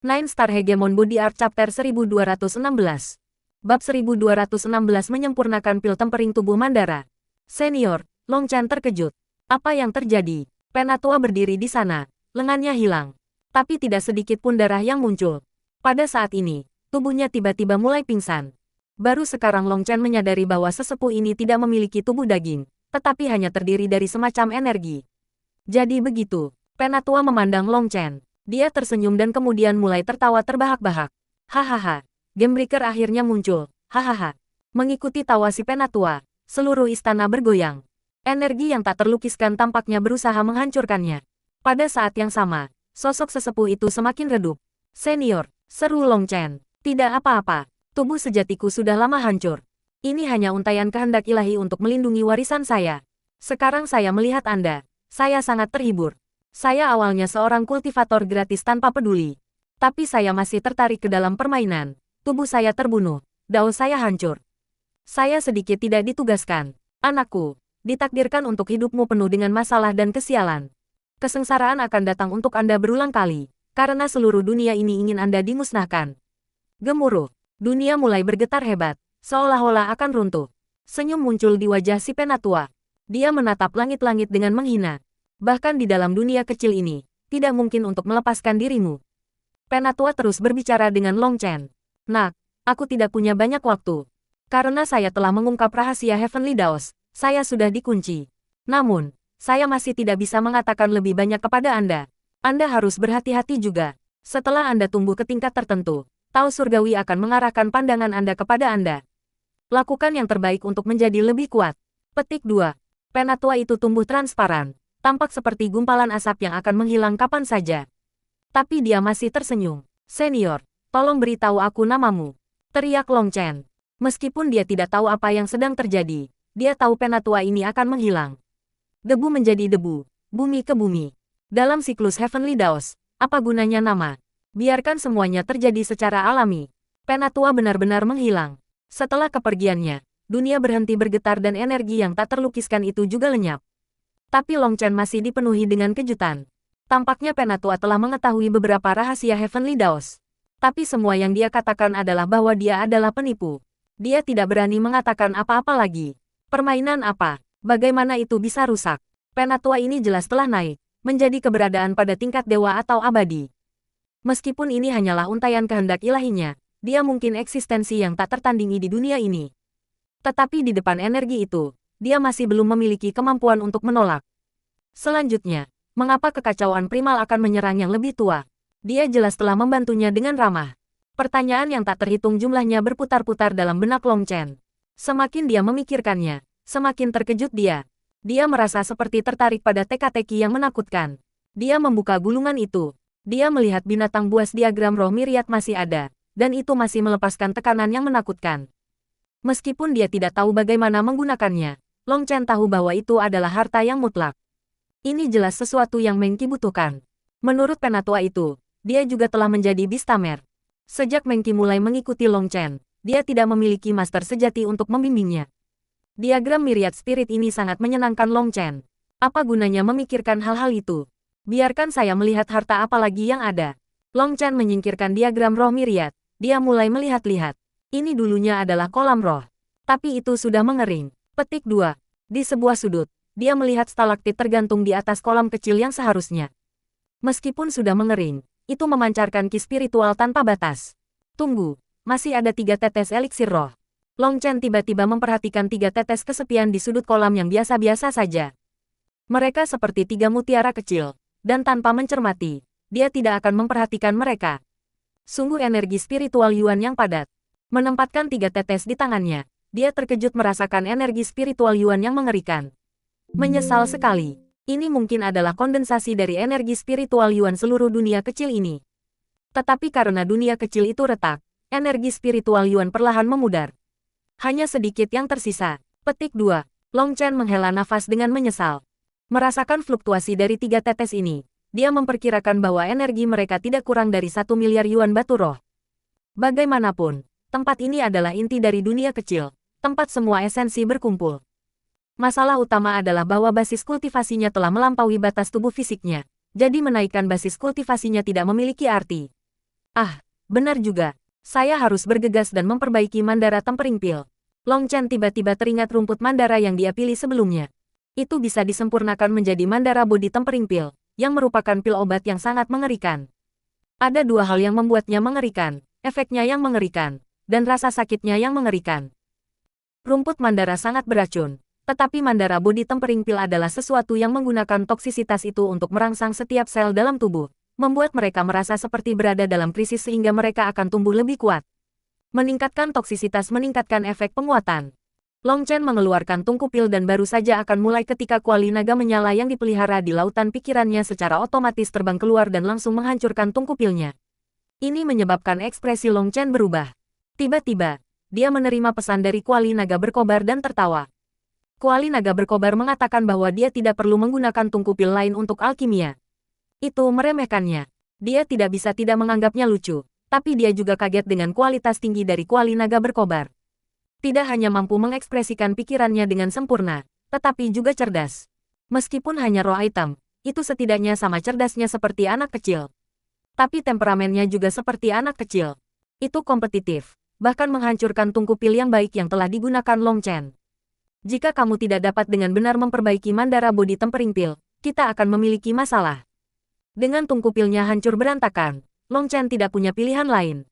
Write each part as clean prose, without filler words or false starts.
Nine Star Hegemon Body Art Chapter 1216. Bab 1216 menyempurnakan pil tempering tubuh Mandara. Senior, Long Chen terkejut. Apa yang terjadi? Penatua berdiri di sana, lengannya hilang. Tapi tidak sedikit pun darah yang muncul. Pada saat ini, tubuhnya tiba-tiba mulai pingsan. Baru sekarang Long Chen menyadari bahwa sesepuh ini tidak memiliki tubuh daging, tetapi hanya terdiri dari semacam energi. Jadi begitu, Penatua memandang Long Chen. Dia tersenyum dan kemudian mulai tertawa terbahak-bahak. Hahaha, Gamebreaker akhirnya muncul, hahaha. Mengikuti tawa si Penatua, seluruh istana bergoyang. Energi yang tak terlukiskan tampaknya berusaha menghancurkannya. Pada saat yang sama, sosok sesepuh itu semakin redup. Senior, seru Long Chen. Tidak apa-apa, tubuh sejatiku sudah lama hancur. Ini hanya untaian kehendak ilahi untuk melindungi warisan saya. Sekarang saya melihat Anda, saya sangat terhibur. Saya awalnya seorang kultivator gratis tanpa peduli. Tapi saya masih tertarik ke dalam permainan. Tubuh saya terbunuh, dao saya hancur. Saya sedikit tidak ditugaskan. Anakku, ditakdirkan untuk hidupmu penuh dengan masalah dan kesialan. Kesengsaraan akan datang untuk Anda berulang kali, karena seluruh dunia ini ingin Anda dimusnahkan. Gemuruh, dunia mulai bergetar hebat, seolah-olah akan runtuh. Senyum muncul di wajah si Penatua. Dia menatap langit-langit dengan menghina. Bahkan di dalam dunia kecil ini, tidak mungkin untuk melepaskan dirimu. Penatua terus berbicara dengan Long Chen. Nak, aku tidak punya banyak waktu. Karena saya telah mengungkap rahasia Heavenly Daos, saya sudah dikunci. Namun, saya masih tidak bisa mengatakan lebih banyak kepada Anda. Anda harus berhati-hati juga. Setelah Anda tumbuh ke tingkat tertentu, Tao Surgawi akan mengarahkan pandangan Anda kepada Anda. Lakukan yang terbaik untuk menjadi lebih kuat. Petik 2. Penatua itu tumbuh transparan. Tampak seperti gumpalan asap yang akan menghilang kapan saja. Tapi dia masih tersenyum. Senior, tolong beritahu aku namamu. Teriak Long Chen. Meskipun dia tidak tahu apa yang sedang terjadi, dia tahu Penatua ini akan menghilang. Debu menjadi debu, bumi ke bumi. Dalam siklus Heavenly Daos, apa gunanya nama? Biarkan semuanya terjadi secara alami. Penatua benar-benar menghilang. Setelah kepergiannya, dunia berhenti bergetar dan energi yang tak terlukiskan itu juga lenyap. Tapi Long Chen masih dipenuhi dengan kejutan. Tampaknya Penatua telah mengetahui beberapa rahasia Heavenly Daos. Tapi semua yang dia katakan adalah bahwa dia adalah penipu. Dia tidak berani mengatakan apa-apa lagi. Permainan apa? Bagaimana itu bisa rusak? Penatua ini jelas telah naik, menjadi keberadaan pada tingkat dewa atau abadi. Meskipun ini hanyalah untaian kehendak ilahinya, dia mungkin eksistensi yang tak tertandingi di dunia ini. Tetapi di depan energi itu, dia masih belum memiliki kemampuan untuk menolak. Selanjutnya, mengapa kekacauan primal akan menyerang yang lebih tua? Dia jelas telah membantunya dengan ramah. Pertanyaan yang tak terhitung jumlahnya berputar-putar dalam benak Long Chen. Semakin dia memikirkannya, semakin terkejut dia. Dia merasa seperti tertarik pada teka-teki yang menakutkan. Dia membuka gulungan itu. Dia melihat binatang buas diagram roh Myriad masih ada, dan itu masih melepaskan tekanan yang menakutkan. Meskipun dia tidak tahu bagaimana menggunakannya, Long Chen tahu bahwa itu adalah harta yang mutlak. Ini jelas sesuatu yang Mengki butuhkan. Menurut Penatua itu, dia juga telah menjadi Beastamer. Sejak Mengki mulai mengikuti Long Chen, dia tidak memiliki master sejati untuk membimbingnya. Diagram Myriad Spirit ini sangat menyenangkan Long Chen. Apa gunanya memikirkan hal-hal itu? Biarkan saya melihat harta apa lagi yang ada. Long Chen menyingkirkan diagram roh Myriad. Dia mulai melihat-lihat. Ini dulunya adalah kolam roh. Tapi itu sudah mengering. Petik 2. Di sebuah sudut, dia melihat stalaktit tergantung di atas kolam kecil yang seharusnya. Meskipun sudah mengering, itu memancarkan ki spiritual tanpa batas. Tunggu, masih ada 3 tetes eliksir roh. Long Chen tiba-tiba memperhatikan 3 tetes kesepian di sudut kolam yang biasa-biasa saja. Mereka seperti 3 mutiara kecil, dan tanpa mencermati, dia tidak akan memperhatikan mereka. Sungguh energi spiritual Yuan yang padat. Menempatkan 3 tetes di tangannya, dia terkejut merasakan energi spiritual Yuan yang mengerikan. Menyesal sekali. Ini mungkin adalah kondensasi dari energi spiritual Yuan seluruh dunia kecil ini. Tetapi karena dunia kecil itu retak, energi spiritual Yuan perlahan memudar. Hanya sedikit yang tersisa. Petik 2. Long Chen menghela nafas dengan menyesal. Merasakan fluktuasi dari 3 tetes ini, dia memperkirakan bahwa energi mereka tidak kurang dari 1 miliar Yuan batu roh. Bagaimanapun, tempat ini adalah inti dari dunia kecil. Tempat semua esensi berkumpul. Masalah utama adalah bahwa basis kultivasinya telah melampaui batas tubuh fisiknya, jadi menaikkan basis kultivasinya tidak memiliki arti. Ah, benar juga. Saya harus bergegas dan memperbaiki Mandara Tempering Pil. Long Chen tiba-tiba teringat rumput Mandara yang dia pilih sebelumnya. Itu bisa disempurnakan menjadi Mandara Body Tempering Pil, yang merupakan pil obat yang sangat mengerikan. Ada dua hal yang membuatnya mengerikan, efeknya yang mengerikan, dan rasa sakitnya yang mengerikan. Rumput Mandara sangat beracun, tetapi Mandara Body Tempering Pil adalah sesuatu yang menggunakan toksisitas itu untuk merangsang setiap sel dalam tubuh, membuat mereka merasa seperti berada dalam krisis sehingga mereka akan tumbuh lebih kuat. Meningkatkan toksisitas meningkatkan efek penguatan. Long Chen mengeluarkan tungku pil dan baru saja akan mulai ketika kuali naga menyala yang dipelihara di lautan pikirannya secara otomatis terbang keluar dan langsung menghancurkan tungku pilnya. Ini menyebabkan ekspresi Long Chen berubah. Tiba-tiba, dia menerima pesan dari kuali naga berkobar dan tertawa. Kuali naga berkobar mengatakan bahwa dia tidak perlu menggunakan tungku pil lain untuk alkimia. Itu meremehkannya. Dia tidak bisa tidak menganggapnya lucu, tapi dia juga kaget dengan kualitas tinggi dari kuali naga berkobar. Tidak hanya mampu mengekspresikan pikirannya dengan sempurna, tetapi juga cerdas. Meskipun hanya roh item, itu setidaknya sama cerdasnya seperti anak kecil. Tapi temperamennya juga seperti anak kecil. Itu kompetitif, bahkan menghancurkan tungku pil yang baik yang telah digunakan Long Chen. Jika kamu tidak dapat dengan benar memperbaiki Mandara Body Tempering Pil, kita akan memiliki masalah. Dengan tungku pilnya hancur berantakan, Long Chen tidak punya pilihan lain.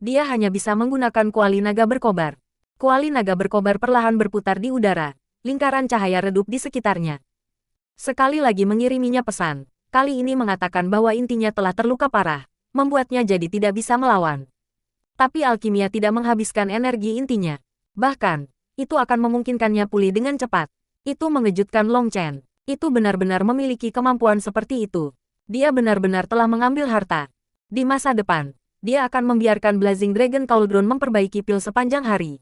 Dia hanya bisa menggunakan kuali naga berkobar. Kuali naga berkobar perlahan berputar di udara, lingkaran cahaya redup di sekitarnya. Sekali lagi mengiriminya pesan, kali ini mengatakan bahwa intinya telah terluka parah, membuatnya jadi tidak bisa melawan. Tapi alkimia tidak menghabiskan energi intinya. Bahkan, itu akan memungkinkannya pulih dengan cepat. Itu mengejutkan Long Chen. Itu benar-benar memiliki kemampuan seperti itu. Dia benar-benar telah mengambil harta. Di masa depan, dia akan membiarkan Blazing Dragon Cauldron memperbaiki pil sepanjang hari.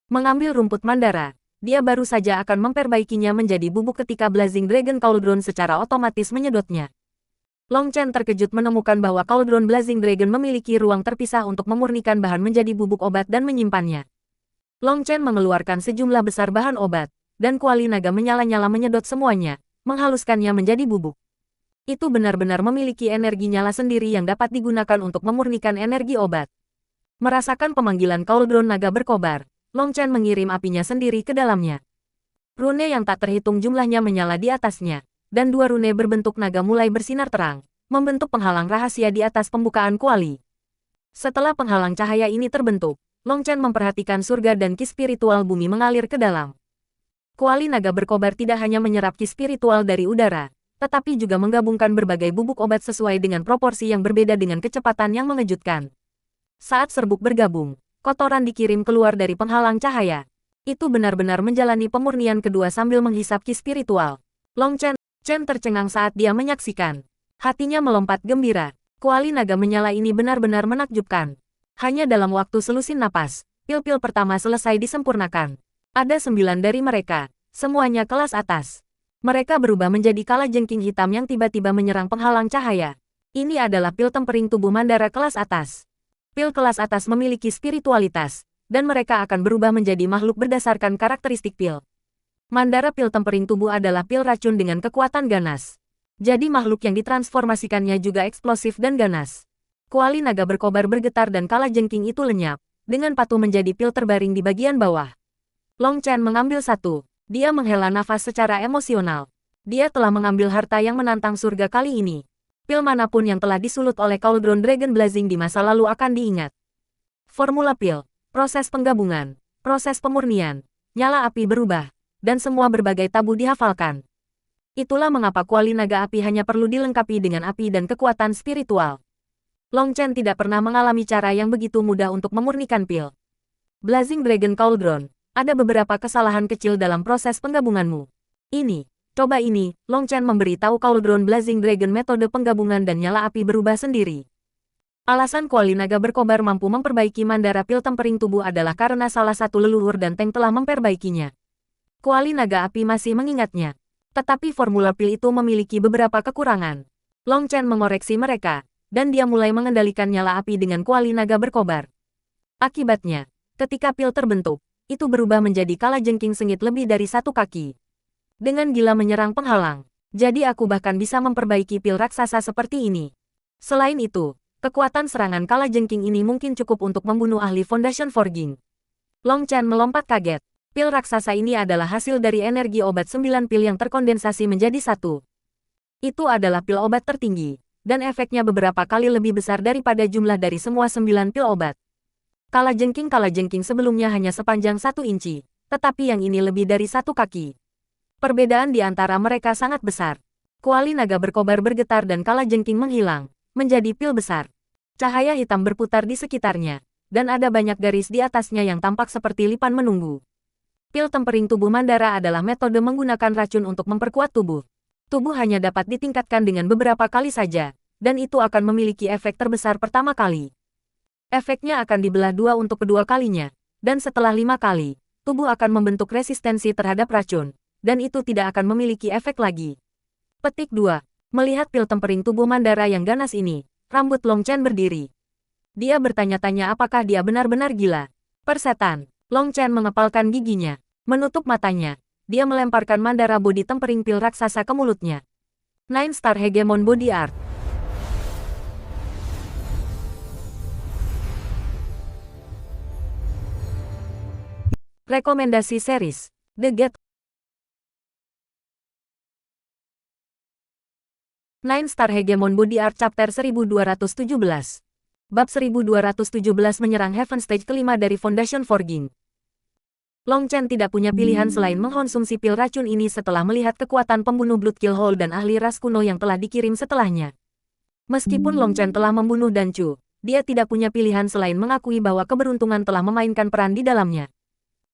Mengambil rumput Mandara, dia baru saja akan memperbaikinya menjadi bubuk ketika Blazing Dragon Cauldron secara otomatis menyedotnya. Long Chen terkejut menemukan bahwa Cauldron Blazing Dragon memiliki ruang terpisah untuk memurnikan bahan menjadi bubuk obat dan menyimpannya. Long Chen mengeluarkan sejumlah besar bahan obat, dan kuali naga menyala-nyala menyedot semuanya, menghaluskannya menjadi bubuk. Itu benar-benar memiliki energi nyala sendiri yang dapat digunakan untuk memurnikan energi obat. Merasakan pemanggilan Cauldron naga berkobar, Long Chen mengirim apinya sendiri ke dalamnya. Rune yang tak terhitung jumlahnya menyala di atasnya, dan dua rune berbentuk naga mulai bersinar terang, membentuk penghalang rahasia di atas pembukaan kuali. Setelah penghalang cahaya ini terbentuk, Long Chen memperhatikan surga dan ki spiritual bumi mengalir ke dalam. Kuali naga berkobar tidak hanya menyerap ki spiritual dari udara, tetapi juga menggabungkan berbagai bubuk obat sesuai dengan proporsi yang berbeda dengan kecepatan yang mengejutkan. Saat serbuk bergabung, kotoran dikirim keluar dari penghalang cahaya. Itu benar-benar menjalani pemurnian kedua sambil menghisap ki spiritual. Long Chen tercengang saat dia menyaksikan. Hatinya melompat gembira. Kuali naga menyala ini benar-benar menakjubkan. Hanya dalam waktu selusin napas, pil-pil pertama selesai disempurnakan. Ada 9 dari mereka, semuanya kelas atas. Mereka berubah menjadi kalajengking hitam yang tiba-tiba menyerang penghalang cahaya. Ini adalah pil tempering tubuh Mandara kelas atas. Pil kelas atas memiliki spiritualitas, dan mereka akan berubah menjadi makhluk berdasarkan karakteristik pil. Mandara pil tempering tubuh adalah pil racun dengan kekuatan ganas. Jadi makhluk yang ditransformasikannya juga eksplosif dan ganas. Kuali naga berkobar bergetar dan kalajengking itu lenyap, dengan patuh menjadi pil terbaring di bagian bawah. Long Chen mengambil satu. Dia menghela nafas secara emosional. Dia telah mengambil harta yang menantang surga kali ini. Pil manapun yang telah disulut oleh Cauldron Dragon Blazing di masa lalu akan diingat. Formula pil, proses penggabungan, proses pemurnian, nyala api berubah, dan semua berbagai tabu dihafalkan. Itulah mengapa kuali naga api hanya perlu dilengkapi dengan api dan kekuatan spiritual. Long Chen tidak pernah mengalami cara yang begitu mudah untuk memurnikan pil. Blazing Dragon Cauldron, ada beberapa kesalahan kecil dalam proses penggabunganmu. Ini. Coba ini, Long Chen memberitahu Cauldron Blazing Dragon metode penggabungan dan nyala api berubah sendiri. Alasan kuali naga berkobar mampu memperbaiki Mandara pil tempering tubuh adalah karena salah satu leluhur dan Teng telah memperbaikinya. Kuali naga api masih mengingatnya. Tetapi formula pil itu memiliki beberapa kekurangan. Long Chen mengoreksi mereka, dan dia mulai mengendalikan nyala api dengan kuali naga berkobar. Akibatnya, ketika pil terbentuk, itu berubah menjadi kalajengking sengit lebih dari 1 kaki. Dengan gila menyerang penghalang. Jadi aku bahkan bisa memperbaiki pil raksasa seperti ini. Selain itu, kekuatan serangan kalajengking ini mungkin cukup untuk membunuh ahli Foundation Forging. Long Chen melompat kaget. Pil raksasa ini adalah hasil dari energi obat 9 pil yang terkondensasi menjadi satu. Itu adalah pil obat tertinggi, dan efeknya beberapa kali lebih besar daripada jumlah dari semua 9 pil obat. Kalajengking sebelumnya hanya sepanjang 1 inci, tetapi yang ini lebih dari 1 kaki. Perbedaan di antara mereka sangat besar. Kuali naga berkobar bergetar dan kalajengking menghilang, menjadi pil besar. Cahaya hitam berputar di sekitarnya, dan ada banyak garis di atasnya yang tampak seperti lipan menunggu. Pil tempering tubuh Mandara adalah metode menggunakan racun untuk memperkuat tubuh. Tubuh hanya dapat ditingkatkan dengan beberapa kali saja, dan itu akan memiliki efek terbesar pertama kali. Efeknya akan dibelah dua untuk kedua kalinya, dan setelah 5 kali, tubuh akan membentuk resistensi terhadap racun, dan itu tidak akan memiliki efek lagi. Petik 2. Melihat pil tempering tubuh Mandara yang ganas ini, rambut Long Chen berdiri. Dia bertanya-tanya apakah dia benar-benar gila. Persetan. Long Chen mengepalkan giginya. Menutup matanya, dia melemparkan Mandara Body tempering pil raksasa ke mulutnya. 9 Star Hegemon Body Art. Rekomendasi series The Gate. 9 Star Hegemon Body Art Chapter 1217. Bab 1217 menyerang Heaven Stage kelima dari Foundation Forging. Long Chen tidak punya pilihan selain mengkonsumsi pil racun ini setelah melihat kekuatan pembunuh Blood Kill Hole dan ahli ras kuno yang telah dikirim setelahnya. Meskipun Long Chen telah membunuh Dan Chu, dia tidak punya pilihan selain mengakui bahwa keberuntungan telah memainkan peran di dalamnya.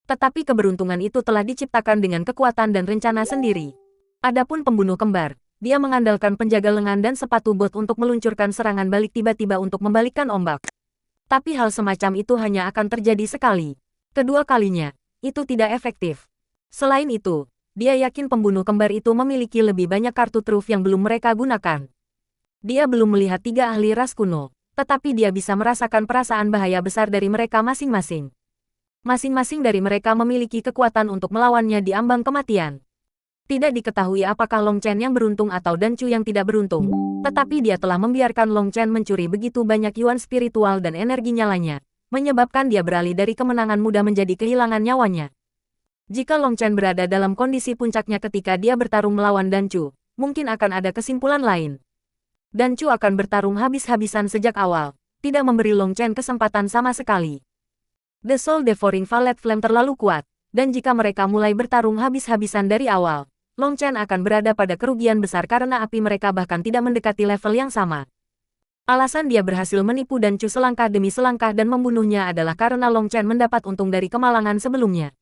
Tetapi keberuntungan itu telah diciptakan dengan kekuatan dan rencana sendiri. Adapun pembunuh kembar, dia mengandalkan penjaga lengan dan sepatu bot untuk meluncurkan serangan balik tiba-tiba untuk membalikkan ombak. Tapi hal semacam itu hanya akan terjadi sekali. Kedua kalinya, itu tidak efektif. Selain itu, dia yakin pembunuh kembar itu memiliki lebih banyak kartu truf yang belum mereka gunakan. Dia belum melihat 3 ahli ras kuno, tetapi dia bisa merasakan perasaan bahaya besar dari mereka masing-masing. Masing-masing dari mereka memiliki kekuatan untuk melawannya di ambang kematian. Tidak diketahui apakah Long Chen yang beruntung atau Dan Chu yang tidak beruntung, tetapi dia telah membiarkan Long Chen mencuri begitu banyak yuan spiritual dan energi nyalanya, menyebabkan dia beralih dari kemenangan mudah menjadi kehilangan nyawanya. Jika Long Chen berada dalam kondisi puncaknya ketika dia bertarung melawan Dan Chu, mungkin akan ada kesimpulan lain. Dan Chu akan bertarung habis-habisan sejak awal, tidak memberi Long Chen kesempatan sama sekali. The Soul Devouring Valet Flame terlalu kuat, dan jika mereka mulai bertarung habis-habisan dari awal, Long Chen akan berada pada kerugian besar karena api mereka bahkan tidak mendekati level yang sama. Alasan dia berhasil menipu Dan Chu selangkah demi selangkah dan membunuhnya adalah karena Long Chen mendapat untung dari kemalangan sebelumnya.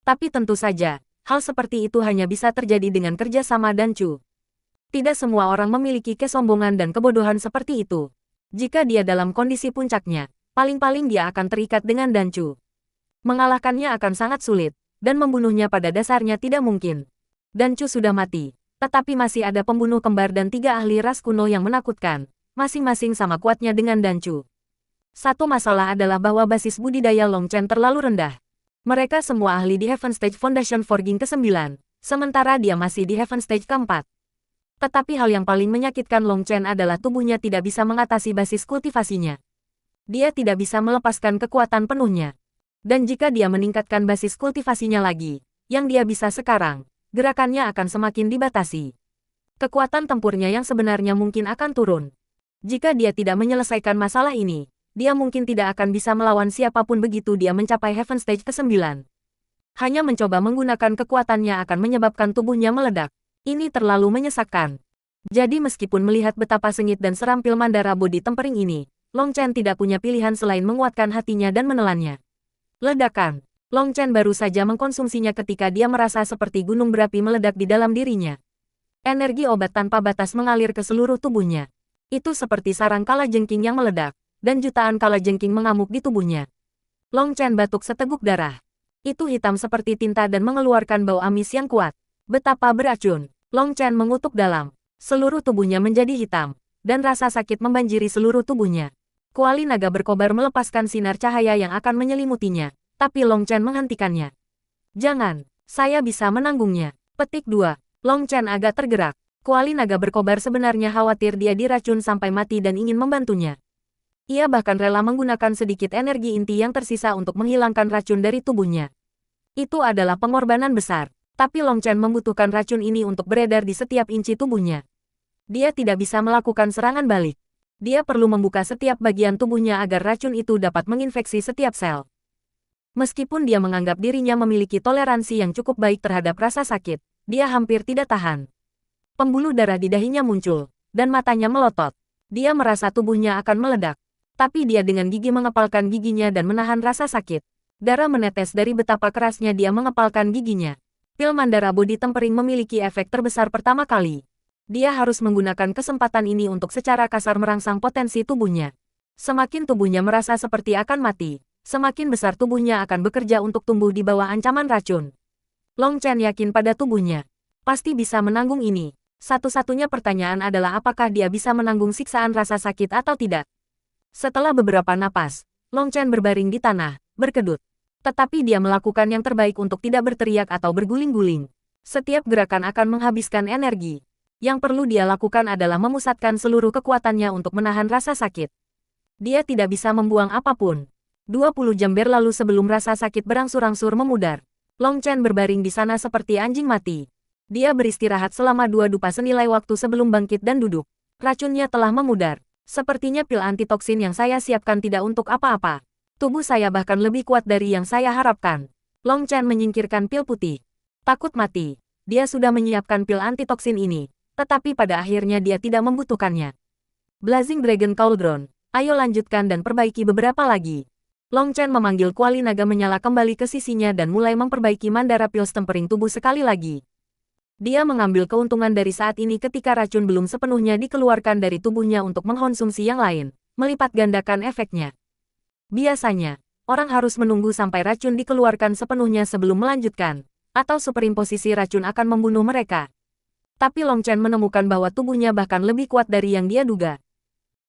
Tapi tentu saja, hal seperti itu hanya bisa terjadi dengan kerjasama Dan Chu. Tidak semua orang memiliki kesombongan dan kebodohan seperti itu. Jika dia dalam kondisi puncaknya, paling-paling dia akan terikat dengan Dan Chu. Mengalahkannya akan sangat sulit, dan membunuhnya pada dasarnya tidak mungkin. Dan Chu sudah mati, tetapi masih ada pembunuh kembar dan 3 ahli ras kuno yang menakutkan. Masing-masing sama kuatnya dengan Dan Chu. Satu masalah adalah bahwa basis budidaya Long Chen terlalu rendah. Mereka semua ahli di Heaven Stage Foundation Forging ke-9, sementara dia masih di Heaven Stage ke-4. Tetapi hal yang paling menyakitkan Long Chen adalah tubuhnya tidak bisa mengatasi basis kultivasinya. Dia tidak bisa melepaskan kekuatan penuhnya. Dan jika dia meningkatkan basis kultivasinya lagi, yang dia bisa sekarang, gerakannya akan semakin dibatasi. Kekuatan tempurnya yang sebenarnya mungkin akan turun. Jika dia tidak menyelesaikan masalah ini, dia mungkin tidak akan bisa melawan siapapun begitu dia mencapai Heaven Stage ke-9. Hanya mencoba menggunakan kekuatannya akan menyebabkan tubuhnya meledak. Ini terlalu menyesakkan. Jadi meskipun melihat betapa sengit dan serampil Mandara Body tempering ini, Long Chen tidak punya pilihan selain menguatkan hatinya dan menelannya. Ledakan. Long Chen baru saja mengkonsumsinya ketika dia merasa seperti gunung berapi meledak di dalam dirinya. Energi obat tanpa batas mengalir ke seluruh tubuhnya. Itu seperti sarang kalajengking yang meledak, dan jutaan kalajengking mengamuk di tubuhnya. Long Chen batuk seteguk darah. Itu hitam seperti tinta dan mengeluarkan bau amis yang kuat. Betapa beracun. Long Chen mengutuk dalam. Seluruh tubuhnya menjadi hitam, dan rasa sakit membanjiri seluruh tubuhnya. Kuali naga berkobar melepaskan sinar cahaya yang akan menyelimutinya, tapi Long Chen menghentikannya. Jangan, saya bisa menanggungnya. Petik 2. Long Chen agak tergerak. Kuali naga berkobar sebenarnya khawatir dia diracun sampai mati dan ingin membantunya. Ia bahkan rela menggunakan sedikit energi inti yang tersisa untuk menghilangkan racun dari tubuhnya. Itu adalah pengorbanan besar. Tapi Long Chen membutuhkan racun ini untuk beredar di setiap inci tubuhnya. Dia tidak bisa melakukan serangan balik. Dia perlu membuka setiap bagian tubuhnya agar racun itu dapat menginfeksi setiap sel. Meskipun dia menganggap dirinya memiliki toleransi yang cukup baik terhadap rasa sakit, dia hampir tidak tahan. Pembuluh darah di dahinya muncul, dan matanya melotot. Dia merasa tubuhnya akan meledak. Tapi dia dengan gigi mengepalkan giginya dan menahan rasa sakit. Darah menetes dari betapa kerasnya dia mengepalkan giginya. Pil Mandara Body Tempering memiliki efek terbesar pertama kali. Dia harus menggunakan kesempatan ini untuk secara kasar merangsang potensi tubuhnya. Semakin tubuhnya merasa seperti akan mati, semakin besar tubuhnya akan bekerja untuk tumbuh di bawah ancaman racun. Long Chen yakin pada tubuhnya. Pasti bisa menanggung ini. Satu-satunya pertanyaan adalah apakah dia bisa menanggung siksaan rasa sakit atau tidak. Setelah beberapa napas, Long Chen berbaring di tanah, berkedut. Tetapi dia melakukan yang terbaik untuk tidak berteriak atau berguling-guling. Setiap gerakan akan menghabiskan energi. Yang perlu dia lakukan adalah memusatkan seluruh kekuatannya untuk menahan rasa sakit. Dia tidak bisa membuang apapun. 20 jam berlalu sebelum rasa sakit berangsur-angsur memudar. Long Chen berbaring di sana seperti anjing mati. Dia beristirahat selama 2 dupa senilai waktu sebelum bangkit dan duduk. Racunnya telah memudar. Sepertinya pil antitoksin yang saya siapkan tidak untuk apa-apa. Tubuh saya bahkan lebih kuat dari yang saya harapkan. Long Chen menyingkirkan pil putih. Takut mati. Dia sudah menyiapkan pil antitoksin ini, tetapi pada akhirnya dia tidak membutuhkannya. Blazing Dragon Cauldron, ayo lanjutkan dan perbaiki beberapa lagi. Long Chen memanggil kuali naga menyala kembali ke sisinya dan mulai memperbaiki Mandara Pills tempering tubuh sekali lagi. Dia mengambil keuntungan dari saat ini ketika racun belum sepenuhnya dikeluarkan dari tubuhnya untuk mengkonsumsi yang lain, melipat gandakan efeknya. Biasanya, orang harus menunggu sampai racun dikeluarkan sepenuhnya sebelum melanjutkan, atau superimposisi racun akan membunuh mereka. Tapi Long Chen menemukan bahwa tubuhnya bahkan lebih kuat dari yang dia duga.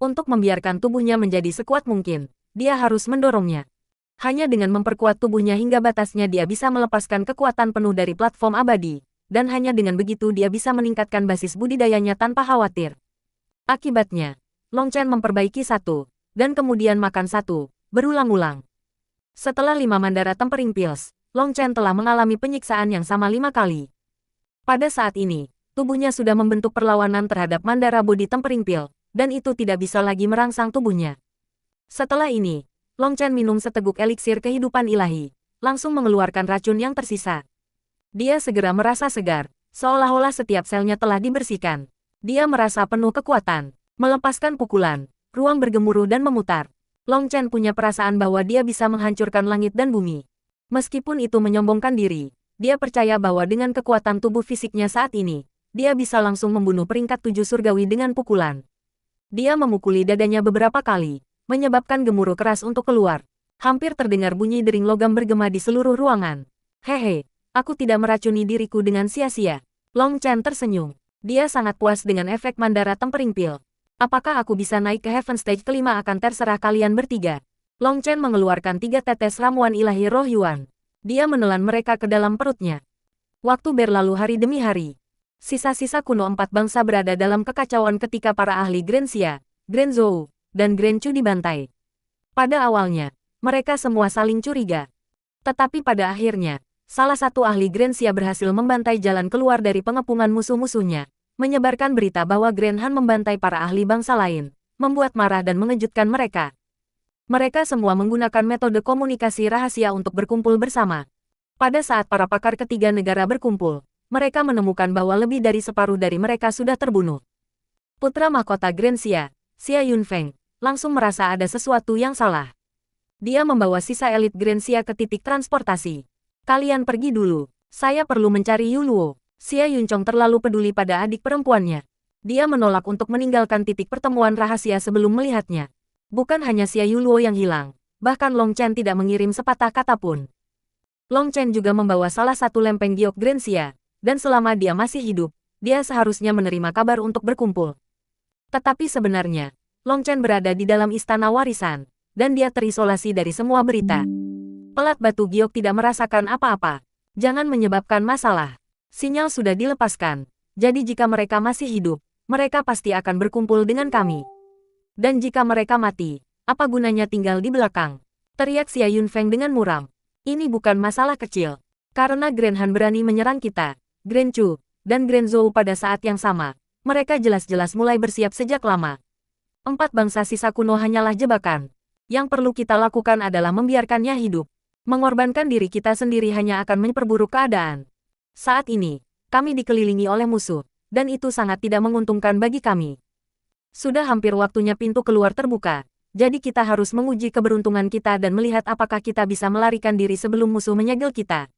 Untuk membiarkan tubuhnya menjadi sekuat mungkin, dia harus mendorongnya. Hanya dengan memperkuat tubuhnya hingga batasnya dia bisa melepaskan kekuatan penuh dari platform abadi. Dan hanya dengan begitu dia bisa meningkatkan basis budidayanya tanpa khawatir. Akibatnya, Long Chen memperbaiki satu, dan kemudian makan satu, berulang-ulang. Setelah 5 Mandara Tempering Pills, Long Chen telah mengalami penyiksaan yang sama 5 kali. Pada saat ini, tubuhnya sudah membentuk perlawanan terhadap Mandara Body Tempering Pill, dan itu tidak bisa lagi merangsang tubuhnya. Setelah ini, Long Chen minum seteguk eliksir kehidupan ilahi, langsung mengeluarkan racun yang tersisa. Dia segera merasa segar, seolah-olah setiap selnya telah dibersihkan. Dia merasa penuh kekuatan, melepaskan pukulan, ruang bergemuruh dan memutar. Long Chen punya perasaan bahwa dia bisa menghancurkan langit dan bumi. Meskipun itu menyombongkan diri, dia percaya bahwa dengan kekuatan tubuh fisiknya saat ini, dia bisa langsung membunuh peringkat 7 surgawi dengan pukulan. Dia memukuli dadanya beberapa kali, menyebabkan gemuruh keras untuk keluar. Hampir terdengar bunyi dering logam bergema di seluruh ruangan. Hehe. Aku tidak meracuni diriku dengan sia-sia. Long Chen tersenyum. Dia sangat puas dengan efek Mandara Tempering Pill. Apakah aku bisa naik ke Heaven Stage kelima akan terserah kalian bertiga. Long Chen mengeluarkan 3 tetes ramuan ilahi roh Yuan. Dia menelan mereka ke dalam perutnya. Waktu berlalu hari demi hari. Sisa-sisa kuno 4 bangsa berada dalam kekacauan ketika para ahli Grand Xia, Grand Zhou, dan Grand Chu dibantai. Pada awalnya, mereka semua saling curiga. Tetapi pada akhirnya, salah satu ahli Grand Xia berhasil membantai jalan keluar dari pengepungan musuh-musuhnya, menyebarkan berita bahwa Grand Han membantai para ahli bangsa lain, membuat marah dan mengejutkan mereka. Mereka semua menggunakan metode komunikasi rahasia untuk berkumpul bersama. Pada saat para pakar ketiga negara berkumpul, mereka menemukan bahwa lebih dari separuh dari mereka sudah terbunuh. Putra mahkota Grand Xia, Xia Yunfeng, langsung merasa ada sesuatu yang salah. Dia membawa sisa elit Grand Xia ke titik transportasi. Kalian pergi dulu. Saya perlu mencari Yuluo. Xia Yunchong terlalu peduli pada adik perempuannya. Dia menolak untuk meninggalkan titik pertemuan rahasia sebelum melihatnya. Bukan hanya Xia Yuluo yang hilang, bahkan Long Chen tidak mengirim sepatah kata pun. Long Chen juga membawa salah satu lempeng giok Grand Xia, dan selama dia masih hidup, dia seharusnya menerima kabar untuk berkumpul. Tetapi sebenarnya, Long Chen berada di dalam istana warisan, dan dia terisolasi dari semua berita. Pelat batu giok tidak merasakan apa-apa. Jangan menyebabkan masalah. Sinyal sudah dilepaskan. Jadi jika mereka masih hidup, mereka pasti akan berkumpul dengan kami. Dan jika mereka mati, Apa gunanya tinggal di belakang? Teriak Xia Yunfeng dengan muram. Ini bukan masalah kecil. Karena Grand Han berani menyerang kita, Grand Chu, dan Grand Zhou pada saat yang sama. Mereka jelas-jelas mulai bersiap sejak lama. 4 bangsa sisa kuno hanyalah jebakan. Yang perlu kita lakukan adalah membiarkannya hidup. Mengorbankan diri kita sendiri hanya akan memperburuk keadaan. Saat ini, kami dikelilingi oleh musuh, dan itu sangat tidak menguntungkan bagi kami. Sudah hampir waktunya pintu keluar terbuka, jadi kita harus menguji keberuntungan kita dan melihat apakah kita bisa melarikan diri sebelum musuh menyegel kita.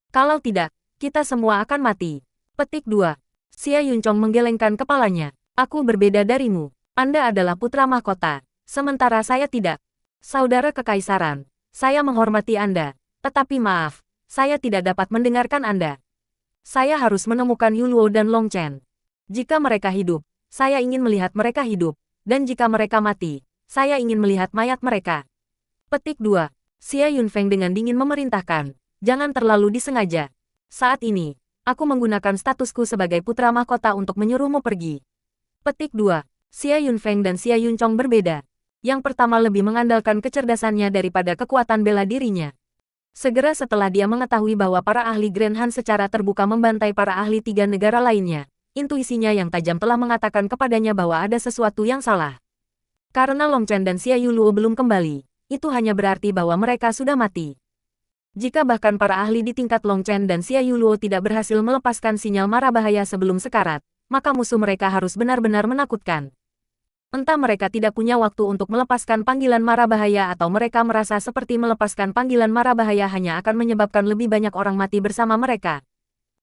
Kalau tidak, kita semua akan mati. Petik 2. Xia Yunchong menggelengkan kepalanya. Aku berbeda darimu. Anda adalah putra mahkota, sementara saya tidak. Saudara kekaisaran, saya menghormati Anda, tetapi maaf, saya tidak dapat mendengarkan Anda. Saya harus menemukan Yuluo dan Long Chen. Jika mereka hidup, saya ingin melihat mereka hidup, dan jika mereka mati, saya ingin melihat mayat mereka. Petik 2. Xia Yunfeng dengan dingin memerintahkan, jangan terlalu disengaja. Saat ini, aku menggunakan statusku sebagai putra mahkota untuk menyuruhmu pergi. Petik 2. Xia Yunfeng dan Xia Yunchong berbeda. Yang pertama lebih mengandalkan kecerdasannya daripada kekuatan bela dirinya. Segera setelah dia mengetahui bahwa para ahli Grand Han secara terbuka membantai para ahli 3 negara lainnya, intuisinya yang tajam telah mengatakan kepadanya bahwa ada sesuatu yang salah. Karena Long Chen dan Xia Yuluo belum kembali, itu hanya berarti bahwa mereka sudah mati. Jika bahkan para ahli di tingkat Long Chen dan Xia Yuluo tidak berhasil melepaskan sinyal mara bahaya sebelum sekarat, maka musuh mereka harus benar-benar menakutkan. Entah mereka tidak punya waktu untuk melepaskan panggilan mara bahaya atau mereka merasa seperti melepaskan panggilan mara bahaya hanya akan menyebabkan lebih banyak orang mati bersama mereka.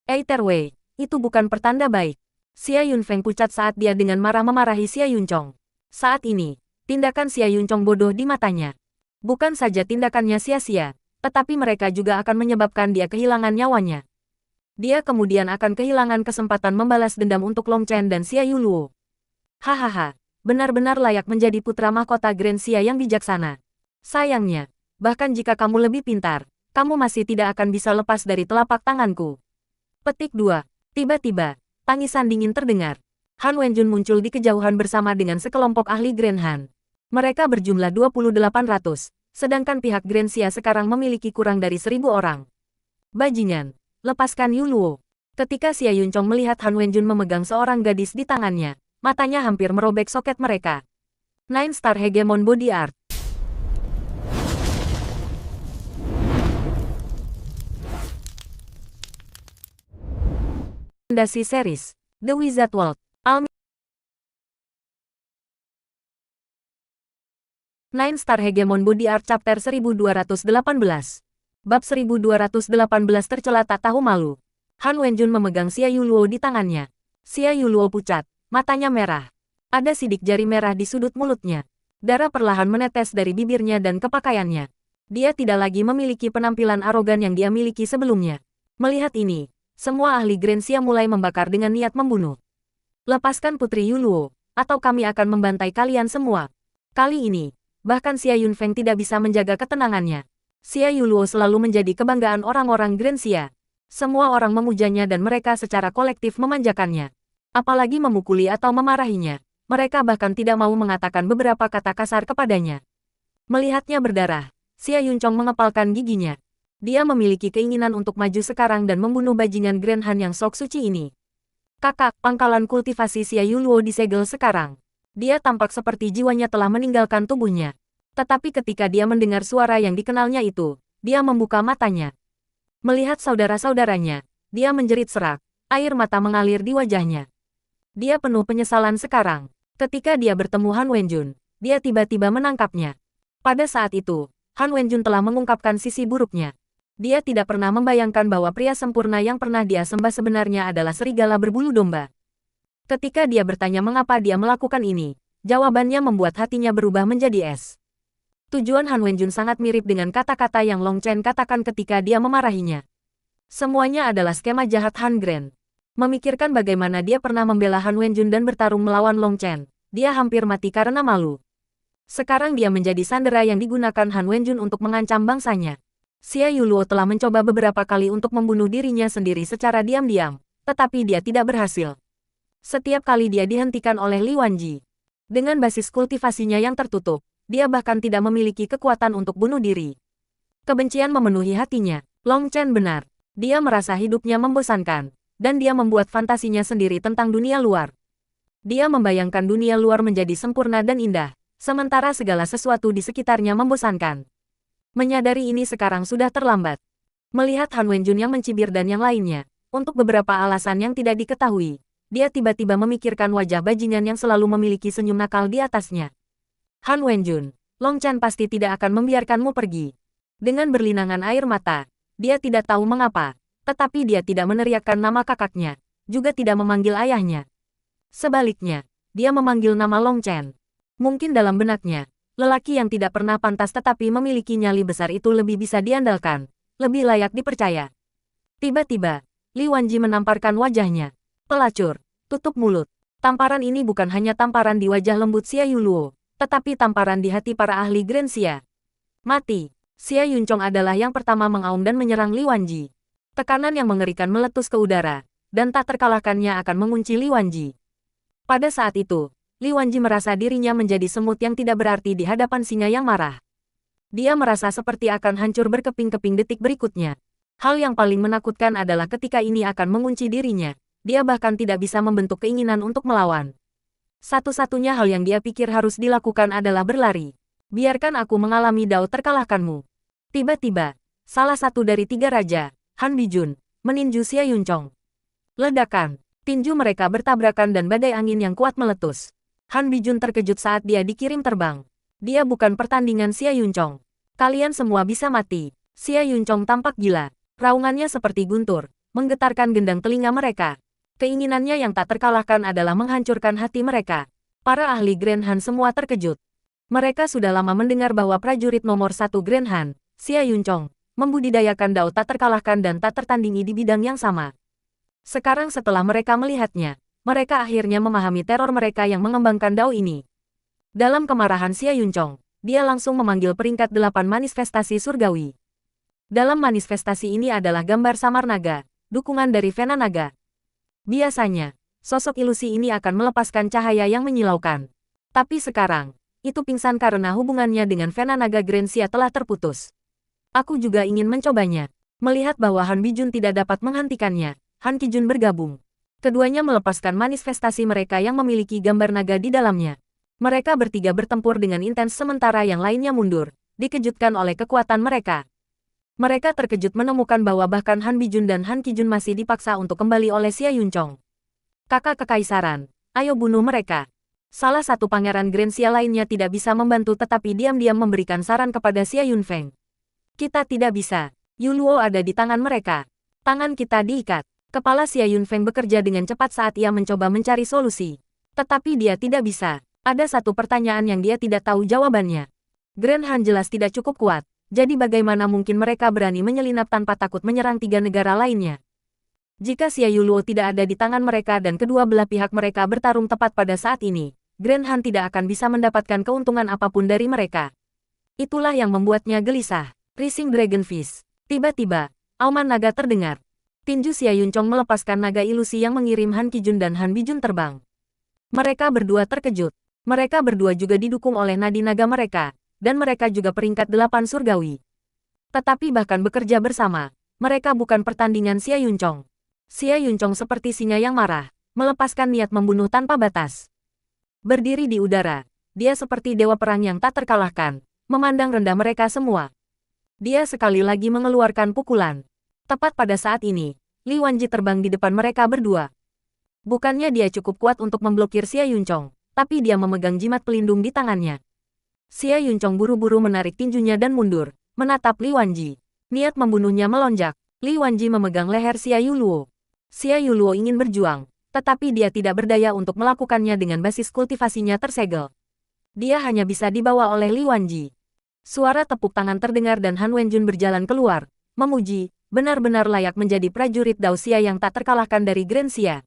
Either way, itu bukan pertanda baik. Xia Yunfeng pucat saat dia dengan marah memarahi Xia Yunchong. Saat ini, tindakan Xia Yunchong bodoh di matanya. Bukan saja tindakannya sia-sia, tetapi mereka juga akan menyebabkan dia kehilangan nyawanya. Dia kemudian akan kehilangan kesempatan membalas dendam untuk Long Chen dan Xia Yuluo. Hahaha. Benar-benar layak menjadi putra mahkota Grand Xia yang bijaksana. Sayangnya, bahkan jika kamu lebih pintar, kamu masih tidak akan bisa lepas dari telapak tanganku. Petik 2. Tiba-tiba, tangisan dingin terdengar. Han Wenjun muncul di kejauhan bersama dengan sekelompok ahli Grand Han. Mereka berjumlah 2.800, sedangkan pihak Grand Xia sekarang memiliki kurang dari 1.000 orang. Bajingan, lepaskan Yuluo. Ketika Xia Yunchong melihat Han Wenjun memegang seorang gadis di tangannya, matanya hampir merobek soket mereka. 9 Star Hegemon Body Art. Rekomendasi series The Wizard World. 9 Star Hegemon Body Art Chapter 1218. Bab 1218 tercela tak tahu malu. Han Wenjun memegang Xia Yuluo di tangannya. Xia Yuluo pucat. Matanya merah. Ada sidik jari merah di sudut mulutnya. Darah perlahan menetes dari bibirnya dan kepakaiannya. Dia tidak lagi memiliki penampilan arogan yang dia miliki sebelumnya. Melihat ini, semua ahli Grand Xia mulai membakar dengan niat membunuh. Lepaskan Putri Yuluo, atau kami akan membantai kalian semua. Kali ini, bahkan Xia Yunfeng tidak bisa menjaga ketenangannya. Xia Yuluo selalu menjadi kebanggaan orang-orang Grand Xia. Semua orang memujanya dan mereka secara kolektif memanjakannya. Apalagi memukuli atau memarahinya. Mereka bahkan tidak mau mengatakan beberapa kata kasar kepadanya. Melihatnya berdarah, Xia Yunchong mengepalkan giginya. Dia memiliki keinginan untuk maju sekarang dan membunuh bajingan Grand Han yang sok suci ini. Kakak, pangkalan kultivasi Xia Yuluo disegel sekarang. Dia tampak seperti jiwanya telah meninggalkan tubuhnya. Tetapi ketika dia mendengar suara yang dikenalnya itu, dia membuka matanya. Melihat saudara-saudaranya, dia menjerit serak. Air mata mengalir di wajahnya. Dia penuh penyesalan sekarang. Ketika dia bertemu Han Wenjun, dia tiba-tiba menangkapnya. Pada saat itu, Han Wenjun telah mengungkapkan sisi buruknya. Dia tidak pernah membayangkan bahwa pria sempurna yang pernah dia sembah sebenarnya adalah serigala berbulu domba. Ketika dia bertanya mengapa dia melakukan ini, jawabannya membuat hatinya berubah menjadi es. Tujuan Han Wenjun sangat mirip dengan kata-kata yang Long Chen katakan ketika dia memarahinya. Semuanya adalah skema jahat Han Grand. Memikirkan bagaimana dia pernah membela Han Wenjun dan bertarung melawan Long Chen, dia hampir mati karena malu. Sekarang dia menjadi sandera yang digunakan Han Wenjun untuk mengancam bangsanya. Xia Yuluo telah mencoba beberapa kali untuk membunuh dirinya sendiri secara diam-diam, tetapi dia tidak berhasil. Setiap kali dia dihentikan oleh Li Wanji. Dengan basis kultivasinya yang tertutup, dia bahkan tidak memiliki kekuatan untuk bunuh diri. Kebencian memenuhi hatinya. Long Chen benar. Dia merasa hidupnya membosankan, dan dia membuat fantasinya sendiri tentang dunia luar. Dia membayangkan dunia luar menjadi sempurna dan indah, sementara segala sesuatu di sekitarnya membosankan. Menyadari ini sekarang sudah terlambat. Melihat Han Wenjun yang mencibir dan yang lainnya, untuk beberapa alasan yang tidak diketahui, dia tiba-tiba memikirkan wajah bajingan yang selalu memiliki senyum nakal di atasnya. Han Wenjun, Long Chen pasti tidak akan membiarkanmu pergi. Dengan berlinangan air mata, dia tidak tahu mengapa, tetapi dia tidak meneriakkan nama kakaknya, juga tidak memanggil ayahnya. Sebaliknya, dia memanggil nama Long Chen. Mungkin dalam benaknya, lelaki yang tidak pernah pantas tetapi memiliki nyali besar itu lebih bisa diandalkan, lebih layak dipercaya. Tiba-tiba, Li Wanji menamparkan wajahnya. Pelacur, tutup mulut. Tamparan ini bukan hanya tamparan di wajah lembut Xia Yuluo, tetapi tamparan di hati para ahli Grand Xia. Mati. Xia Yunchong adalah yang pertama mengaum dan menyerang Li Wanji. Tekanan yang mengerikan meletus ke udara, dan tak terkalahkannya akan mengunci Li Wanji. Pada saat itu, Li Wanji merasa dirinya menjadi semut yang tidak berarti di hadapan singa yang marah. Dia merasa seperti akan hancur berkeping-keping detik berikutnya. Hal yang paling menakutkan adalah ketika ini akan mengunci dirinya, dia bahkan tidak bisa membentuk keinginan untuk melawan. Satu-satunya hal yang dia pikir harus dilakukan adalah berlari. Biarkan aku mengalami dao terkalahkanmu. Tiba-tiba, salah satu dari tiga raja, Han Bijun, meninju Xia Yunchong. Ledakan, tinju mereka bertabrakan dan badai angin yang kuat meletus. Han Bijun terkejut saat dia dikirim terbang. Dia bukan pertandingan Xia Yunchong. Kalian semua bisa mati. Xia Yunchong tampak gila. Raungannya seperti guntur, menggetarkan gendang telinga mereka. Keinginannya yang tak terkalahkan adalah menghancurkan hati mereka. Para ahli Grand Han semua terkejut. Mereka sudah lama mendengar bahwa prajurit nomor 1 Grand Han, Xia Yunchong, membudidayakan dao tak terkalahkan dan tak tertandingi di bidang yang sama. Sekarang setelah mereka melihatnya, mereka akhirnya memahami teror mereka yang mengembangkan dao ini. Dalam kemarahan Xia Yunchong, dia langsung memanggil peringkat 8 manifestasi surgawi. Dalam manifestasi ini adalah gambar samar naga, dukungan dari Vena naga. Biasanya, sosok ilusi ini akan melepaskan cahaya yang menyilaukan. Tapi sekarang, itu pingsan karena hubungannya dengan Vena naga Grand Xia telah terputus. Aku juga ingin mencobanya. Melihat bahwa Han Bijun tidak dapat menghentikannya, Han Kijun bergabung. Keduanya melepaskan manifestasi mereka yang memiliki gambar naga di dalamnya. Mereka bertiga bertempur dengan intens sementara yang lainnya mundur, dikejutkan oleh kekuatan mereka. Mereka terkejut menemukan bahwa bahkan Han Bijun dan Han Kijun masih dipaksa untuk kembali oleh Xia Yunchong. Kakak kekaisaran, ayo bunuh mereka. Salah satu pangeran Grand Xia lainnya tidak bisa membantu tetapi diam-diam memberikan saran kepada Xia Yunfeng. Kita tidak bisa. Yuluo ada di tangan mereka. Tangan kita diikat. Kepala Xia Yunfeng bekerja dengan cepat saat ia mencoba mencari solusi. Tetapi dia tidak bisa. Ada satu pertanyaan yang dia tidak tahu jawabannya. Grand Han jelas tidak cukup kuat. Jadi bagaimana mungkin mereka berani menyelinap tanpa takut menyerang 3 negara lainnya? Jika Xia Yuluo tidak ada di tangan mereka dan kedua belah pihak mereka bertarung tepat pada saat ini, Grand Han tidak akan bisa mendapatkan keuntungan apapun dari mereka. Itulah yang membuatnya gelisah. Rising Dragonfish. Tiba-tiba, auman naga terdengar. Tinju Xia Yunchong melepaskan naga ilusi yang mengirim Han Kijun dan Han Bijun terbang. Mereka berdua terkejut. Mereka berdua juga didukung oleh nadi naga mereka, dan mereka juga peringkat 8 surgawi. Tetapi bahkan bekerja bersama, mereka bukan pertandingan Xia Yunchong. Xia Yunchong seperti singa yang marah, melepaskan niat membunuh tanpa batas. Berdiri di udara, dia seperti dewa perang yang tak terkalahkan, memandang rendah mereka semua. Dia sekali lagi mengeluarkan pukulan. Tepat pada saat ini, Li Wanji terbang di depan mereka berdua. Bukannya dia cukup kuat untuk memblokir Xia Yunchong, tapi dia memegang jimat pelindung di tangannya. Xia Yunchong buru-buru menarik tinjunya dan mundur, menatap Li Wanji. Niat membunuhnya melonjak. Li Wanji memegang leher Xia Yuluo. Xia Yuluo ingin berjuang, tetapi dia tidak berdaya untuk melakukannya dengan basis kultivasinya tersegel. Dia hanya bisa dibawa oleh Li Wanji. Suara tepuk tangan terdengar dan Han Wenjun berjalan keluar, memuji, benar-benar layak menjadi prajurit Dao Xia yang tak terkalahkan dari Grand Xia.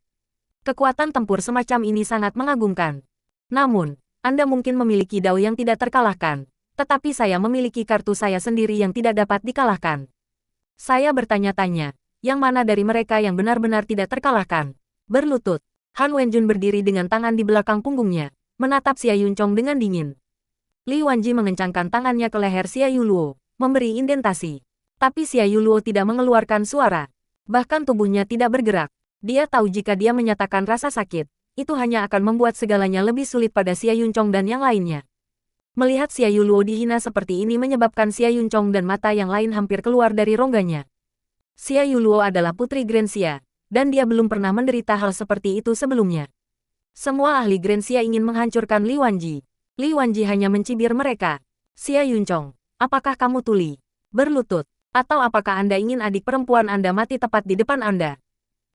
Kekuatan tempur semacam ini sangat mengagumkan. Namun, Anda mungkin memiliki Dao yang tidak terkalahkan, tetapi saya memiliki kartu saya sendiri yang tidak dapat dikalahkan. Saya bertanya-tanya, yang mana dari mereka yang benar-benar tidak terkalahkan? Berlutut, Han Wenjun berdiri dengan tangan di belakang punggungnya, menatap Xia Yunchong dengan dingin. Li Wanji mengencangkan tangannya ke leher Xia Yuluo, memberi indentasi. Tapi Xia Yuluo tidak mengeluarkan suara. Bahkan tubuhnya tidak bergerak. Dia tahu jika dia menyatakan rasa sakit, itu hanya akan membuat segalanya lebih sulit pada Xia Yuncong dan yang lainnya. Melihat Xia Yuluo dihina seperti ini menyebabkan Xia Yuncong dan mata yang lain hampir keluar dari rongganya. Xia Yuluo adalah putri Grand Xia, dan dia belum pernah menderita hal seperti itu sebelumnya. Semua ahli Grand Xia ingin menghancurkan Li Wanji. Li Wanji hanya mencibir mereka. Xia Yuncong, apakah kamu tuli? Berlutut? Atau apakah Anda ingin adik perempuan Anda mati tepat di depan Anda?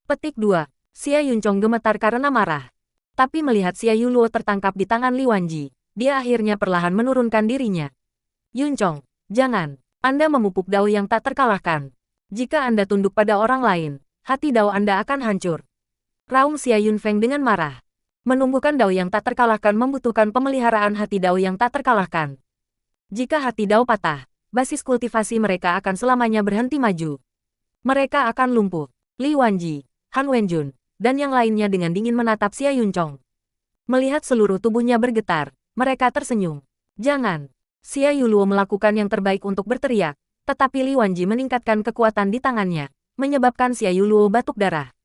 Petik 2. Xia Yuncong gemetar karena marah. Tapi melihat Xia Yuluo tertangkap di tangan Li Wanji, dia akhirnya perlahan menurunkan dirinya. Yuncong, jangan. Anda memupuk dao yang tak terkalahkan. Jika Anda tunduk pada orang lain, hati dao Anda akan hancur. Raung Xia Yunfeng dengan marah. Menumbuhkan dao yang tak terkalahkan membutuhkan pemeliharaan hati dao yang tak terkalahkan. Jika hati dao patah, basis kultivasi mereka akan selamanya berhenti maju. Mereka akan lumpuh. Li Wanji, Han Wenjun, dan yang lainnya dengan dingin menatap Xia Yuncong. Melihat seluruh tubuhnya bergetar, mereka tersenyum. Jangan. Xia Yuluo melakukan yang terbaik untuk berteriak, tetapi Li Wanji meningkatkan kekuatan di tangannya, menyebabkan Xia Yuluo batuk darah.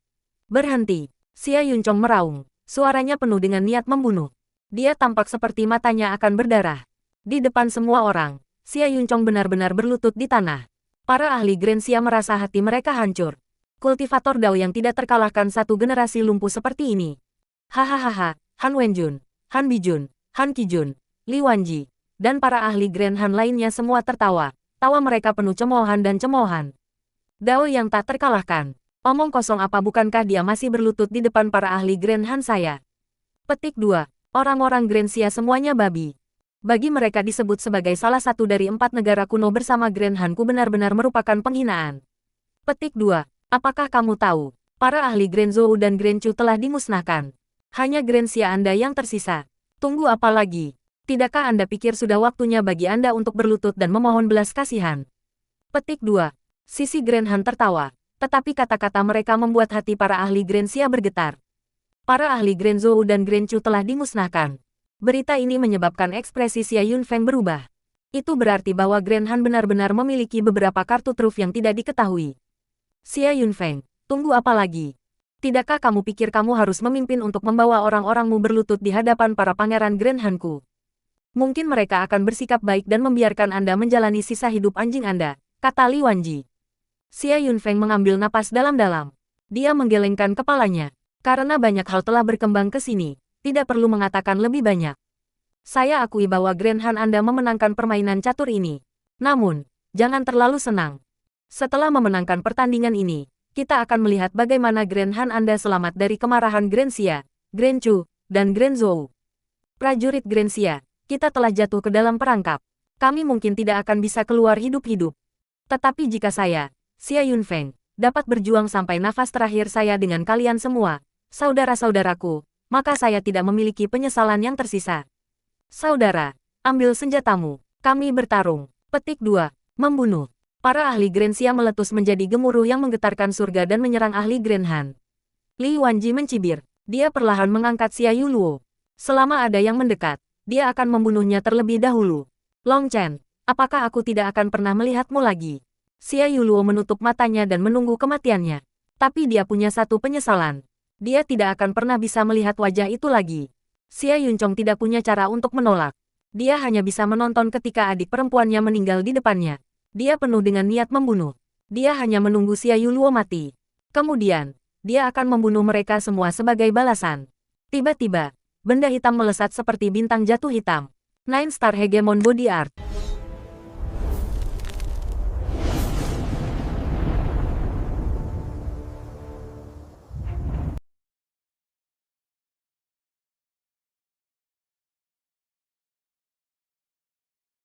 Berhenti. Xia Yuncong meraung. Suaranya penuh dengan niat membunuh. Dia tampak seperti matanya akan berdarah. Di depan semua orang, Xia Yuncong benar-benar berlutut di tanah. Para ahli Grand Xia merasa hati mereka hancur. Kultivator dao yang tidak terkalahkan satu generasi lumpuh seperti ini. Hahaha, Han Wenjun, Han Bijun, Han Qijun, Li Wanji, dan para ahli Grand Han lainnya semua tertawa. Tawa mereka penuh cemoohan dan cemoohan. Dao yang tak terkalahkan. Omong kosong apa, bukankah dia masih berlutut di depan para ahli Grand Han saya? Petik 2. Orang-orang Grand Xia semuanya babi. Bagi mereka disebut sebagai salah satu dari 4 negara kuno bersama Grand Han ku benar-benar merupakan penghinaan. Petik 2. Apakah kamu tahu, para ahli Grand Zhou dan Grand Chu telah dimusnahkan. Hanya Grand Xia Anda yang tersisa. Tunggu apa lagi? Tidakkah Anda pikir sudah waktunya bagi Anda untuk berlutut dan memohon belas kasihan? Petik 2. Sisi Grand Han tertawa. Tetapi kata-kata mereka membuat hati para ahli Grand Xia bergetar. Para ahli Grand Zhou dan Grand Chu telah dimusnahkan. Berita ini menyebabkan ekspresi Xia Yunfeng berubah. Itu berarti bahwa Grand Han benar-benar memiliki beberapa kartu truf yang tidak diketahui. Xia Yunfeng, tunggu apa lagi? Tidakkah kamu pikir kamu harus memimpin untuk membawa orang-orangmu berlutut di hadapan para pangeran Grand Han-ku? Mungkin mereka akan bersikap baik dan membiarkan Anda menjalani sisa hidup anjing Anda, kata Li Wanji. Xia Yunfeng mengambil napas dalam-dalam. Dia menggelengkan kepalanya. Karena banyak hal telah berkembang ke sini, tidak perlu mengatakan lebih banyak. Saya akui bahwa Grand Han Anda memenangkan permainan catur ini. Namun, jangan terlalu senang. Setelah memenangkan pertandingan ini, kita akan melihat bagaimana Grand Han Anda selamat dari kemarahan Grand Xia, Grand Chu, dan Grand Zhou. Prajurit Grand Xia, kita telah jatuh ke dalam perangkap. Kami mungkin tidak akan bisa keluar hidup-hidup. Tetapi jika saya, Xia Yunfeng, dapat berjuang sampai nafas terakhir saya dengan kalian semua, saudara-saudaraku, maka saya tidak memiliki penyesalan yang tersisa. Saudara, ambil senjatamu, kami bertarung. Petik 2. Membunuh. Para ahli Grand Xia meletus menjadi gemuruh yang menggetarkan surga dan menyerang ahli Grand Han. Li Wanji mencibir. Dia perlahan mengangkat Xia Yuluo. Selama ada yang mendekat, dia akan membunuhnya terlebih dahulu. Long Chen, apakah aku tidak akan pernah melihatmu lagi? Xia Yuluo menutup matanya dan menunggu kematiannya. Tapi dia punya satu penyesalan. Dia tidak akan pernah bisa melihat wajah itu lagi. Xia Yuncong tidak punya cara untuk menolak. Dia hanya bisa menonton ketika adik perempuannya meninggal di depannya. Dia penuh dengan niat membunuh. Dia hanya menunggu Xia Yuluo mati. Kemudian, dia akan membunuh mereka semua sebagai balasan. Tiba-tiba, benda hitam melesat seperti bintang jatuh hitam. 9 Star Hegemon Body Art.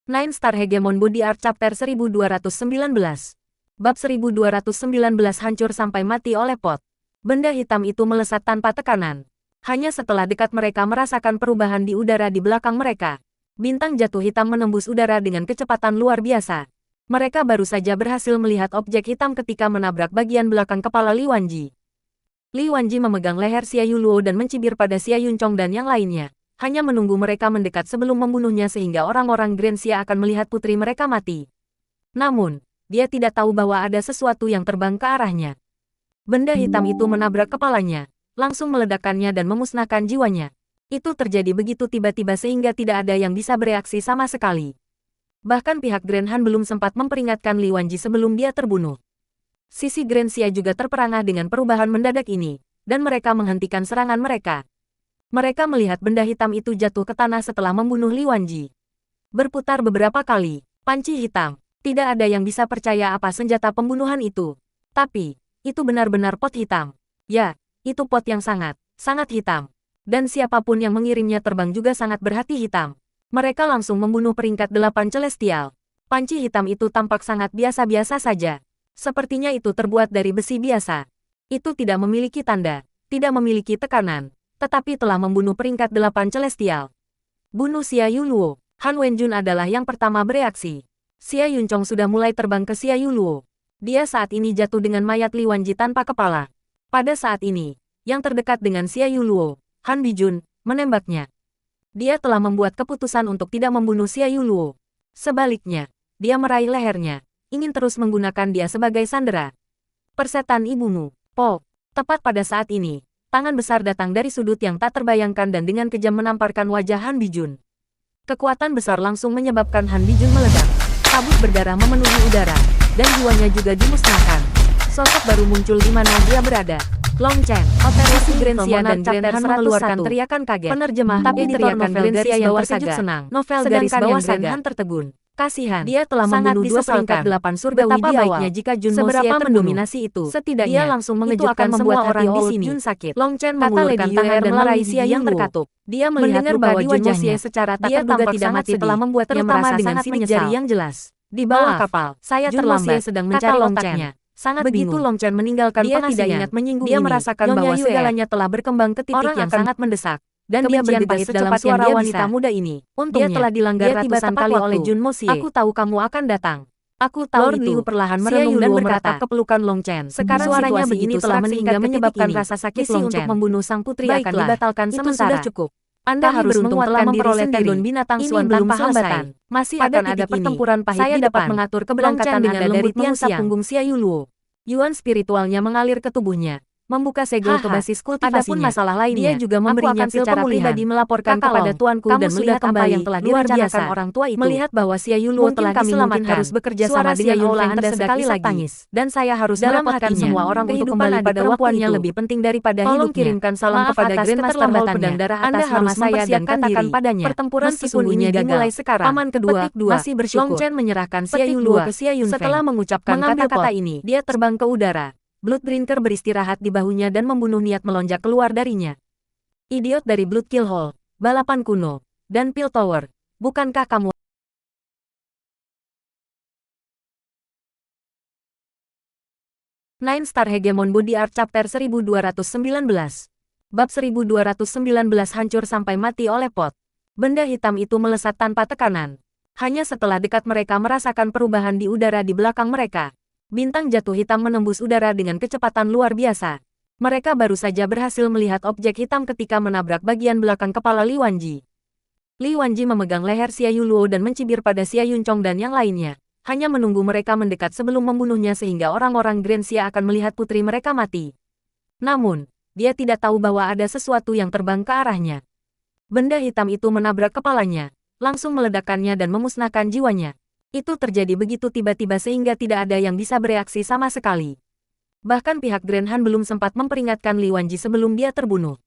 Nine Star Hegemon Body Art Chapter 1219. Bab 1219 hancur sampai mati oleh pot. Benda hitam itu melesat tanpa tekanan. Hanya setelah dekat mereka merasakan perubahan di udara di belakang mereka. Bintang jatuh hitam menembus udara dengan kecepatan luar biasa. Mereka baru saja berhasil melihat objek hitam ketika menabrak bagian belakang kepala Li Wanji. Li Wanji memegang leher Xia Yuluo dan mencibir pada Xia Yuncong dan yang lainnya. hanya menunggu mereka mendekat sebelum membunuhnya sehingga orang-orang Grensia akan melihat putri mereka mati. Namun, dia tidak tahu bahwa ada sesuatu yang terbang ke arahnya. Benda hitam itu menabrak kepalanya, langsung meledakkannya dan memusnahkan jiwanya. Itu terjadi begitu tiba-tiba sehingga tidak ada yang bisa bereaksi sama sekali. Bahkan pihak Grand Han belum sempat memperingatkan Li Wanji sebelum dia terbunuh. Sisi Grensia juga terperangah dengan perubahan mendadak ini, dan mereka menghentikan serangan mereka. Mereka melihat benda hitam itu jatuh ke tanah setelah membunuh Li Wanji. Berputar beberapa kali, panci hitam. Tidak ada yang bisa percaya apa senjata pembunuhan itu. Tapi, itu benar-benar pot hitam. Ya, itu pot yang sangat hitam. Dan siapapun yang mengirimnya terbang juga sangat berhati hitam. Mereka langsung membunuh peringkat 8 Celestial. Panci hitam itu tampak sangat biasa-biasa saja. Sepertinya itu terbuat dari besi biasa. Itu tidak memiliki tanda, tidak memiliki tekanan, tetapi telah membunuh peringkat 8 Celestial. Bunuh Xia Yuluo. Han Wenjun adalah yang pertama bereaksi. Xia Yunchong sudah mulai terbang ke Xia Yuluo. Dia saat ini jatuh dengan mayat Li Wanji tanpa kepala. Pada saat ini, yang terdekat dengan Xia Yuluo, Han Bijun, menembaknya. Dia telah membuat keputusan untuk tidak membunuh Xia Yuluo. Sebaliknya, dia meraih lehernya, ingin terus menggunakan dia sebagai sandera. Persetan ibumu, Po. Tepat pada saat ini, tangan besar datang dari sudut yang tak terbayangkan dan dengan kejam menamparkan wajah Han Bijun. Kekuatan besar langsung menyebabkan Han Bijun meledak. Kabut berdarah memenuhi udara, dan jiwanya juga dimusnahkan. Sosok baru muncul di mana dia berada. Long Chen, operasi Grensia dan Grand Han mengeluarkan teriakan kaget. Penerjemah tapi teriakan Grensia yang terkejut senang. Novel garis bawah Grand Han tertegun. Kasihan, dia telah membunuh dua peringkat 8 surgawi di awal. Betapa baiknya jika Jun Moxie mendominasi itu. Setidaknya dia langsung mengejutkan semua orang di sini. Jun sakit. Long Chen mengulurkan tangan dan meraih Xia yang terkatup. Dia melihat luka di wajahnya secara tak terduga tidak mati telah membuatnya merasa dengan sidik jari yang jelas. Di bawah kapal, saya terlambat. Sedang mencari otaknya. Sangat begitu Long Chen meninggalkan pengasingan. Dia tidak ingat menyinggung ini. Dia merasakan bahwa segalanya telah berkembang ke titik yang sangat mendesak. Dan dia bergegas dalam suara wanita muda ini. Untungnya, dia telah dilanggar ratusan kali oleh Jun Moxie. Aku tahu kamu akan datang. Aku tahu Lord itu. Liu perlahan merenung dan berkata ke pelukan Long Chen. Sekarang suaranya begini telah meningkat menyebabkan rasa sakit Long Chen untuk membunuh sang putri akan dibatalkan sementara. Sudah cukup. Anda harus menguatkan diri sendiri. Binatang Suan tanpa hambatan. Masih akan ada pertempuran pahit saya dapat mengatur keberangkatan Anda dari mengusap punggung Xia Yuluo. Yuan spiritualnya mengalir ke tubuhnya. Membuka segel ke basis kultivasinya. Adapun masalah lainnya, dia juga memberinya secara pribadi melaporkan kepada tuanku dan melihat apa yang telah direncanakan orang tua itu. Melihat bahwa Xia Yuluo telah diselamatkan, harus bekerja sama dengan Yunfeng Anda sekali lagi. Dan saya harus merepotkan semua orang untuk kembali pada waktunya lebih penting daripada hidupnya. Tolong kirimkan salam kepada Grandmaster Hall Pedang Darah atas nama saya dan katakan padanya. Pertempuran sesungguhnya dimulai sekarang. Paman kedua masih bersyukur. Long Chen menyerahkan Xia Yuluo ke Xia Yunfeng. Setelah mengucapkan kata-kata ini, dia terbang ke udara. Bloodbrinker beristirahat di bahunya dan membunuh niat melonjak keluar darinya. Idiot dari Bloodkill Hall, balapan kuno, dan Pil Tower, bukankah kamu? 9 Star Hegemon Body Art Chapter 1219. Bab 1219 hancur sampai mati oleh pot. Benda hitam itu melesat tanpa tekanan. Hanya setelah dekat mereka merasakan perubahan di udara di belakang mereka. Bintang jatuh hitam menembus udara dengan kecepatan luar biasa. Mereka baru saja berhasil melihat objek hitam ketika menabrak bagian belakang kepala Li Wanji. Li Wanji memegang leher Xia Yuluo dan mencibir pada Xia Yunchong dan yang lainnya. Hanya menunggu mereka mendekat sebelum membunuhnya sehingga orang-orang Grensia akan melihat putri mereka mati. Namun, dia tidak tahu bahwa ada sesuatu yang terbang ke arahnya. Benda hitam itu menabrak kepalanya, langsung meledakkannya dan memusnahkan jiwanya. Itu terjadi begitu tiba-tiba sehingga tidak ada yang bisa bereaksi sama sekali. Bahkan pihak Grand Han belum sempat memperingatkan Li Wanji sebelum dia terbunuh.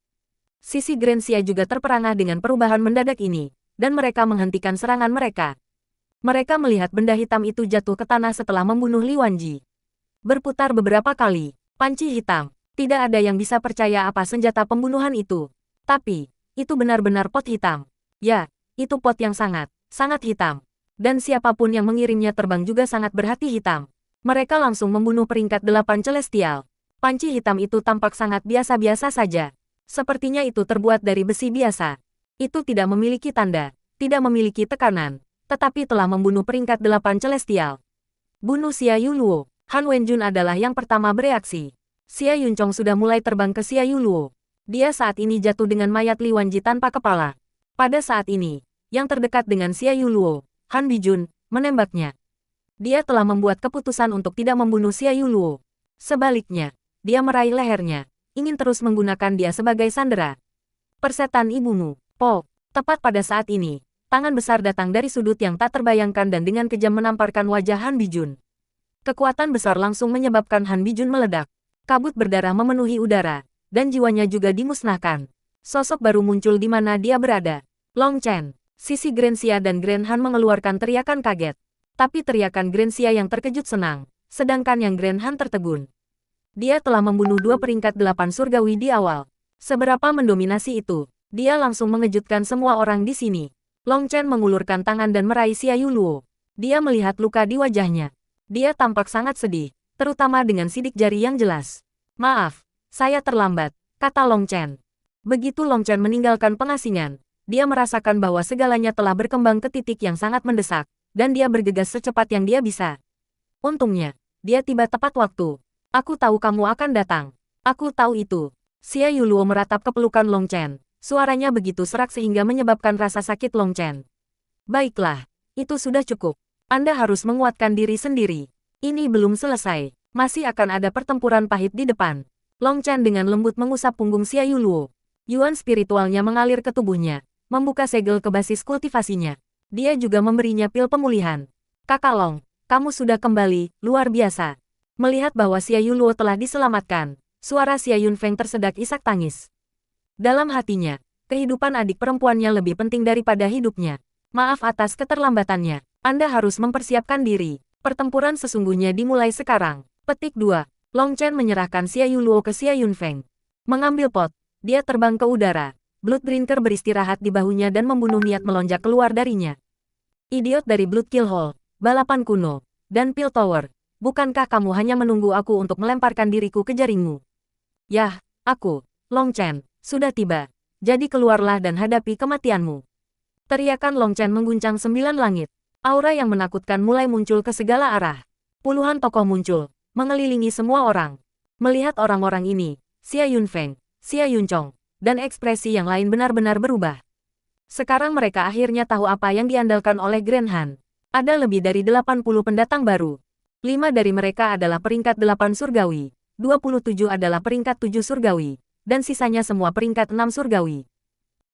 Sisi Grensia juga terperangah dengan perubahan mendadak ini, dan mereka menghentikan serangan mereka. Mereka melihat benda hitam itu jatuh ke tanah setelah membunuh Li Wanji. Berputar beberapa kali, panci hitam. Tidak ada yang bisa percaya apa senjata pembunuhan itu. Tapi, itu benar-benar pot hitam. Ya, itu pot yang sangat hitam. Dan siapapun yang mengirimnya terbang juga sangat berhati hitam. Mereka langsung membunuh peringkat 8 Celestial. Panci hitam itu tampak sangat biasa-biasa saja. Sepertinya itu terbuat dari besi biasa. Itu tidak memiliki tanda, tidak memiliki tekanan, tetapi telah membunuh peringkat 8 Celestial. Bunuh Xia Yuluo. Han Wenjun adalah yang pertama bereaksi. Xia Yunchong sudah mulai terbang ke Xia Yuluo. Dia saat ini jatuh dengan mayat Li Wanji tanpa kepala. Pada saat ini, yang terdekat dengan Xia Yuluo, Han Bijun, menembaknya. Dia telah membuat keputusan untuk tidak membunuh Xia Yuluo. Sebaliknya, dia meraih lehernya, ingin terus menggunakan dia sebagai sandera. Persetan ibumu, Po. Tepat pada saat ini, tangan besar datang dari sudut yang tak terbayangkan dan dengan kejam menamparkan wajah Han Bijun. Kekuatan besar langsung menyebabkan Han Bijun meledak. Kabut berdarah memenuhi udara, dan jiwanya juga dimusnahkan. Sosok baru muncul di mana dia berada. Long Chen, sisi Grensia dan Grand Han mengeluarkan teriakan kaget. Tapi teriakan Grensia yang terkejut senang, sedangkan yang Grand Han tertegun. Dia telah membunuh 2 peringkat 8 surgawi di awal. Seberapa mendominasi itu, dia langsung mengejutkan semua orang di sini. Long Chen mengulurkan tangan dan meraih Xia Yuluo. Dia melihat luka di wajahnya. Dia tampak sangat sedih, terutama dengan sidik jari yang jelas. Maaf, saya terlambat, kata Long Chen. Begitu Long Chen meninggalkan pengasingan, dia merasakan bahwa segalanya telah berkembang ke titik yang sangat mendesak, dan dia bergegas secepat yang dia bisa. Untungnya, dia tiba tepat waktu. Aku tahu kamu akan datang. Aku tahu itu. Xia Yuluo meratap ke pelukan Long Chen. Suaranya begitu serak sehingga menyebabkan rasa sakit Long Chen. Baiklah, itu sudah cukup. Anda harus menguatkan diri sendiri. Ini belum selesai. Masih akan ada pertempuran pahit di depan. Long Chen dengan lembut mengusap punggung Xia Yuluo. Yuan spiritualnya mengalir ke tubuhnya, membuka segel ke basis kultivasinya. Dia juga memberinya pil pemulihan. Kakak Long, kamu sudah kembali, luar biasa. Melihat bahwa Xia Yuluo telah diselamatkan, suara Xia Yunfeng tersedak isak tangis. Dalam hatinya, kehidupan adik perempuannya lebih penting daripada hidupnya. Maaf atas keterlambatannya, Anda harus mempersiapkan diri. Pertempuran sesungguhnya dimulai sekarang. Petik 2. Long Chen menyerahkan Xia Yuluo ke Xia Yunfeng. Mengambil pot, dia terbang ke udara. Blood Drinker beristirahat di bahunya dan membunuh niat melonjak keluar darinya. Idiot dari Blood Kill Hall, balapan kuno, dan Pil Tower. Bukankah kamu hanya menunggu aku untuk melemparkan diriku ke jaringmu? Yah, aku, Long Chen, sudah tiba. Jadi keluarlah dan hadapi kematianmu. Teriakan Long Chen mengguncang 9 langit. Aura yang menakutkan mulai muncul ke segala arah. Puluhan tokoh muncul, mengelilingi semua orang. Melihat orang-orang ini, Xia Yunfeng, Xia Yunchong, dan ekspresi yang lain benar-benar berubah. Sekarang mereka akhirnya tahu apa yang diandalkan oleh Grand Han. Ada lebih dari 80 pendatang baru. 5 dari mereka adalah peringkat 8 surgawi, 27 adalah peringkat 7 surgawi, dan sisanya semua peringkat 6 surgawi.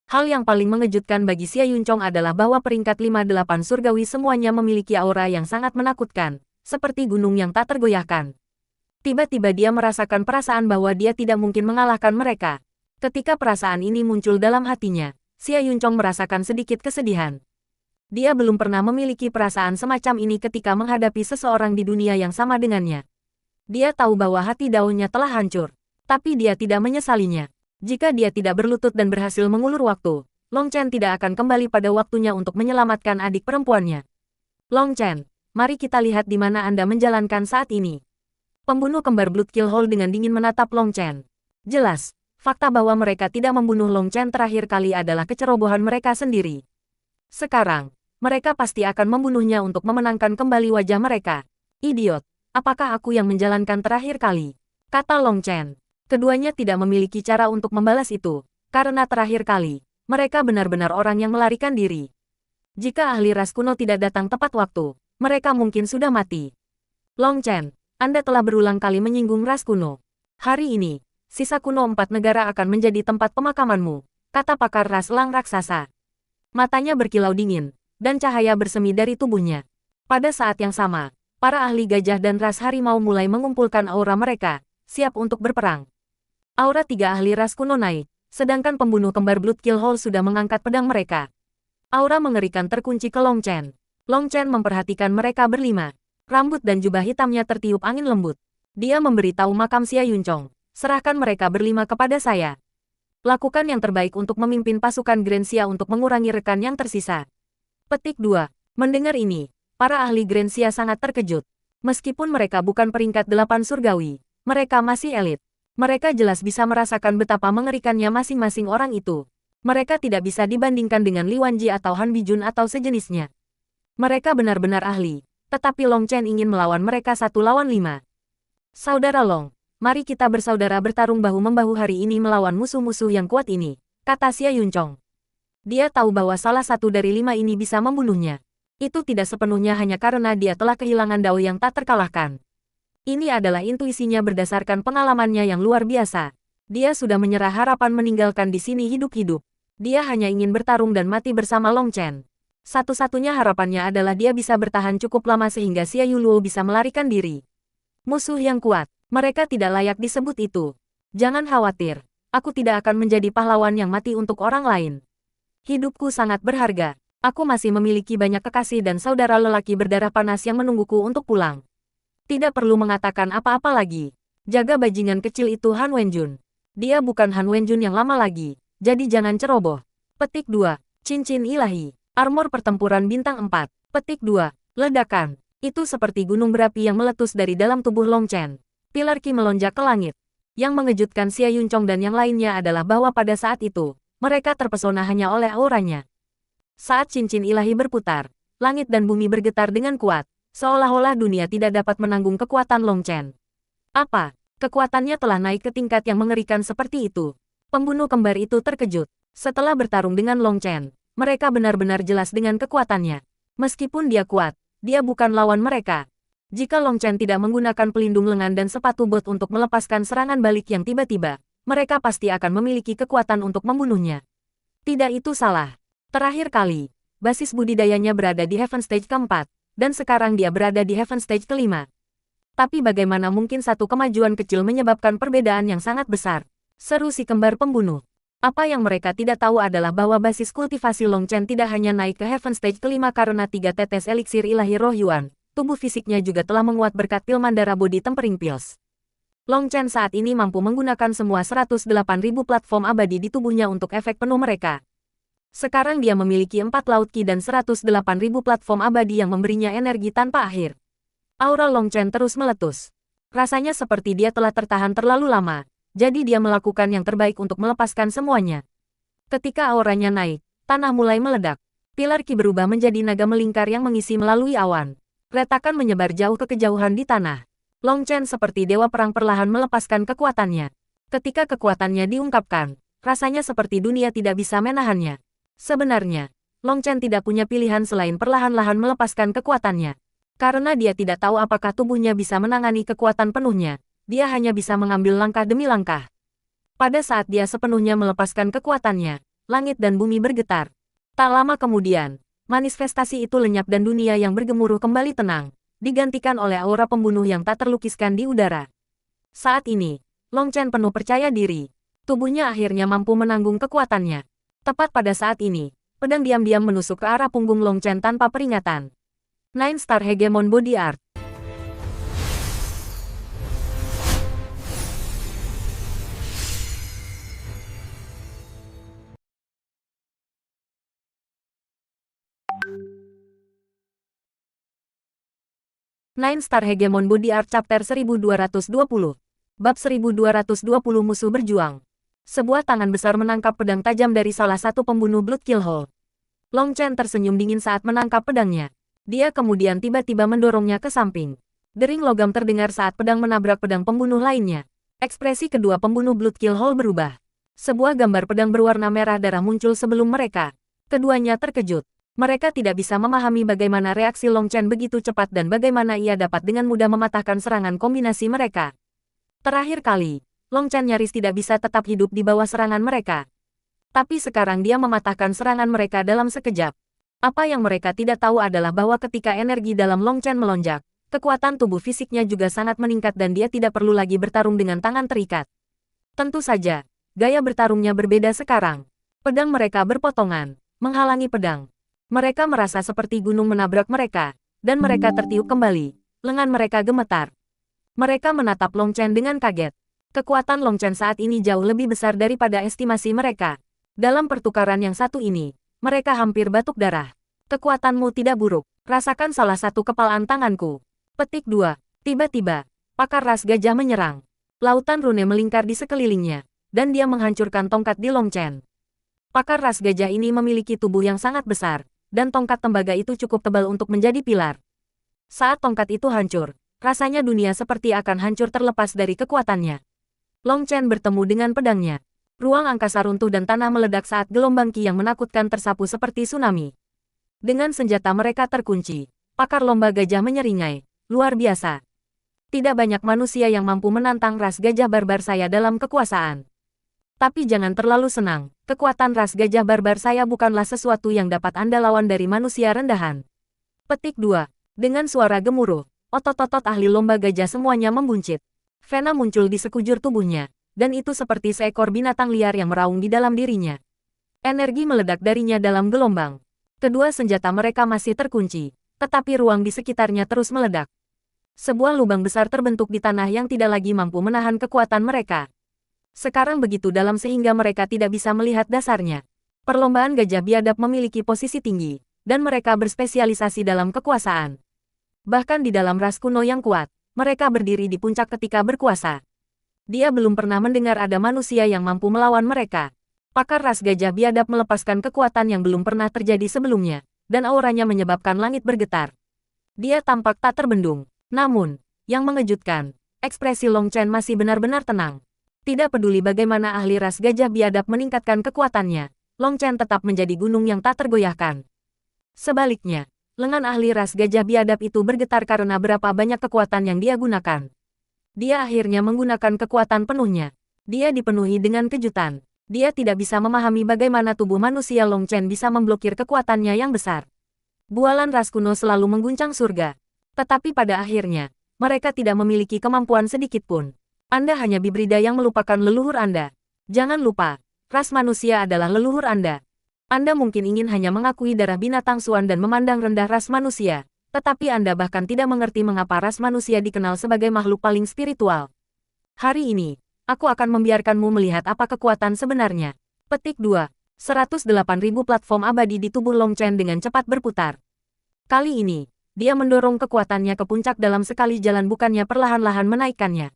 Hal yang paling mengejutkan bagi Xia Yunchong adalah bahwa peringkat 5-8 surgawi semuanya memiliki aura yang sangat menakutkan, seperti gunung yang tak tergoyahkan. Tiba-tiba dia merasakan perasaan bahwa dia tidak mungkin mengalahkan mereka. Ketika perasaan ini muncul dalam hatinya, Xia Yunchong merasakan sedikit kesedihan. Dia belum pernah memiliki perasaan semacam ini ketika menghadapi seseorang di dunia yang sama dengannya. Dia tahu bahwa hati daunnya telah hancur, tapi dia tidak menyesalinya. Jika dia tidak berlutut dan berhasil mengulur waktu, Long Chen tidak akan kembali pada waktunya untuk menyelamatkan adik perempuannya. Long Chen, mari kita lihat di mana Anda menjalankan saat ini. Pembunuh kembar Blood Kill Hall dengan dingin menatap Long Chen. Jelas, fakta bahwa mereka tidak membunuh Long Chen terakhir kali adalah kecerobohan mereka sendiri. Sekarang, mereka pasti akan membunuhnya untuk memenangkan kembali wajah mereka. Idiot, apakah aku yang menjalankan terakhir kali? Kata Long Chen. Keduanya tidak memiliki cara untuk membalas itu, karena terakhir kali, mereka benar-benar orang yang melarikan diri. Jika ahli ras kuno tidak datang tepat waktu, mereka mungkin sudah mati. Long Chen, Anda telah berulang kali menyinggung ras kuno. Hari ini, sisa kuno 4 negara akan menjadi tempat pemakamanmu, kata pakar ras elang raksasa. Matanya berkilau dingin, dan cahaya bersemi dari tubuhnya. Pada saat yang sama, para ahli gajah dan ras harimau mulai mengumpulkan aura mereka, siap untuk berperang. Aura 3 ahli ras kuno naik, sedangkan pembunuh kembar Blood Kill Hall sudah mengangkat pedang mereka. Aura mengerikan terkunci ke Long Chen. Long Chen memperhatikan mereka berlima. Rambut dan jubah hitamnya tertiup angin lembut. Dia memberitahu makam Xia Yunchong. Serahkan mereka berlima kepada saya. Lakukan yang terbaik untuk memimpin pasukan Grand Xia untuk mengurangi rekan yang tersisa. Petik 2. Mendengar ini, para ahli Grand Xia sangat terkejut. Meskipun mereka bukan peringkat 8 surgawi, mereka masih elit. Mereka jelas bisa merasakan betapa mengerikannya masing-masing orang itu. Mereka tidak bisa dibandingkan dengan Li Wanji atau Han Bijun atau sejenisnya. Mereka benar-benar ahli, tetapi Long Chen ingin melawan mereka 1 lawan 5. Saudara Long, mari kita bersaudara bertarung bahu-membahu hari ini melawan musuh-musuh yang kuat ini, kata Xia Yunchong. Dia tahu bahwa salah satu dari 5 ini bisa membunuhnya. Itu tidak sepenuhnya hanya karena dia telah kehilangan dao yang tak terkalahkan. Ini adalah intuisinya berdasarkan pengalamannya yang luar biasa. Dia sudah menyerah harapan meninggalkan di sini hidup-hidup. Dia hanya ingin bertarung dan mati bersama Long Chen. Satu-satunya harapannya adalah dia bisa bertahan cukup lama sehingga Xia Yuluo bisa melarikan diri. Musuh yang kuat, mereka tidak layak disebut itu. Jangan khawatir, aku tidak akan menjadi pahlawan yang mati untuk orang lain. Hidupku sangat berharga. Aku masih memiliki banyak kekasih dan saudara lelaki berdarah panas yang menungguku untuk pulang. Tidak perlu mengatakan apa-apa lagi. Jaga bajingan kecil itu Han Wenjun. Dia bukan Han Wenjun yang lama lagi, jadi jangan ceroboh. Petik 2. Cincin ilahi. Armor pertempuran bintang 4. Petik 2. Ledakan. Itu seperti gunung berapi yang meletus dari dalam tubuh Long Chen. Pilar Qi melonjak ke langit. Yang mengejutkan Xia Yunchong dan yang lainnya adalah bahwa pada saat itu, mereka terpesona hanya oleh auranya. Saat cincin ilahi berputar, langit dan bumi bergetar dengan kuat, seolah-olah dunia tidak dapat menanggung kekuatan Long Chen. Apa? Kekuatannya telah naik ke tingkat yang mengerikan seperti itu. Pembunuh kembar itu terkejut. Setelah bertarung dengan Long Chen, mereka benar-benar jelas dengan kekuatannya. Meskipun dia kuat, dia bukan lawan mereka. Jika Long Chen tidak menggunakan pelindung lengan dan sepatu bot untuk melepaskan serangan balik yang tiba-tiba, mereka pasti akan memiliki kekuatan untuk membunuhnya. Tidak, itu salah. Terakhir kali, basis budidayanya berada di Heaven Stage keempat, dan sekarang dia berada di Heaven Stage kelima. Tapi bagaimana mungkin satu kemajuan kecil menyebabkan perbedaan yang sangat besar? Seru si kembar pembunuh. Apa yang mereka tidak tahu adalah bahwa basis kultivasi Long Chen tidak hanya naik ke Heaven Stage kelima karena 3 tetes eliksir ilahi roh Yuan, tubuh fisiknya juga telah menguat berkat pil Mandara Body Tempering Pills. Long Chen saat ini mampu menggunakan semua 108.000 platform abadi di tubuhnya untuk efek penuh mereka. Sekarang dia memiliki 4 laut Qi dan 108.000 platform abadi yang memberinya energi tanpa akhir. Aura Long Chen terus meletus. Rasanya seperti dia telah tertahan terlalu lama, jadi dia melakukan yang terbaik untuk melepaskan semuanya. Ketika auranya naik, tanah mulai meledak. Pilar Qi berubah menjadi naga melingkar yang mengisi melalui awan. Retakan menyebar jauh ke kejauhan di tanah. Long Chen seperti dewa perang perlahan melepaskan kekuatannya. Ketika kekuatannya diungkapkan, rasanya seperti dunia tidak bisa menahannya. Sebenarnya, Long Chen tidak punya pilihan selain perlahan-lahan melepaskan kekuatannya. Karena dia tidak tahu apakah tubuhnya bisa menangani kekuatan penuhnya, dia hanya bisa mengambil langkah demi langkah. Pada saat dia sepenuhnya melepaskan kekuatannya, langit dan bumi bergetar. Tak lama kemudian, manifestasi itu lenyap dan dunia yang bergemuruh kembali tenang, digantikan oleh aura pembunuh yang tak terlukiskan di udara. Saat ini, Long Chen penuh percaya diri. Tubuhnya akhirnya mampu menanggung kekuatannya. Tepat pada saat ini, pedang diam-diam menusuk ke arah punggung Long Chen tanpa peringatan. 9 Star Hegemon Body Art. Nine Star Hegemon Body Art Chapter 1220. Bab 1220 Musuh Berjuang. Sebuah tangan besar menangkap pedang tajam dari salah satu pembunuh Blood Kill Hole. Long Chen tersenyum dingin saat menangkap pedangnya. Dia kemudian tiba-tiba mendorongnya ke samping. Dering logam terdengar saat pedang menabrak pedang pembunuh lainnya. Ekspresi kedua pembunuh Blood Kill Hole berubah. Sebuah gambar pedang berwarna merah darah muncul sebelum mereka. Keduanya terkejut. Mereka tidak bisa memahami bagaimana reaksi Long Chen begitu cepat dan bagaimana ia dapat dengan mudah mematahkan serangan kombinasi mereka. Terakhir kali, Long Chen nyaris tidak bisa tetap hidup di bawah serangan mereka. Tapi sekarang dia mematahkan serangan mereka dalam sekejap. Apa yang mereka tidak tahu adalah bahwa ketika energi dalam Long Chen melonjak, kekuatan tubuh fisiknya juga sangat meningkat dan dia tidak perlu lagi bertarung dengan tangan terikat. Tentu saja, gaya bertarungnya berbeda sekarang. Pedang mereka berpotongan, menghalangi pedang. Mereka merasa seperti gunung menabrak mereka, dan mereka tertiup kembali. Lengan mereka gemetar. Mereka menatap Long Chen dengan kaget. Kekuatan Long Chen saat ini jauh lebih besar daripada estimasi mereka. Dalam pertukaran yang satu ini, mereka hampir batuk darah. Kekuatanmu tidak buruk. Rasakan salah satu kepalan tanganku. Petik 2. Tiba-tiba, pakar ras gajah menyerang. Lautan rune melingkar di sekelilingnya, dan dia menghancurkan tongkat di Long Chen. Pakar ras gajah ini memiliki tubuh yang sangat besar, dan tongkat tembaga itu cukup tebal untuk menjadi pilar. Saat tongkat itu hancur, rasanya dunia seperti akan hancur terlepas dari kekuatannya. Long Chen bertemu dengan pedangnya. Ruang angkasa runtuh dan tanah meledak saat gelombang ki yang menakutkan tersapu seperti tsunami. Dengan senjata mereka terkunci, pakar lomba gajah menyeringai. Luar biasa. Tidak banyak manusia yang mampu menantang ras gajah barbar saya dalam kekuasaan. Tapi jangan terlalu senang, kekuatan ras gajah barbar saya bukanlah sesuatu yang dapat Anda lawan dari manusia rendahan. Petik 2. Dengan suara gemuruh, otot-otot ahli lomba gajah semuanya membuncit. Vena muncul di sekujur tubuhnya, dan itu seperti seekor binatang liar yang meraung di dalam dirinya. Energi meledak darinya dalam gelombang. Kedua senjata mereka masih terkunci, tetapi ruang di sekitarnya terus meledak. Sebuah lubang besar terbentuk di tanah yang tidak lagi mampu menahan kekuatan mereka. Sekarang begitu dalam sehingga mereka tidak bisa melihat dasarnya. Perlombaan gajah biadab memiliki posisi tinggi, dan mereka berspesialisasi dalam kekuasaan. Bahkan di dalam ras kuno yang kuat, mereka berdiri di puncak ketika berkuasa. Dia belum pernah mendengar ada manusia yang mampu melawan mereka. Pakar ras gajah biadab melepaskan kekuatan yang belum pernah terjadi sebelumnya, dan auranya menyebabkan langit bergetar. Dia tampak tak terbendung. Namun, yang mengejutkan, ekspresi Long Chen masih benar-benar tenang. Tidak peduli bagaimana ahli ras gajah biadab meningkatkan kekuatannya, Long Chen tetap menjadi gunung yang tak tergoyahkan. Sebaliknya, lengan ahli ras gajah biadab itu bergetar karena berapa banyak kekuatan yang dia gunakan. Dia akhirnya menggunakan kekuatan penuhnya. Dia dipenuhi dengan kejutan. Dia tidak bisa memahami bagaimana tubuh manusia Long Chen bisa memblokir kekuatannya yang besar. Bualan ras kuno selalu mengguncang surga. Tetapi pada akhirnya, mereka tidak memiliki kemampuan sedikit pun. Anda hanya bibrida yang melupakan leluhur Anda. Jangan lupa, ras manusia adalah leluhur Anda. Anda mungkin ingin hanya mengakui darah binatang Suan dan memandang rendah ras manusia, tetapi Anda bahkan tidak mengerti mengapa ras manusia dikenal sebagai makhluk paling spiritual. Hari ini, aku akan membiarkanmu melihat apa kekuatan sebenarnya. Petik 2. 108.000 platform abadi di tubuh Long Chen dengan cepat berputar. Kali ini, dia mendorong kekuatannya ke puncak dalam sekali jalan bukannya perlahan-lahan menaikkannya.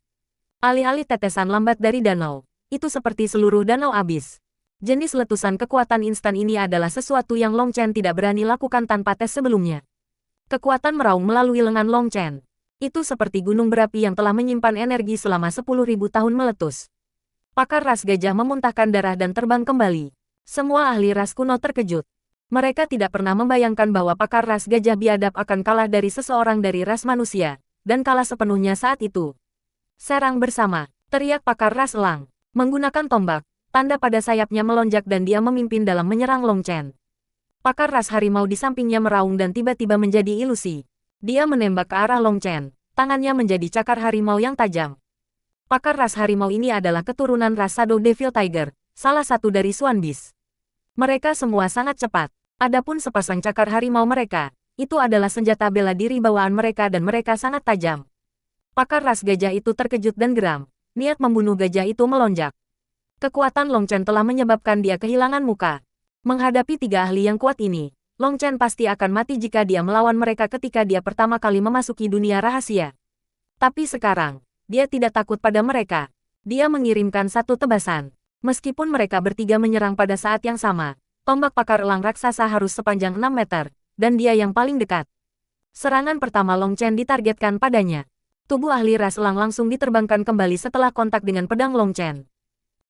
Alih-alih tetesan lambat dari danau, itu seperti seluruh danau abis. Jenis letusan kekuatan instan ini adalah sesuatu yang Long Chen tidak berani lakukan tanpa tes sebelumnya. Kekuatan meraung melalui lengan Long Chen. Itu seperti gunung berapi yang telah menyimpan energi selama 10.000 tahun meletus. Pakar ras gajah memuntahkan darah dan terbang kembali. Semua ahli ras kuno terkejut. Mereka tidak pernah membayangkan bahwa pakar ras gajah biadab akan kalah dari seseorang dari ras manusia, dan kalah sepenuhnya saat itu. Serang bersama, teriak pakar ras elang. Menggunakan tombak, tanda pada sayapnya melonjak dan dia memimpin dalam menyerang Long Chen. Pakar ras harimau di sampingnya meraung dan tiba-tiba menjadi ilusi. Dia menembak ke arah Long Chen, tangannya menjadi cakar harimau yang tajam. Pakar ras harimau ini adalah keturunan ras Shadow Devil Tiger, salah satu dari Swan Beast. Mereka semua sangat cepat. Adapun sepasang cakar harimau mereka, itu adalah senjata bela diri bawaan mereka dan mereka sangat tajam. Pakar ras gajah itu terkejut dan geram. Niat membunuh gajah itu melonjak. Kekuatan Long Chen telah menyebabkan dia kehilangan muka. Menghadapi tiga ahli yang kuat ini, Long Chen pasti akan mati jika dia melawan mereka ketika dia pertama kali memasuki dunia rahasia. Tapi sekarang, dia tidak takut pada mereka. Dia mengirimkan satu tebasan. Meskipun mereka bertiga menyerang pada saat yang sama, tombak pakar elang raksasa harus sepanjang 6 meter, dan dia yang paling dekat. Serangan pertama Long Chen ditargetkan padanya. Tubuh ahli ras elang langsung diterbangkan kembali setelah kontak dengan pedang Long Chen.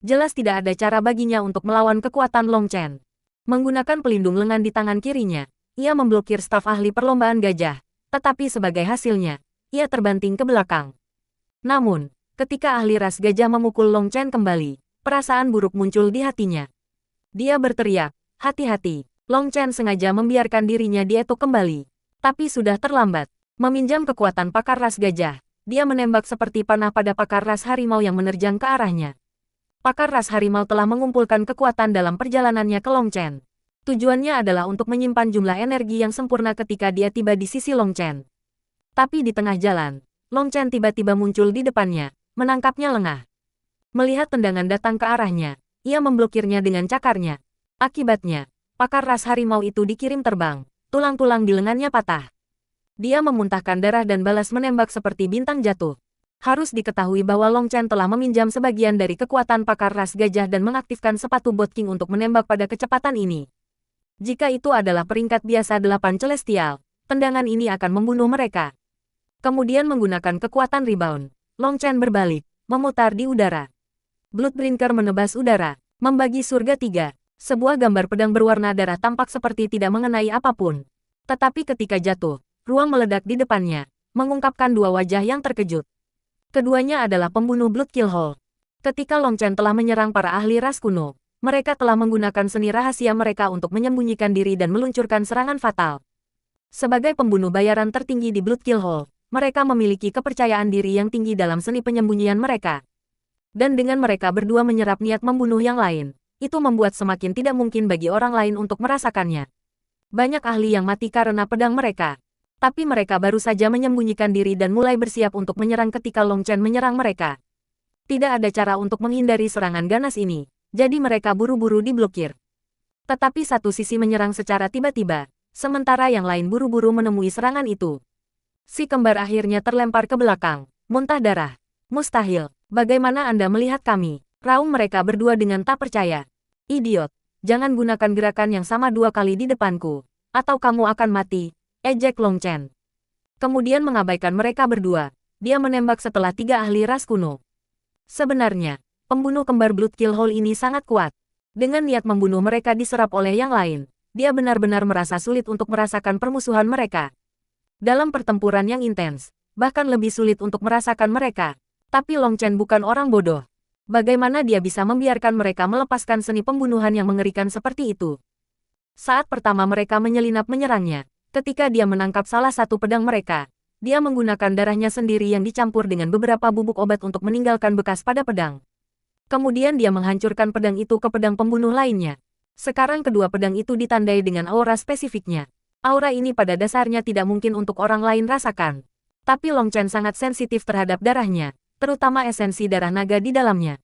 Jelas tidak ada cara baginya untuk melawan kekuatan Long Chen. Menggunakan pelindung lengan di tangan kirinya, ia memblokir staf ahli perlombaan gajah, tetapi sebagai hasilnya, ia terbanting ke belakang. Namun, ketika ahli ras gajah memukul Long Chen kembali, perasaan buruk muncul di hatinya. Dia berteriak, hati-hati. Long Chen sengaja membiarkan dirinya dietuk kembali. Tapi sudah terlambat. Meminjam kekuatan pakar ras gajah, dia menembak seperti panah pada pakar ras harimau yang menerjang ke arahnya. Pakar ras harimau telah mengumpulkan kekuatan dalam perjalanannya ke Long Chen. Tujuannya adalah untuk menyimpan jumlah energi yang sempurna ketika dia tiba di sisi Long Chen. Tapi di tengah jalan, Long Chen tiba-tiba muncul di depannya, menangkapnya lengah. Melihat tendangan datang ke arahnya, ia memblokirnya dengan cakarnya. Akibatnya, pakar ras harimau itu dikirim terbang, tulang-tulang di lengannya patah. Dia memuntahkan darah dan balas menembak seperti bintang jatuh. Harus diketahui bahwa Long Chen telah meminjam sebagian dari kekuatan pakar ras gajah dan mengaktifkan sepatu Bot King untuk menembak pada kecepatan ini. Jika itu adalah peringkat biasa 8 celestial, tendangan ini akan membunuh mereka. Kemudian menggunakan kekuatan rebound, Long Chen berbalik, memutar di udara. Bloodbrinker menebas udara, membagi surga tiga. Sebuah gambar pedang berwarna darah tampak seperti tidak mengenai apapun. Tetapi ketika jatuh, ruang meledak di depannya, mengungkapkan dua wajah yang terkejut. Keduanya adalah pembunuh Blood Kill Hall. Ketika Long Chen telah menyerang para ahli ras kuno, mereka telah menggunakan seni rahasia mereka untuk menyembunyikan diri dan meluncurkan serangan fatal. Sebagai pembunuh bayaran tertinggi di Blood Kill Hall, mereka memiliki kepercayaan diri yang tinggi dalam seni penyembunyian mereka. Dan dengan mereka berdua menyerap niat membunuh yang lain, itu membuat semakin tidak mungkin bagi orang lain untuk merasakannya. Banyak ahli yang mati karena pedang mereka. Tapi mereka baru saja menyembunyikan diri dan mulai bersiap untuk menyerang ketika Long Chen menyerang mereka. Tidak ada cara untuk menghindari serangan ganas ini, jadi mereka buru-buru diblokir. Tetapi satu sisi menyerang secara tiba-tiba, sementara yang lain buru-buru menemui serangan itu. Si kembar akhirnya terlempar ke belakang, muntah darah. Mustahil, bagaimana Anda melihat kami? Raung mereka berdua dengan tak percaya. Idiot, jangan gunakan gerakan yang sama dua kali di depanku, atau kamu akan mati, ejek Long Chen. Kemudian mengabaikan mereka berdua, dia menembak setelah tiga ahli ras kuno. Sebenarnya, pembunuh kembar Blood Kill Hall ini sangat kuat. Dengan niat membunuh mereka diserap oleh yang lain, dia benar-benar merasa sulit untuk merasakan permusuhan mereka. Dalam pertempuran yang intens, bahkan lebih sulit untuk merasakan mereka. Tapi Long Chen bukan orang bodoh. Bagaimana dia bisa membiarkan mereka melepaskan seni pembunuhan yang mengerikan seperti itu? Saat pertama mereka menyelinap menyerangnya, ketika dia menangkap salah satu pedang mereka, dia menggunakan darahnya sendiri yang dicampur dengan beberapa bubuk obat untuk meninggalkan bekas pada pedang. Kemudian dia menghancurkan pedang itu ke pedang pembunuh lainnya. Sekarang kedua pedang itu ditandai dengan aura spesifiknya. Aura ini pada dasarnya tidak mungkin untuk orang lain rasakan. Tapi Long Chen sangat sensitif terhadap darahnya, terutama esensi darah naga di dalamnya.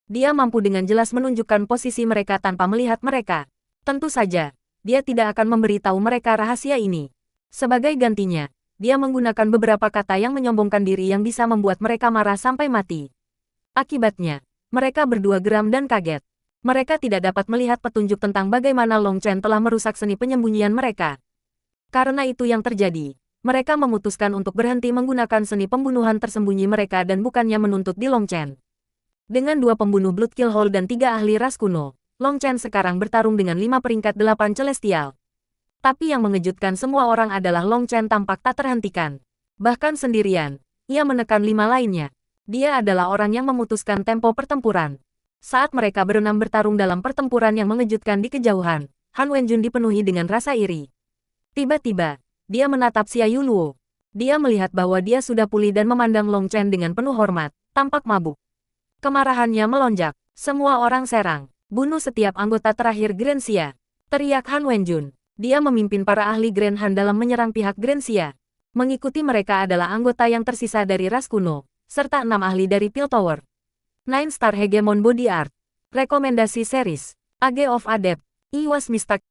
Dia mampu dengan jelas menunjukkan posisi mereka tanpa melihat mereka. Tentu saja, dia tidak akan memberitahu mereka rahasia ini. Sebagai gantinya, dia menggunakan beberapa kata yang menyombongkan diri yang bisa membuat mereka marah sampai mati. Akibatnya, mereka berdua geram dan kaget. Mereka tidak dapat melihat petunjuk tentang bagaimana Long Chen telah merusak seni penyembunyian mereka. Karena itu yang terjadi, mereka memutuskan untuk berhenti menggunakan seni pembunuhan tersembunyi mereka dan bukannya menuntut di Long Chen. Dengan dua pembunuh Blood Kill Hall dan tiga ahli ras kuno, Long Chen sekarang bertarung dengan 5 peringkat 8 celestial. Tapi yang mengejutkan semua orang adalah Long Chen tampak tak terhentikan. Bahkan sendirian, ia menekan 5 lainnya. Dia adalah orang yang memutuskan tempo pertempuran. Saat mereka berenam bertarung dalam pertempuran yang mengejutkan di kejauhan, Han Wenjun dipenuhi dengan rasa iri. Tiba-tiba, dia menatap Xia Yuluo. Dia melihat bahwa dia sudah pulih dan memandang Long Chen dengan penuh hormat, tampak mabuk. Kemarahannya melonjak. Semua orang serang. Bunuh setiap anggota terakhir Grand Xia, teriak Han Wenjun. Dia memimpin para ahli Grand Han dalam menyerang pihak Grand Xia. Mengikuti mereka adalah anggota yang tersisa dari ras kuno, serta 6 ahli dari Pil Tower. 9 Star Hegemon Body Art. Rekomendasi series. Age of Adept. Iwas Mistak.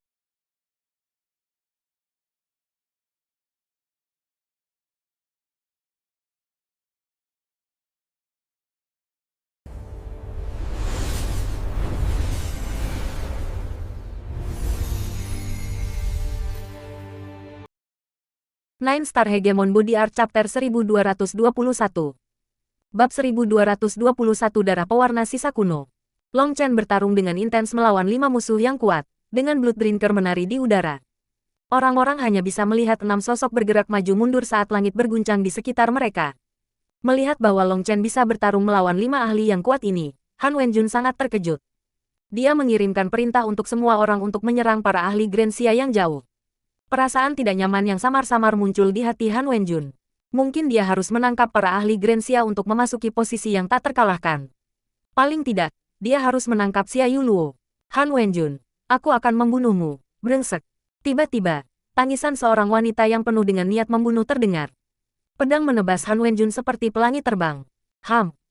Nine Star Hegemon Body Art Chapter 1221. Bab 1221 Darah Pewarna Sisa Kuno. Long Chen bertarung dengan intens melawan 5 musuh yang kuat, dengan Bloodbrinker menari di udara. Orang-orang hanya bisa melihat 6 sosok bergerak maju mundur saat langit berguncang di sekitar mereka. Melihat bahwa Long Chen bisa bertarung melawan 5 ahli yang kuat ini, Han Wenjun sangat terkejut. Dia mengirimkan perintah untuk semua orang untuk menyerang para ahli Grand Xia yang jauh. Perasaan tidak nyaman yang samar-samar muncul di hati Han Wenjun. Mungkin dia harus menangkap para ahli Grand Xia untuk memasuki posisi yang tak terkalahkan. Paling tidak, dia harus menangkap Xia Yuluo. Han Wenjun, aku akan membunuhmu, brengsek. Tiba-tiba, tangisan seorang wanita yang penuh dengan niat membunuh terdengar. Pedang menebas Han Wenjun seperti pelangi terbang.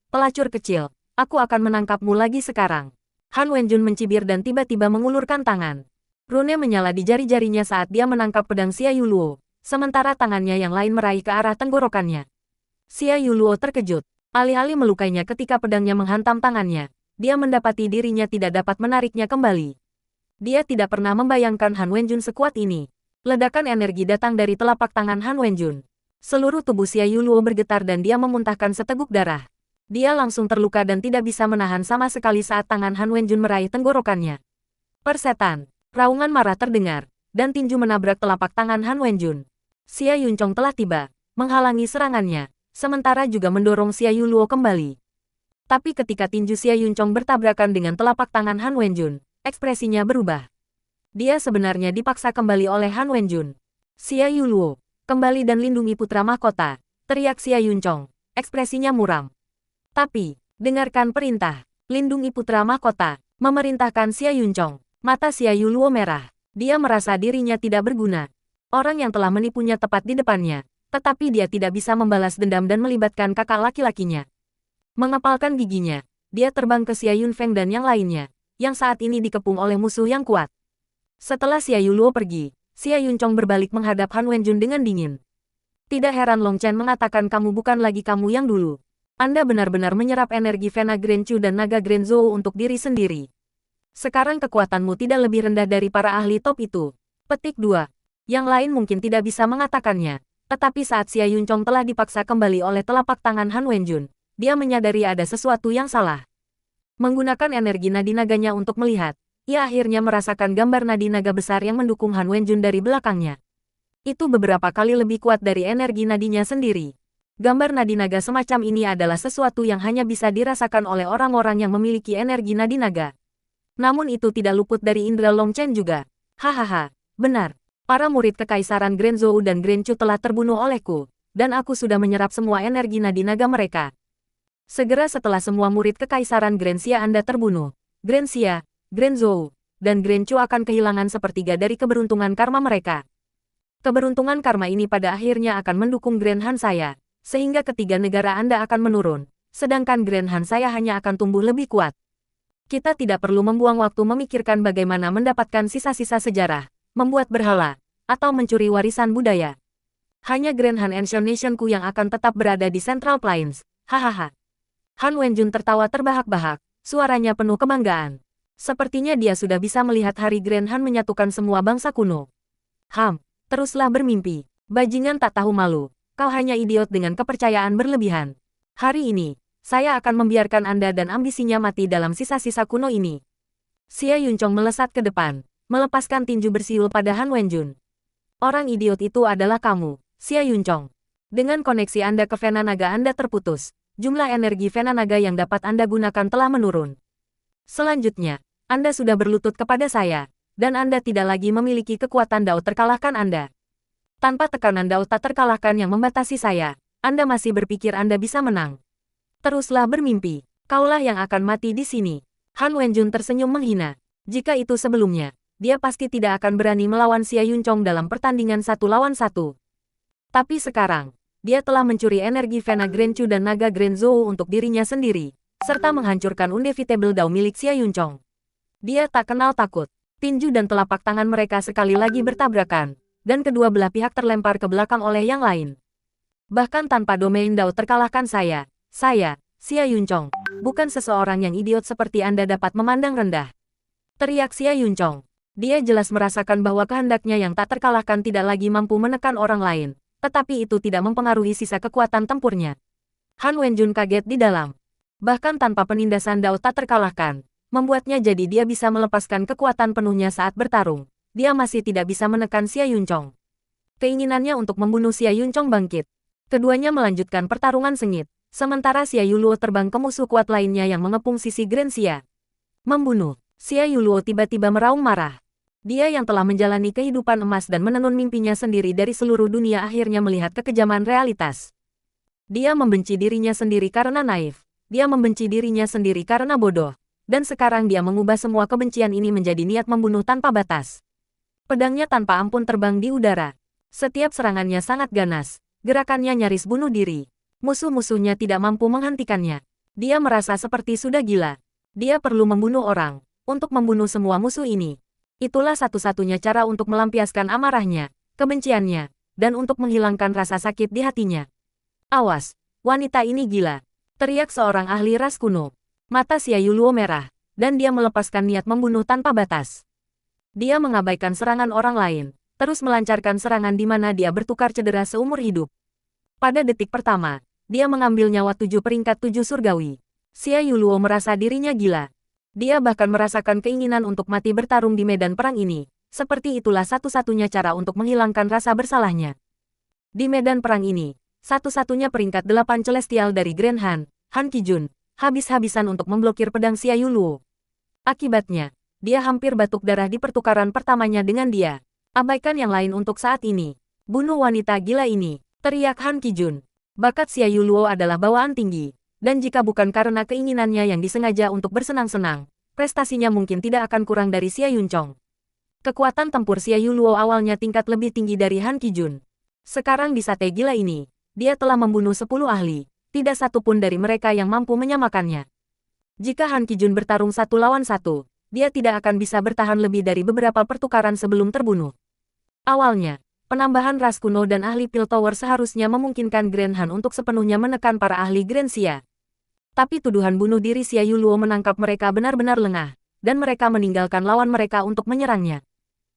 Pelacur kecil, aku akan menangkapmu lagi sekarang. Han Wenjun mencibir dan tiba-tiba mengulurkan tangan. Rune menyala di jari-jarinya saat dia menangkap pedang Xia Yuluo. Sementara tangannya yang lain meraih ke arah tenggorokannya. Xia Yuluo terkejut. Alih-alih melukainya ketika pedangnya menghantam tangannya, dia mendapati dirinya tidak dapat menariknya kembali. Dia tidak pernah membayangkan Han Wenjun sekuat ini. Ledakan energi datang dari telapak tangan Han Wenjun. Seluruh tubuh Xia Yuluo bergetar dan dia memuntahkan seteguk darah. Dia langsung terluka dan tidak bisa menahan sama sekali saat tangan Han Wenjun meraih tenggorokannya. Persetan, raungan marah terdengar, dan tinju menabrak telapak tangan Han Wenjun. Xia Yunchong telah tiba, menghalangi serangannya, sementara juga mendorong Xia Yuluo kembali. Tapi ketika tinju Xia Yunchong bertabrakan dengan telapak tangan Han Wenjun, ekspresinya berubah. Dia sebenarnya dipaksa kembali oleh Han Wenjun. Xia Yuluo, kembali dan lindungi putra mahkota, teriak Xia Yunchong, ekspresinya muram. Tapi, dengarkan perintah, lindungi putra mahkota, memerintahkan Xia Yunchong. Mata Xia Yuluo merah, dia merasa dirinya tidak berguna. Orang yang telah menipunya tepat di depannya, tetapi dia tidak bisa membalas dendam dan melibatkan kakak laki-lakinya. Mengepalkan giginya, dia terbang ke Xia Yunfeng dan yang lainnya, yang saat ini dikepung oleh musuh yang kuat. Setelah Xia Yuluo pergi, Xia Yunchong berbalik menghadap Han Wenjun dengan dingin. Tidak heran Long Chen mengatakan kamu bukan lagi kamu yang dulu. Anda benar-benar menyerap energi Vena Grand Chu dan Naga Grand Zhou untuk diri sendiri. Sekarang kekuatanmu tidak lebih rendah dari para ahli top itu. Petik 2. Yang lain mungkin tidak bisa mengatakannya, tetapi saat Xia Yunchong telah dipaksa kembali oleh telapak tangan Han Wenjun, dia menyadari ada sesuatu yang salah. Menggunakan energi nadi naganya untuk melihat, ia akhirnya merasakan gambar nadi naga besar yang mendukung Han Wenjun dari belakangnya. Itu beberapa kali lebih kuat dari energi nadinya sendiri. Gambar nadi naga semacam ini adalah sesuatu yang hanya bisa dirasakan oleh orang-orang yang memiliki energi nadi naga. Namun itu tidak luput dari indera Long Chen juga. Hahaha, benar. Para murid Kekaisaran Grand Zhou dan Grand Chu telah terbunuh olehku, dan aku sudah menyerap semua energi nadi naga mereka. Segera setelah semua murid Kekaisaran Grand Xia Anda terbunuh, Grand Xia, Grand Zhou, dan Grand Chu akan kehilangan sepertiga dari keberuntungan karma mereka. Keberuntungan karma ini pada akhirnya akan mendukung Grand Han saya, sehingga ketiga negara Anda akan menurun, sedangkan Grand Han saya hanya akan tumbuh lebih kuat. Kita tidak perlu membuang waktu memikirkan bagaimana mendapatkan sisa-sisa sejarah, membuat berhala, atau mencuri warisan budaya. Hanya Grand Han Ancient Nationku yang akan tetap berada di Central Plains, hahaha. Han Wenjun tertawa terbahak-bahak, suaranya penuh kebanggaan. Sepertinya dia sudah bisa melihat hari Grand Han menyatukan semua bangsa kuno. Teruslah bermimpi. Bajingan tak tahu malu, kau hanya idiot dengan kepercayaan berlebihan. Hari ini, saya akan membiarkan Anda dan ambisinya mati dalam sisa-sisa kuno ini. Xia Yunchong melesat ke depan, melepaskan tinju bersiul pada Han Wenjun. Orang idiot itu adalah kamu, Xia Yunchong. Dengan koneksi Anda ke Vena Naga Anda terputus. Jumlah energi Vena Naga yang dapat Anda gunakan telah menurun. Selanjutnya, Anda sudah berlutut kepada saya, dan Anda tidak lagi memiliki kekuatan Dao terkalahkan Anda. Tanpa tekanan Dao tak terkalahkan yang membatasi saya, Anda masih berpikir Anda bisa menang. Teruslah bermimpi, kaulah yang akan mati di sini. Han Wenjun tersenyum menghina. Jika itu sebelumnya, dia pasti tidak akan berani melawan Xia Yunchong dalam pertandingan 1 lawan 1. Tapi sekarang, dia telah mencuri energi Vena Grand Chu dan Naga Grand Zhou untuk dirinya sendiri, serta menghancurkan Undefeatable Dao milik Xia Yunchong. Dia tak kenal takut. Tinju dan telapak tangan mereka sekali lagi bertabrakan, dan kedua belah pihak terlempar ke belakang oleh yang lain. Bahkan tanpa domain Dao terkalahkan saya, Xia Yunchong, bukan seseorang yang idiot seperti Anda dapat memandang rendah. Teriak Xia Yunchong. Dia jelas merasakan bahwa kehendaknya yang tak terkalahkan tidak lagi mampu menekan orang lain. Tetapi itu tidak mempengaruhi sisa kekuatan tempurnya. Han Wenjun kaget di dalam. Bahkan tanpa penindasan Dao tak terkalahkan, membuatnya jadi dia bisa melepaskan kekuatan penuhnya saat bertarung. Dia masih tidak bisa menekan Xia Yunchong. Keinginannya untuk membunuh Xia Yunchong bangkit. Keduanya melanjutkan pertarungan sengit, sementara Xia Yuluo terbang ke musuh kuat lainnya yang mengepung sisi Grand Xia. Membunuh. Xia Yuluo tiba-tiba meraung marah. Dia yang telah menjalani kehidupan emas dan menenun mimpinya sendiri dari seluruh dunia akhirnya melihat kekejaman realitas. Dia membenci dirinya sendiri karena naif. Dia membenci dirinya sendiri karena bodoh. Dan sekarang dia mengubah semua kebencian ini menjadi niat membunuh tanpa batas. Pedangnya tanpa ampun terbang di udara. Setiap serangannya sangat ganas. Gerakannya nyaris bunuh diri. Musuh-musuhnya tidak mampu menghentikannya. Dia merasa seperti sudah gila. Dia perlu membunuh orang. Untuk membunuh semua musuh ini. Itulah satu-satunya cara untuk melampiaskan amarahnya, kebenciannya, dan untuk menghilangkan rasa sakit di hatinya. Awas, wanita ini gila, teriak seorang ahli ras kuno. Mata Xia Yuluo merah, dan dia melepaskan niat membunuh tanpa batas. Dia mengabaikan serangan orang lain, terus melancarkan serangan di mana dia bertukar cedera seumur hidup. Pada detik pertama, dia mengambil nyawa 7 peringkat 7 surgawi. Xia Yuluo merasa dirinya gila. Dia bahkan merasakan keinginan untuk mati bertarung di medan perang ini. Seperti itulah satu-satunya cara untuk menghilangkan rasa bersalahnya. Di medan perang ini, satu-satunya peringkat 8 celestial dari Grand Han Qijun, habis-habisan untuk memblokir pedang Xia Yuluo. Akibatnya, dia hampir batuk darah di pertukaran pertamanya dengan dia. Abaikan yang lain untuk saat ini. Bunuh wanita gila ini, teriak Han Qijun. Bakat Xia Yuluo adalah bawaan tinggi. Dan jika bukan karena keinginannya yang disengaja untuk bersenang-senang, prestasinya mungkin tidak akan kurang dari Xia Yunchong. Kekuatan tempur Xia Yuluo awalnya tingkat lebih tinggi dari Han Qijun. Sekarang di sate gila ini, dia telah membunuh 10 ahli, tidak satu pun dari mereka yang mampu menyamakannya. Jika Han Qijun bertarung 1 lawan 1, dia tidak akan bisa bertahan lebih dari beberapa pertukaran sebelum terbunuh. Awalnya, penambahan ras kuno dan ahli Piltover seharusnya memungkinkan Grand Han untuk sepenuhnya menekan para ahli Grand Xia. Tapi tuduhan bunuh diri Xia Yuluo menangkap mereka benar-benar lengah, dan mereka meninggalkan lawan mereka untuk menyerangnya.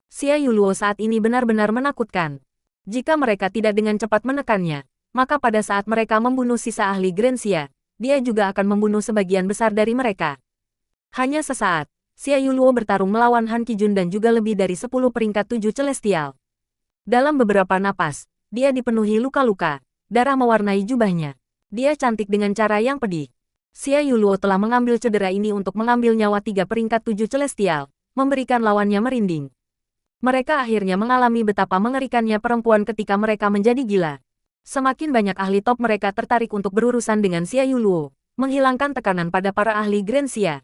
Xia Yuluo saat ini benar-benar menakutkan. Jika mereka tidak dengan cepat menekannya, maka pada saat mereka membunuh sisa ahli Grand Xia, dia juga akan membunuh sebagian besar dari mereka. Hanya sesaat, Xia Yuluo bertarung melawan Han Qijun dan juga lebih dari 10 peringkat 7 celestial. Dalam beberapa napas, dia dipenuhi luka-luka, darah mewarnai jubahnya. Dia cantik dengan cara yang pedih. Xia Yuluo telah mengambil cedera ini untuk mengambil nyawa 3 peringkat 7 celestial, memberikan lawannya merinding. Mereka akhirnya mengalami betapa mengerikannya perempuan ketika mereka menjadi gila. Semakin banyak ahli top mereka tertarik untuk berurusan dengan Xia Yuluo, menghilangkan tekanan pada para ahli Grand Xia.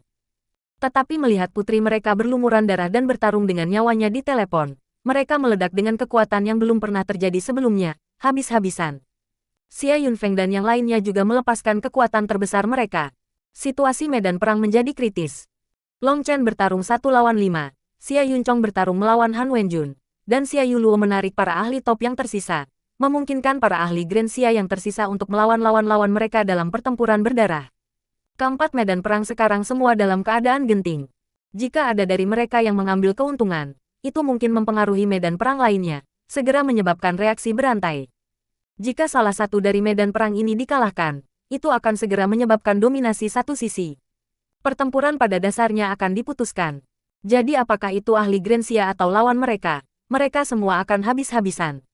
Tetapi melihat putri mereka berlumuran darah dan bertarung dengan nyawanya di telepon, mereka meledak dengan kekuatan yang belum pernah terjadi sebelumnya, habis-habisan. Xia Yunfeng dan yang lainnya juga melepaskan kekuatan terbesar mereka. Situasi medan perang menjadi kritis. Long Chen bertarung 1 lawan 5, Xia Yunchong bertarung melawan Han Wenjun, dan Xia Yuluo menarik para ahli top yang tersisa, memungkinkan para ahli Grand Xia yang tersisa untuk melawan lawan-lawan mereka dalam pertempuran berdarah. Keempat medan perang sekarang semua dalam keadaan genting. Jika ada dari mereka yang mengambil keuntungan, itu mungkin mempengaruhi medan perang lainnya, segera menyebabkan reaksi berantai. Jika salah satu dari medan perang ini dikalahkan, itu akan segera menyebabkan dominasi satu sisi. Pertempuran pada dasarnya akan diputuskan. Jadi apakah itu ahli Grand Xia atau lawan mereka, mereka semua akan habis-habisan.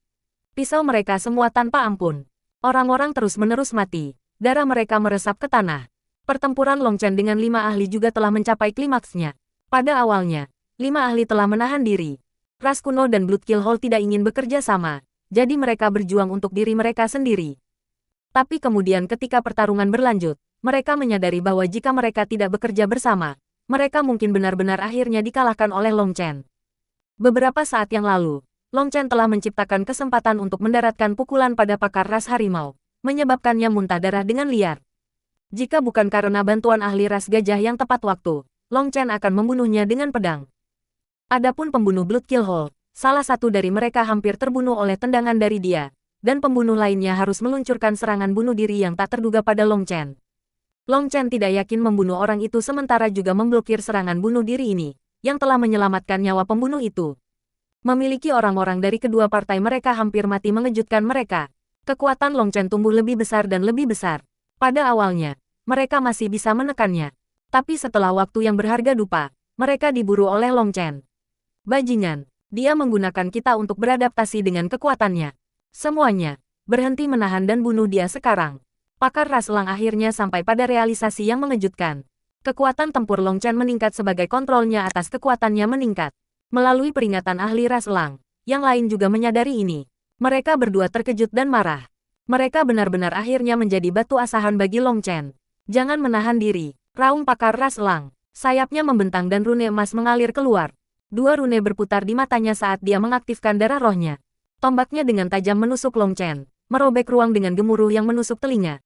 Pisau mereka semua tanpa ampun. Orang-orang terus-menerus mati, darah mereka meresap ke tanah. Pertempuran Long Chen dengan 5 ahli juga telah mencapai klimaksnya. Pada awalnya, 5 ahli telah menahan diri. Ras kuno dan Bloodkill Hall tidak ingin bekerja sama. Jadi mereka berjuang untuk diri mereka sendiri. Tapi kemudian ketika pertarungan berlanjut, mereka menyadari bahwa jika mereka tidak bekerja bersama, mereka mungkin benar-benar akhirnya dikalahkan oleh Long Chen. Beberapa saat yang lalu, Long Chen telah menciptakan kesempatan untuk mendaratkan pukulan pada pakar ras harimau, menyebabkannya muntah darah dengan liar. Jika bukan karena bantuan ahli ras gajah yang tepat waktu, Long Chen akan membunuhnya dengan pedang. Adapun pembunuh Bloodkill Hall, salah satu dari mereka hampir terbunuh oleh tendangan dari dia, dan pembunuh lainnya harus meluncurkan serangan bunuh diri yang tak terduga pada Long Chen. Long Chen tidak yakin membunuh orang itu sementara juga memblokir serangan bunuh diri ini, yang telah menyelamatkan nyawa pembunuh itu. Memiliki orang-orang dari kedua partai mereka hampir mati mengejutkan mereka. Kekuatan Long Chen tumbuh lebih besar dan lebih besar. Pada awalnya, mereka masih bisa menekannya. Tapi setelah waktu yang berharga dupa, mereka diburu oleh Long Chen. Bajingan. Dia menggunakan kita untuk beradaptasi dengan kekuatannya. Semuanya, berhenti menahan dan bunuh dia sekarang. Pakar ras elang akhirnya sampai pada realisasi yang mengejutkan. Kekuatan tempur Long Chen meningkat sebagai kontrolnya atas kekuatannya meningkat. Melalui peringatan ahli ras elang, yang lain juga menyadari ini. Mereka berdua terkejut dan marah. Mereka benar-benar akhirnya menjadi batu asahan bagi Long Chen. Jangan menahan diri, raung pakar ras elang. Sayapnya membentang dan rune emas mengalir keluar. 2 rune berputar di matanya saat dia mengaktifkan darah rohnya. Tombaknya dengan tajam menusuk Long Chen, merobek ruang dengan gemuruh yang menusuk telinga.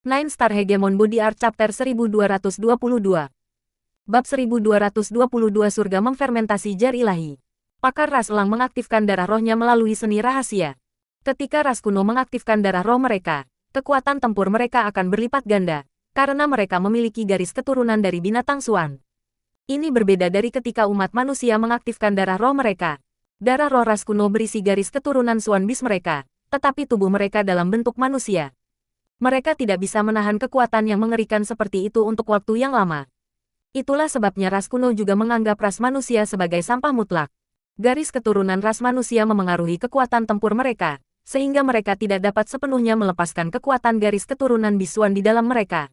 Nine Star Hegemon Body Art Chapter 1222 Bab 1222 Surga Memfermentasi Jar Ilahi. Pakar ras elang mengaktifkan darah rohnya melalui seni rahasia. Ketika ras kuno mengaktifkan darah roh mereka, kekuatan tempur mereka akan berlipat ganda, karena mereka memiliki garis keturunan dari binatang Swan. Ini berbeda dari ketika umat manusia mengaktifkan darah roh mereka. Darah roh ras kuno berisi garis keturunan Swan Beast mereka, tetapi tubuh mereka dalam bentuk manusia. Mereka tidak bisa menahan kekuatan yang mengerikan seperti itu untuk waktu yang lama. Itulah sebabnya ras kuno juga menganggap ras manusia sebagai sampah mutlak. Garis keturunan ras manusia memengaruhi kekuatan tempur mereka, sehingga mereka tidak dapat sepenuhnya melepaskan kekuatan garis keturunan Biswan di dalam mereka.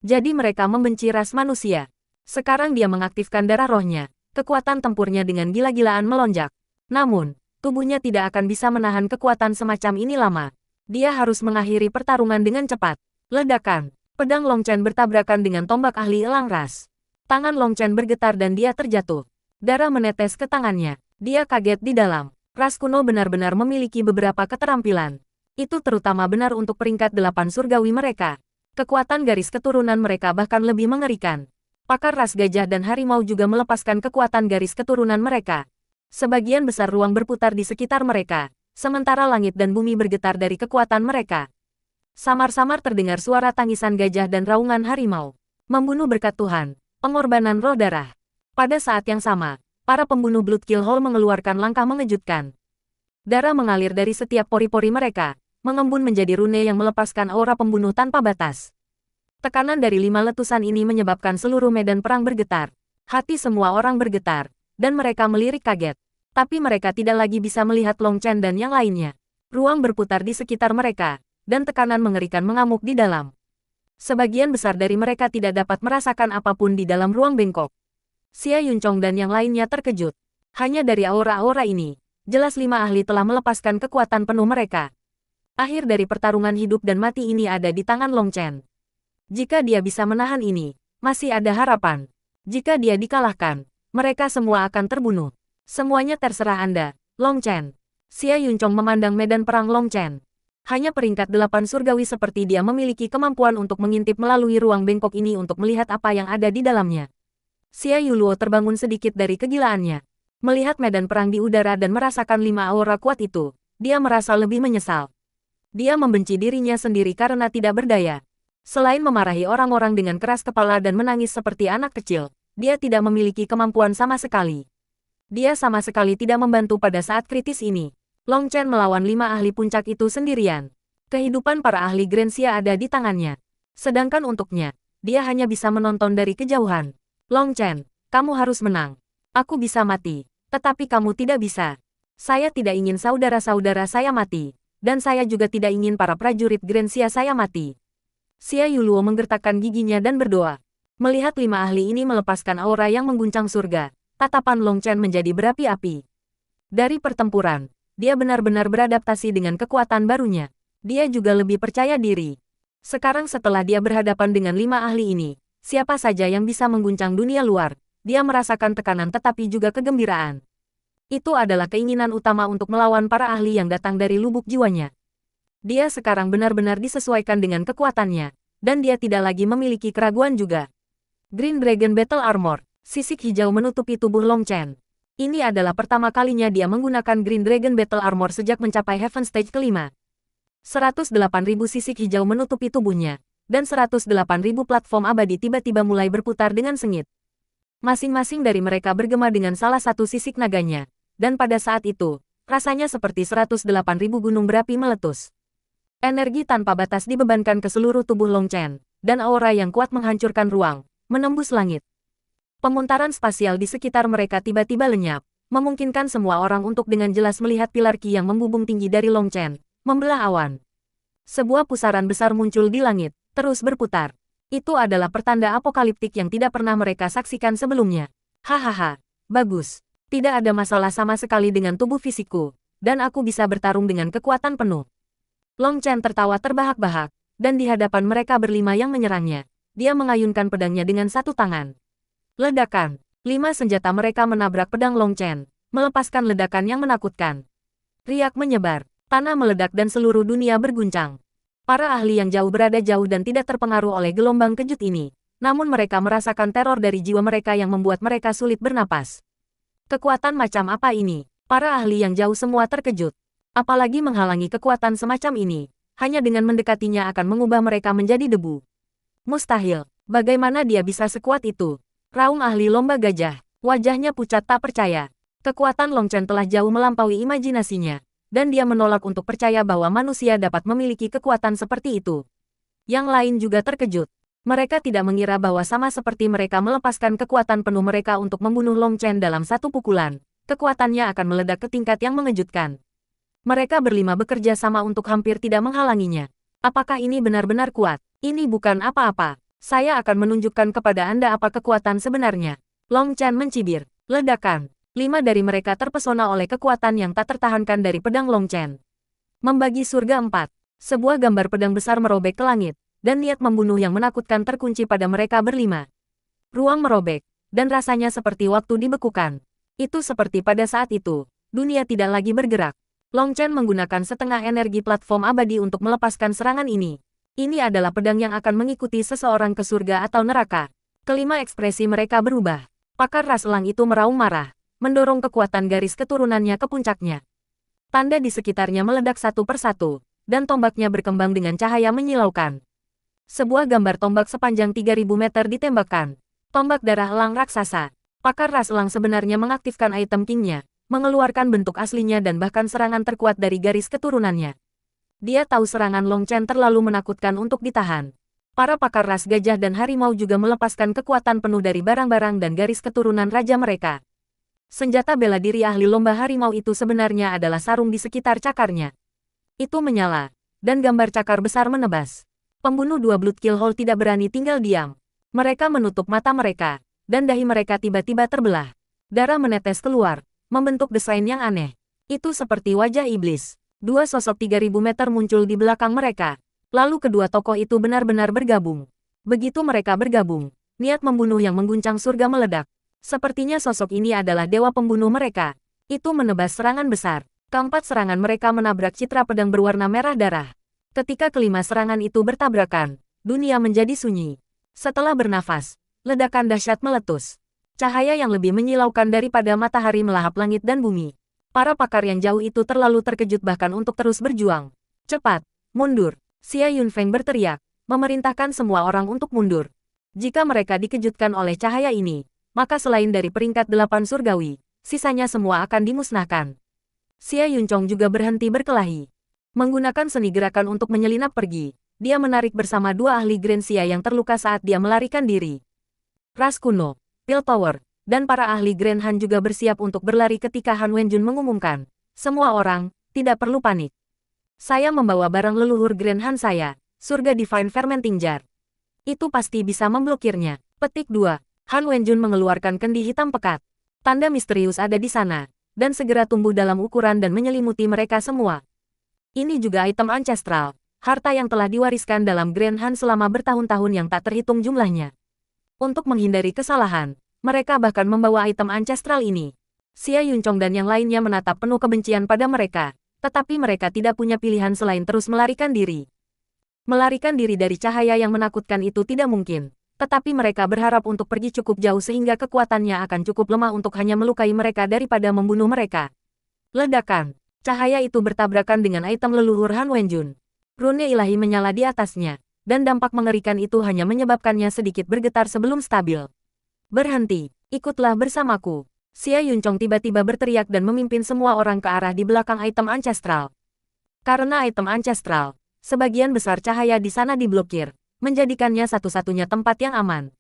Jadi mereka membenci ras manusia. Sekarang dia mengaktifkan darah rohnya, kekuatan tempurnya dengan gila-gilaan melonjak. Namun, tubuhnya tidak akan bisa menahan kekuatan semacam ini lama. Dia harus mengakhiri pertarungan dengan cepat. Ledakan, pedang Long Chen bertabrakan dengan tombak ahli elang ras. Tangan Long Chen bergetar dan dia terjatuh. Darah menetes ke tangannya. Dia kaget di dalam. Ras kuno benar-benar memiliki beberapa keterampilan. Itu terutama benar untuk peringkat 8 surgawi mereka. Kekuatan garis keturunan mereka bahkan lebih mengerikan. Pakar ras gajah dan harimau juga melepaskan kekuatan garis keturunan mereka. Sebagian besar ruang berputar di sekitar mereka, sementara langit dan bumi bergetar dari kekuatan mereka. Samar-samar terdengar suara tangisan gajah dan raungan harimau. Membunuh berkat Tuhan, pengorbanan roh darah. Pada saat yang sama, para pembunuh Bloodkill Hall mengeluarkan langkah mengejutkan. Darah mengalir dari setiap pori-pori mereka, mengembun menjadi rune yang melepaskan aura pembunuh tanpa batas. Tekanan dari 5 letusan ini menyebabkan seluruh medan perang bergetar. Hati semua orang bergetar, dan mereka melirik kaget. Tapi mereka tidak lagi bisa melihat Long Chen dan yang lainnya. Ruang berputar di sekitar mereka, dan tekanan mengerikan mengamuk di dalam. Sebagian besar dari mereka tidak dapat merasakan apapun di dalam ruang bengkok. Xia Yunchong dan yang lainnya terkejut. Hanya dari aura-aura ini, jelas 5 ahli telah melepaskan kekuatan penuh mereka. Akhir dari pertarungan hidup dan mati ini ada di tangan Long Chen. Jika dia bisa menahan ini, masih ada harapan. Jika dia dikalahkan, mereka semua akan terbunuh. Semuanya terserah Anda, Long Chen. Xia Yunchong memandang medan perang Long Chen. Hanya peringkat 8 surgawi seperti dia memiliki kemampuan untuk mengintip melalui ruang bengkok ini untuk melihat apa yang ada di dalamnya. Xia Yuluo terbangun sedikit dari kegilaannya. Melihat medan perang di udara dan merasakan 5 aura kuat itu, dia merasa lebih menyesal. Dia membenci dirinya sendiri karena tidak berdaya. Selain memarahi orang-orang dengan keras kepala dan menangis seperti anak kecil, dia tidak memiliki kemampuan sama sekali. Dia sama sekali tidak membantu pada saat kritis ini. Long Chen melawan 5 ahli puncak itu sendirian. Kehidupan para ahli Grensia ada di tangannya. Sedangkan untuknya, dia hanya bisa menonton dari kejauhan. Long Chen, kamu harus menang. Aku bisa mati, tetapi kamu tidak bisa. Saya tidak ingin saudara-saudara saya mati, dan saya juga tidak ingin para prajurit Grensia saya mati. Xia Yuluo menggertakkan giginya dan berdoa. Melihat 5 ahli ini melepaskan aura yang mengguncang surga, tatapan Long Chen menjadi berapi-api. Dari pertempuran, dia benar-benar beradaptasi dengan kekuatan barunya. Dia juga lebih percaya diri. Sekarang setelah dia berhadapan dengan 5 ahli ini, siapa saja yang bisa mengguncang dunia luar, dia merasakan tekanan tetapi juga kegembiraan. Itu adalah keinginan utama untuk melawan para ahli yang datang dari lubuk jiwanya. Dia sekarang benar-benar disesuaikan dengan kekuatannya, dan dia tidak lagi memiliki keraguan juga. Green Dragon Battle Armor, sisik hijau menutupi tubuh Long Chen. Ini adalah pertama kalinya dia menggunakan Green Dragon Battle Armor sejak mencapai Heaven Stage kelima. 108.000 sisik hijau menutupi tubuhnya, dan 108.000 platform abadi tiba-tiba mulai berputar dengan sengit. Masing-masing dari mereka bergema dengan salah satu sisik naganya, dan pada saat itu, rasanya seperti 108.000 gunung berapi meletus. Energi tanpa batas dibebankan ke seluruh tubuh Long Chen, dan aura yang kuat menghancurkan ruang, menembus langit. Pemuntaran spasial di sekitar mereka tiba-tiba lenyap, memungkinkan semua orang untuk dengan jelas melihat pilar ki yang membubung tinggi dari Long Chen, membelah awan. Sebuah pusaran besar muncul di langit, terus berputar. Itu adalah pertanda apokaliptik yang tidak pernah mereka saksikan sebelumnya. Hahaha, bagus. Tidak ada masalah sama sekali dengan tubuh fisikku, dan aku bisa bertarung dengan kekuatan penuh. Long Chen tertawa terbahak-bahak, dan di hadapan mereka berlima yang menyerangnya, dia mengayunkan pedangnya dengan satu tangan. Ledakan, 5 senjata mereka menabrak pedang Long Chen, melepaskan ledakan yang menakutkan. Riak menyebar, tanah meledak dan seluruh dunia berguncang. Para ahli yang jauh berada jauh dan tidak terpengaruh oleh gelombang kejut ini, namun mereka merasakan teror dari jiwa mereka yang membuat mereka sulit bernapas. Kekuatan macam apa ini? Para ahli yang jauh semua terkejut. Apalagi menghalangi kekuatan semacam ini, Hanya dengan mendekatinya akan mengubah mereka menjadi debu. Mustahil. Bagaimana dia bisa sekuat itu? Raung ahli lomba gajah. Wajahnya pucat tak percaya. Kekuatan Long Chen telah jauh melampaui imajinasinya. Dan dia menolak untuk percaya bahwa manusia dapat memiliki kekuatan seperti itu. Yang lain juga terkejut. Mereka tidak mengira bahwa sama seperti mereka melepaskan kekuatan penuh mereka untuk membunuh Long Chen dalam satu pukulan, kekuatannya akan meledak ke tingkat yang mengejutkan. Mereka berlima bekerja sama untuk hampir tidak menghalanginya. Apakah ini benar-benar kuat? Ini bukan apa-apa. Saya akan menunjukkan kepada Anda apa kekuatan sebenarnya. Long Chen mencibir. Ledakan. 5 dari mereka terpesona oleh kekuatan yang tak tertahankan dari pedang Long Chen. Membagi surga 4. Sebuah gambar pedang besar merobek ke langit, dan niat membunuh yang menakutkan terkunci pada mereka berlima. Ruang merobek, dan rasanya seperti waktu dibekukan. Itu seperti pada saat itu, dunia tidak lagi bergerak. Long Chen menggunakan setengah energi platform abadi untuk melepaskan serangan ini. Ini adalah pedang yang akan mengikuti seseorang ke surga atau neraka. Kelima ekspresi mereka berubah. Pakar ras elang itu meraung marah, mendorong kekuatan garis keturunannya ke puncaknya. Tanda di sekitarnya meledak satu persatu, dan tombaknya berkembang dengan cahaya menyilaukan. Sebuah gambar tombak sepanjang 3000 meter ditembakkan. Tombak darah elang raksasa. Pakar ras elang sebenarnya mengaktifkan item king-nya, mengeluarkan bentuk aslinya dan bahkan serangan terkuat dari garis keturunannya. Dia tahu serangan Long Chen terlalu menakutkan untuk ditahan. Para pakar ras gajah dan harimau juga melepaskan kekuatan penuh dari barang-barang dan garis keturunan raja mereka. Senjata bela diri ahli lomba harimau itu sebenarnya adalah sarung di sekitar cakarnya. Itu menyala, dan gambar cakar besar menebas. Pembunuh dua Blood Kill Hole tidak berani tinggal diam. Mereka menutup mata mereka, dan dahi mereka tiba-tiba terbelah. Darah menetes keluar, membentuk desain yang aneh. Itu seperti wajah iblis. Dua sosok 3000 meter muncul di belakang mereka. Lalu kedua tokoh itu benar-benar bergabung. Begitu mereka bergabung, niat membunuh yang mengguncang surga meledak. Sepertinya sosok ini adalah dewa pembunuh mereka. Itu menebas serangan besar. Keempat serangan mereka menabrak citra pedang berwarna merah darah. Ketika kelima serangan itu bertabrakan, dunia menjadi sunyi. Setelah bernafas, ledakan dahsyat meletus. Cahaya yang lebih menyilaukan daripada matahari melahap langit dan bumi. Para pakar yang jauh itu terlalu terkejut bahkan untuk terus berjuang. Cepat, mundur. Xia Yunfeng berteriak, memerintahkan semua orang untuk mundur. Jika mereka dikejutkan oleh cahaya ini, maka selain dari peringkat 8 surgawi, sisanya semua akan dimusnahkan. Xia Yunchong juga berhenti berkelahi. Menggunakan seni gerakan untuk menyelinap pergi, dia menarik bersama dua ahli Grand Xia yang terluka saat dia melarikan diri. Ras kuno, Piltover, dan para ahli Grand Han juga bersiap untuk berlari ketika Han Wenjun mengumumkan, "Semua orang, tidak perlu panik. Saya membawa barang leluhur Grand Han saya, surga Divine Fermenting Jar. Itu pasti bisa memblokirnya." Petik 2. Han Wenjun mengeluarkan kendi hitam pekat. Tanda misterius ada di sana, dan segera tumbuh dalam ukuran dan menyelimuti mereka semua. Ini juga item ancestral, harta yang telah diwariskan dalam Grand Han selama bertahun-tahun yang tak terhitung jumlahnya. Untuk menghindari kesalahan, mereka bahkan membawa item ancestral ini. Xia Yunchong dan yang lainnya menatap penuh kebencian pada mereka, tetapi mereka tidak punya pilihan selain terus melarikan diri. Melarikan diri dari cahaya yang menakutkan itu tidak mungkin, tetapi mereka berharap untuk pergi cukup jauh sehingga kekuatannya akan cukup lemah untuk hanya melukai mereka daripada membunuh mereka. Ledakan. Cahaya itu bertabrakan dengan item leluhur Han Wenjun. Rune ilahi menyala di atasnya, dan dampak mengerikan itu hanya menyebabkannya sedikit bergetar sebelum stabil. "Berhenti, ikutlah bersamaku." Xia Yunchong tiba-tiba berteriak dan memimpin semua orang ke arah di belakang item ancestral. Karena item ancestral, sebagian besar cahaya di sana diblokir, menjadikannya satu-satunya tempat yang aman.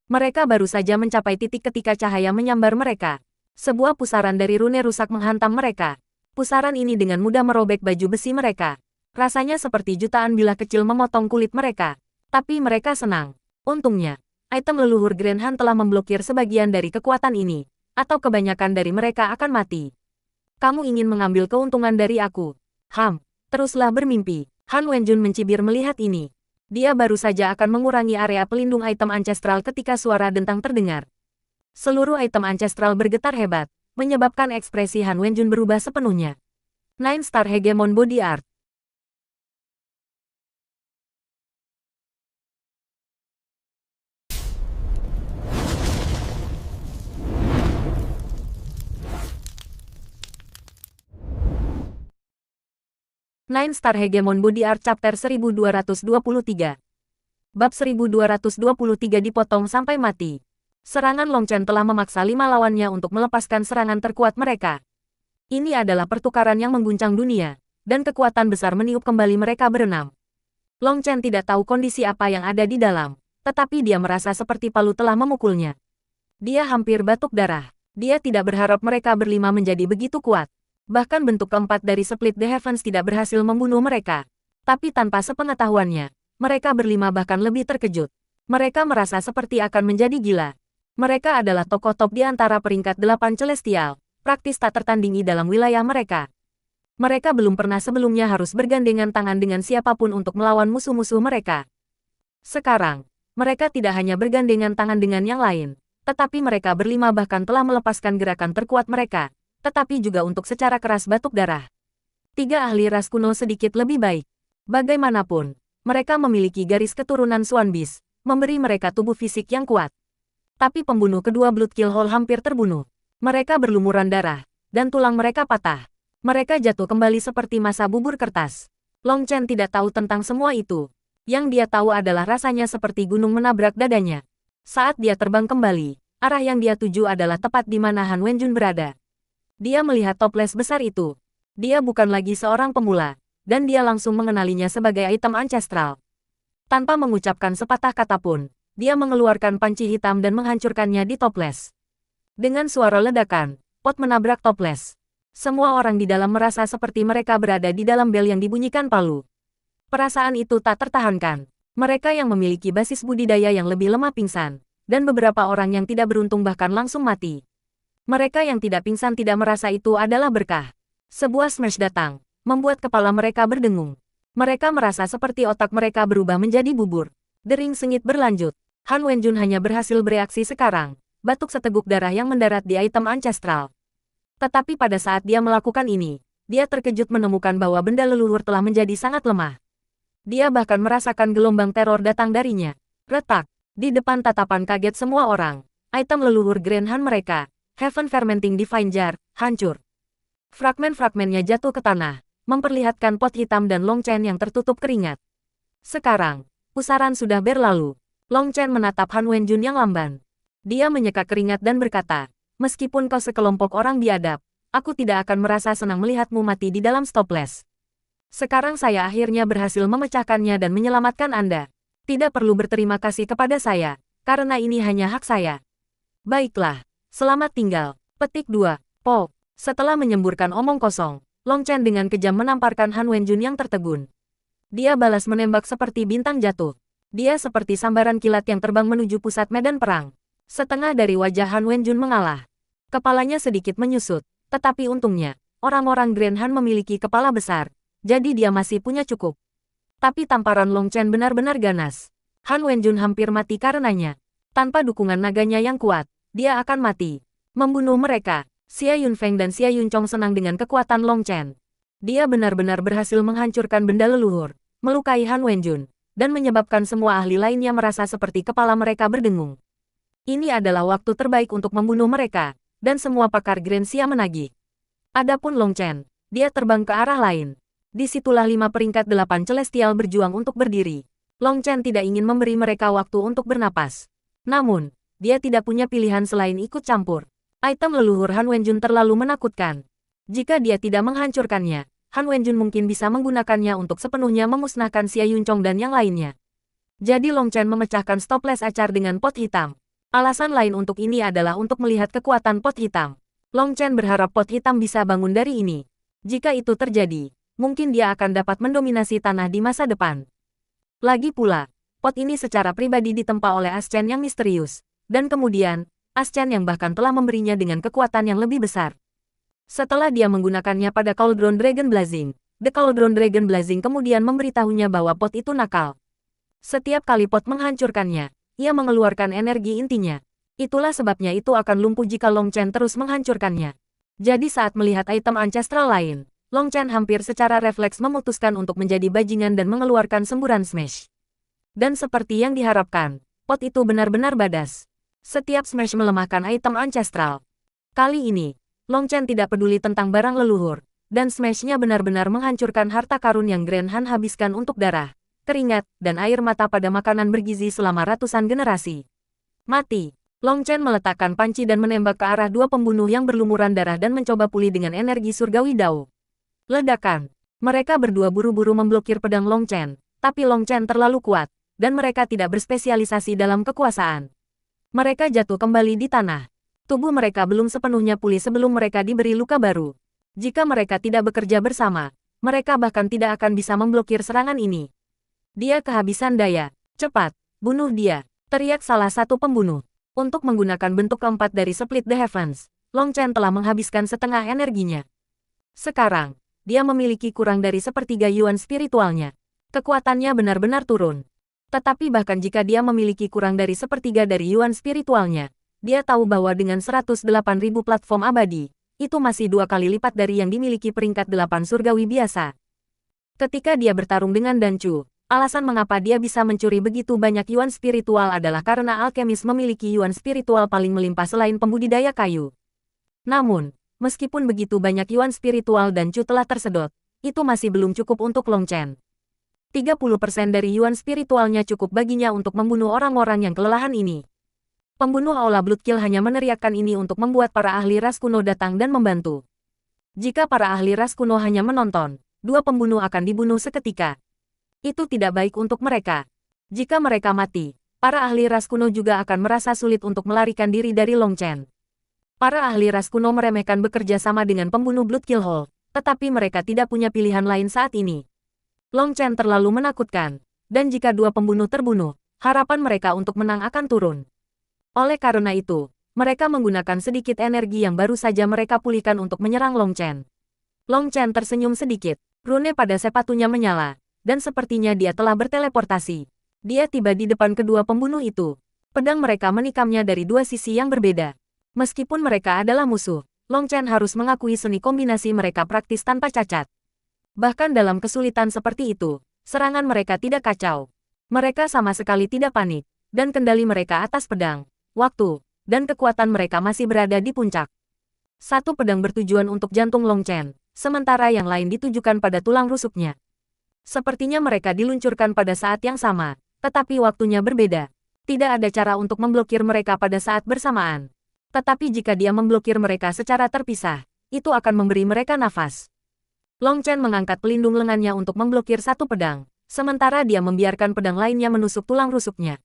Mereka baru saja mencapai titik ketika cahaya menyambar mereka. Sebuah pusaran dari rune rusak menghantam mereka. Pusaran ini dengan mudah merobek baju besi mereka. Rasanya seperti jutaan bilah kecil memotong kulit mereka. Tapi mereka senang. Untungnya, item leluhur Grand Han telah memblokir sebagian dari kekuatan ini, atau kebanyakan dari mereka akan mati. "Kamu ingin mengambil keuntungan dari aku? Teruslah bermimpi." Han Wenjun mencibir melihat ini. Dia baru saja akan mengurangi area pelindung item ancestral ketika suara dentang terdengar. Seluruh item ancestral bergetar hebat, menyebabkan ekspresi Han Wenjun berubah sepenuhnya. 9 Star Hegemon Body Art. Nine Star Hegemon Body Art Chapter 1223. Bab 1223 dipotong sampai mati. Serangan Long Chen telah memaksa 5 lawannya untuk melepaskan serangan terkuat mereka. Ini adalah pertukaran yang mengguncang dunia, dan kekuatan besar meniup kembali mereka berenam. Long Chen tidak tahu kondisi apa yang ada di dalam, tetapi dia merasa seperti palu telah memukulnya. Dia hampir batuk darah. Dia tidak berharap mereka berlima menjadi begitu kuat. Bahkan bentuk keempat dari Split the Heavens tidak berhasil membunuh mereka. Tapi tanpa sepengetahuannya, mereka berlima bahkan lebih terkejut. Mereka merasa seperti akan menjadi gila. Mereka adalah tokoh top di antara peringkat 8 Celestial, praktis tak tertandingi dalam wilayah mereka. Mereka belum pernah sebelumnya harus bergandengan tangan dengan siapapun untuk melawan musuh-musuh mereka. Sekarang, mereka tidak hanya bergandengan tangan dengan yang lain, tetapi mereka berlima bahkan telah melepaskan gerakan terkuat mereka, tetapi juga untuk secara keras batuk darah. 3 ahli ras kuno sedikit lebih baik. Bagaimanapun, mereka memiliki garis keturunan Swan Beast, memberi mereka tubuh fisik yang kuat. Tapi pembunuh kedua Blood Kill Hole hampir terbunuh. Mereka berlumuran darah, dan tulang mereka patah. Mereka jatuh kembali seperti masa bubur kertas. Long Chen tidak tahu tentang semua itu. Yang dia tahu adalah rasanya seperti gunung menabrak dadanya. Saat dia terbang kembali, arah yang dia tuju adalah tepat di mana Han Wenjun berada. Dia melihat toples besar itu. Dia bukan lagi seorang pemula, dan dia langsung mengenalinya sebagai item ancestral. Tanpa mengucapkan sepatah kata pun, dia mengeluarkan panci hitam dan menghancurkannya di toples. Dengan suara ledakan, pot menabrak toples. Semua orang di dalam merasa seperti mereka berada di dalam bel yang dibunyikan palu. Perasaan itu tak tertahankan. Mereka yang memiliki basis budidaya yang lebih lemah pingsan, dan beberapa orang yang tidak beruntung bahkan langsung mati. Mereka yang tidak pingsan tidak merasa itu adalah berkah. Sebuah smash datang, membuat kepala mereka berdengung. Mereka merasa seperti otak mereka berubah menjadi bubur. Dering sengit berlanjut. Han Wenjun hanya berhasil bereaksi sekarang, batuk seteguk darah yang mendarat di item ancestral. Tetapi pada saat dia melakukan ini, dia terkejut menemukan bahwa benda leluhur telah menjadi sangat lemah. Dia bahkan merasakan gelombang teror datang darinya. Retak, di depan tatapan kaget semua orang, item leluhur Grand Han mereka, Heaven Fermenting Divine Jar, hancur. Fragmen-fragmennya jatuh ke tanah, memperlihatkan pot hitam dan Long Chen yang tertutup keringat. Sekarang, pusaran sudah berlalu. Long Chen menatap Han Wenjun yang lamban. Dia menyeka keringat dan berkata, meskipun kau sekelompok orang biadab, aku tidak akan merasa senang melihatmu mati di dalam stoples. Sekarang saya akhirnya berhasil memecahkannya dan menyelamatkan Anda. Tidak perlu berterima kasih kepada saya, karena ini hanya hak saya. Baiklah. Selamat tinggal. Petik 2. Po. Setelah menyemburkan omong kosong, Long Chen dengan kejam menamparkan Han Wenjun yang tertegun. Dia balas menembak seperti bintang jatuh. Dia seperti sambaran kilat yang terbang menuju pusat medan perang. Setengah dari wajah Han Wenjun mengalah. Kepalanya sedikit menyusut, tetapi untungnya, orang-orang Grand Han memiliki kepala besar, jadi dia masih punya cukup. Tapi tamparan Long Chen benar-benar ganas. Han Wenjun hampir mati karenanya. Tanpa dukungan naganya yang kuat, dia akan mati. Membunuh mereka. Xia Yunfeng dan Xia Yunchong senang dengan kekuatan Long Chen. Dia benar-benar berhasil menghancurkan benda leluhur, melukai Han Wenjun, dan menyebabkan semua ahli lainnya merasa seperti kepala mereka berdengung. Ini adalah waktu terbaik untuk membunuh mereka, dan semua pakar Grand Xia menagih. Adapun Long Chen, dia terbang ke arah lain. Disitulah 5 peringkat 8 Celestial berjuang untuk berdiri. Long Chen tidak ingin memberi mereka waktu untuk bernapas. Namun, dia tidak punya pilihan selain ikut campur. Item leluhur Han Wenjun terlalu menakutkan. Jika dia tidak menghancurkannya, Han Wenjun mungkin bisa menggunakannya untuk sepenuhnya memusnahkan Xia Yunchong dan yang lainnya. Jadi Long Chen memecahkan stoples acar dengan pot hitam. Alasan lain untuk ini adalah untuk melihat kekuatan pot hitam. Long Chen berharap pot hitam bisa bangun dari ini. Jika itu terjadi, mungkin dia akan dapat mendominasi tanah di masa depan. Lagi pula, pot ini secara pribadi ditempa oleh Aschen yang misterius. Dan kemudian, Aschen yang bahkan telah memberinya dengan kekuatan yang lebih besar. Setelah dia menggunakannya pada Cauldron Dragon Blazing, The Cauldron Dragon Blazing kemudian memberitahunya bahwa pot itu nakal. Setiap kali pot menghancurkannya, ia mengeluarkan energi intinya. Itulah sebabnya itu akan lumpuh jika Long Chen terus menghancurkannya. Jadi saat melihat item ancestral lain, Long Chen hampir secara refleks memutuskan untuk menjadi bajingan dan mengeluarkan semburan smash. Dan seperti yang diharapkan, pot itu benar-benar badas. Setiap smash melemahkan item ancestral. Kali ini, Long Chen tidak peduli tentang barang leluhur. Dan smash-nya benar-benar menghancurkan harta karun yang Grand Han habiskan untuk darah, keringat, dan air mata pada makanan bergizi selama ratusan generasi. Mati. Long Chen meletakkan panci dan menembak ke arah dua pembunuh yang berlumuran darah dan mencoba pulih dengan energi surgawi Dao. Ledakan. Mereka berdua buru-buru memblokir pedang Long Chen, tapi Long Chen terlalu kuat, dan mereka tidak berspesialisasi dalam kekuasaan. Mereka jatuh kembali di tanah. Tubuh mereka belum sepenuhnya pulih sebelum mereka diberi luka baru. Jika mereka tidak bekerja bersama, mereka bahkan tidak akan bisa memblokir serangan ini. Dia kehabisan daya. Cepat, bunuh dia, teriak salah satu pembunuh. Untuk menggunakan bentuk keempat dari Split the Heavens, Long Chen telah menghabiskan setengah energinya. Sekarang, dia memiliki kurang dari sepertiga yuan spiritualnya. Kekuatannya benar-benar turun. Tetapi bahkan jika dia memiliki kurang dari sepertiga dari yuan spiritualnya, dia tahu bahwa dengan 108.000 platform abadi, itu masih 2 kali lipat dari yang dimiliki peringkat 8 surgawi biasa. Ketika dia bertarung dengan Dan Chu, alasan mengapa dia bisa mencuri begitu banyak yuan spiritual adalah karena alkemis memiliki yuan spiritual paling melimpah selain pembudidaya kayu. Namun, meskipun begitu banyak yuan spiritual Dan Chu telah tersedot, itu masih belum cukup untuk Long Chen. 30% dari yuan spiritualnya cukup baginya untuk membunuh orang-orang yang kelelahan ini. Pembunuh Aula Bloodkill hanya meneriakkan ini untuk membuat para ahli ras kuno datang dan membantu. Jika para ahli ras kuno hanya menonton, dua pembunuh akan dibunuh seketika. Itu tidak baik untuk mereka. Jika mereka mati, para ahli ras kuno juga akan merasa sulit untuk melarikan diri dari Long Chen. Para ahli ras kuno meremehkan bekerja sama dengan pembunuh Bloodkill Hall, tetapi mereka tidak punya pilihan lain saat ini. Long Chen terlalu menakutkan, dan jika dua pembunuh terbunuh, harapan mereka untuk menang akan turun. Oleh karena itu, mereka menggunakan sedikit energi yang baru saja mereka pulihkan untuk menyerang Long Chen. Long Chen tersenyum sedikit, rune pada sepatunya menyala, dan sepertinya dia telah berteleportasi. Dia tiba di depan kedua pembunuh itu. Pedang mereka menikamnya dari dua sisi yang berbeda. Meskipun mereka adalah musuh, Long Chen harus mengakui seni kombinasi mereka praktis tanpa cacat. Bahkan dalam kesulitan seperti itu, serangan mereka tidak kacau. Mereka sama sekali tidak panik, dan kendali mereka atas pedang, waktu, dan kekuatan mereka masih berada di puncak. Satu pedang bertujuan untuk jantung Long Chen, sementara yang lain ditujukan pada tulang rusuknya. Sepertinya mereka diluncurkan pada saat yang sama, tetapi waktunya berbeda. Tidak ada cara untuk memblokir mereka pada saat bersamaan. Tetapi jika dia memblokir mereka secara terpisah, itu akan memberi mereka nafas. Long Chen mengangkat pelindung lengannya untuk memblokir satu pedang, sementara dia membiarkan pedang lainnya menusuk tulang rusuknya.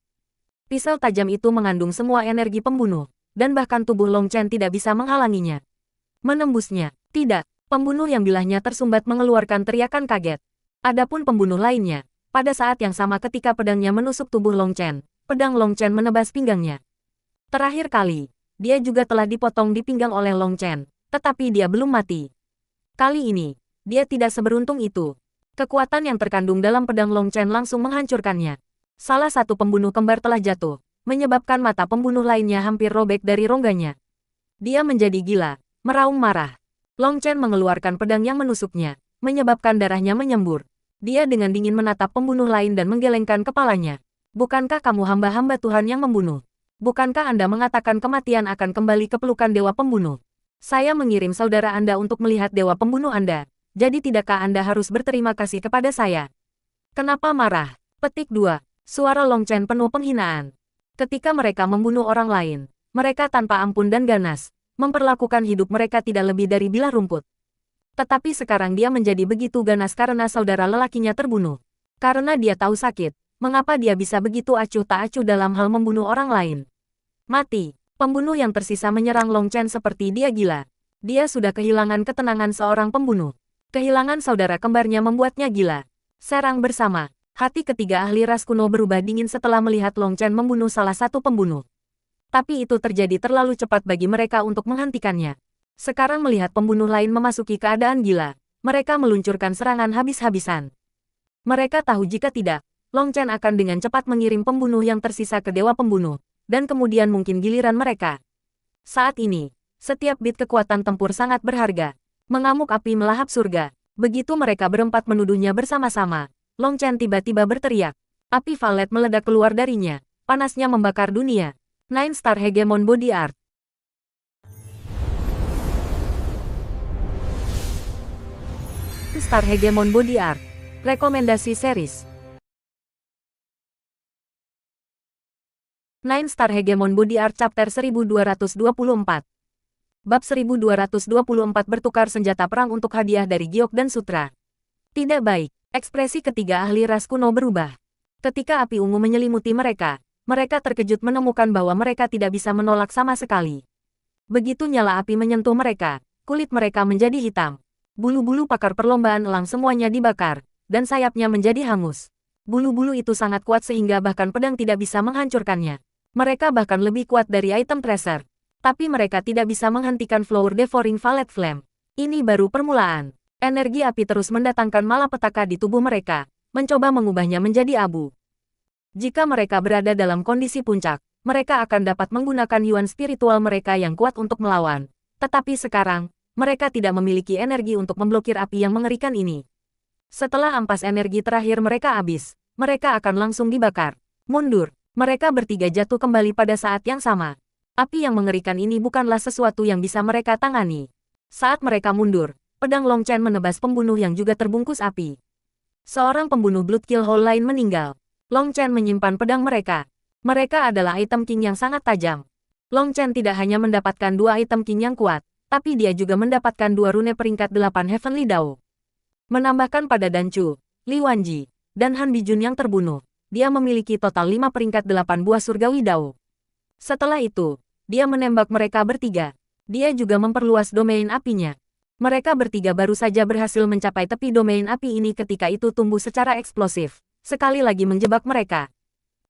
Pisau tajam itu mengandung semua energi pembunuh, dan bahkan tubuh Long Chen tidak bisa menghalanginya. Menembusnya, tidak, pembunuh yang bilahnya tersumbat mengeluarkan teriakan kaget. Adapun pembunuh lainnya, pada saat yang sama ketika pedangnya menusuk tubuh Long Chen, pedang Long Chen menebas pinggangnya. Terakhir kali, dia juga telah dipotong di pinggang oleh Long Chen, tetapi dia belum mati. Kali ini, dia tidak seberuntung itu. Kekuatan yang terkandung dalam pedang Long Chen langsung menghancurkannya. Salah satu pembunuh kembar telah jatuh, menyebabkan mata pembunuh lainnya hampir robek dari rongganya. Dia menjadi gila, meraung marah. Long Chen mengeluarkan pedang yang menusuknya, menyebabkan darahnya menyembur. Dia dengan dingin menatap pembunuh lain dan menggelengkan kepalanya. Bukankah kamu hamba-hamba Tuhan yang membunuh? Bukankah Anda mengatakan kematian akan kembali ke pelukan dewa pembunuh? Saya mengirim saudara Anda untuk melihat dewa pembunuh Anda. Jadi tidakkah Anda harus berterima kasih kepada saya? Kenapa marah? Petik 2. Suara Long Chen penuh penghinaan. Ketika mereka membunuh orang lain, mereka tanpa ampun dan ganas, memperlakukan hidup mereka tidak lebih dari bilah rumput. Tetapi sekarang dia menjadi begitu ganas karena saudara lelakinya terbunuh. Karena dia tahu sakit, mengapa dia bisa begitu acuh tak acuh dalam hal membunuh orang lain. Mati. Pembunuh yang tersisa menyerang Long Chen seperti dia gila. Dia sudah kehilangan ketenangan seorang pembunuh. Kehilangan saudara kembarnya membuatnya gila. Serang bersama. Hati ketiga ahli ras kuno berubah dingin setelah melihat Long Chen membunuh salah satu pembunuh. Tapi itu terjadi terlalu cepat bagi mereka untuk menghentikannya. Sekarang melihat pembunuh lain memasuki keadaan gila, mereka meluncurkan serangan habis-habisan. Mereka tahu jika tidak, Long Chen akan dengan cepat mengirim pembunuh yang tersisa ke dewa pembunuh, dan kemudian mungkin giliran mereka. Saat ini, setiap bit kekuatan tempur sangat berharga. Mengamuk api melahap surga. Begitu mereka berempat menuduhnya bersama-sama, Long Chen tiba-tiba berteriak. Api valet meledak keluar darinya. Panasnya membakar dunia. 9 Star Hegemon Body Art. Star Hegemon Body Art. Rekomendasi series. 9 Star Hegemon Body Art Chapter 1224. Bab 1224 bertukar senjata perang untuk hadiah dari Giok dan Sutra. Tidak baik, ekspresi ketiga ahli ras kuno berubah. Ketika api ungu menyelimuti mereka, mereka terkejut menemukan bahwa mereka tidak bisa menolak sama sekali. Begitu nyala api menyentuh mereka, kulit mereka menjadi hitam. Bulu-bulu pakar perlombaan elang semuanya dibakar, dan sayapnya menjadi hangus. Bulu-bulu itu sangat kuat sehingga bahkan pedang tidak bisa menghancurkannya. Mereka bahkan lebih kuat dari item tracer. Tapi mereka tidak bisa menghentikan Flower Devouring Violet Flame. Ini baru permulaan. Energi api terus mendatangkan malapetaka di tubuh mereka, mencoba mengubahnya menjadi abu. Jika mereka berada dalam kondisi puncak, mereka akan dapat menggunakan yuan spiritual mereka yang kuat untuk melawan. Tetapi sekarang, mereka tidak memiliki energi untuk memblokir api yang mengerikan ini. Setelah ampas energi terakhir mereka habis, mereka akan langsung dibakar. Mundur. Mereka bertiga jatuh kembali pada saat yang sama. Api yang mengerikan ini bukanlah sesuatu yang bisa mereka tangani. Saat mereka mundur, pedang Long Chen menebas pembunuh yang juga terbungkus api. Seorang pembunuh Blood Kill Hole lain meninggal. Long Chen menyimpan pedang mereka. Mereka adalah item king yang sangat tajam. Long Chen tidak hanya mendapatkan 2 item king yang kuat, tapi dia juga mendapatkan 2 rune peringkat 8 Heavenly Dao. Menambahkan pada Dan Chu, Li Wanji, dan Han Bijun yang terbunuh, dia memiliki total 5 peringkat 8 buah surgawi Dao. Setelah itu, dia menembak mereka bertiga. Dia juga memperluas domain apinya. Mereka bertiga baru saja berhasil mencapai tepi domain api ini ketika itu tumbuh secara eksplosif, sekali lagi menjebak mereka.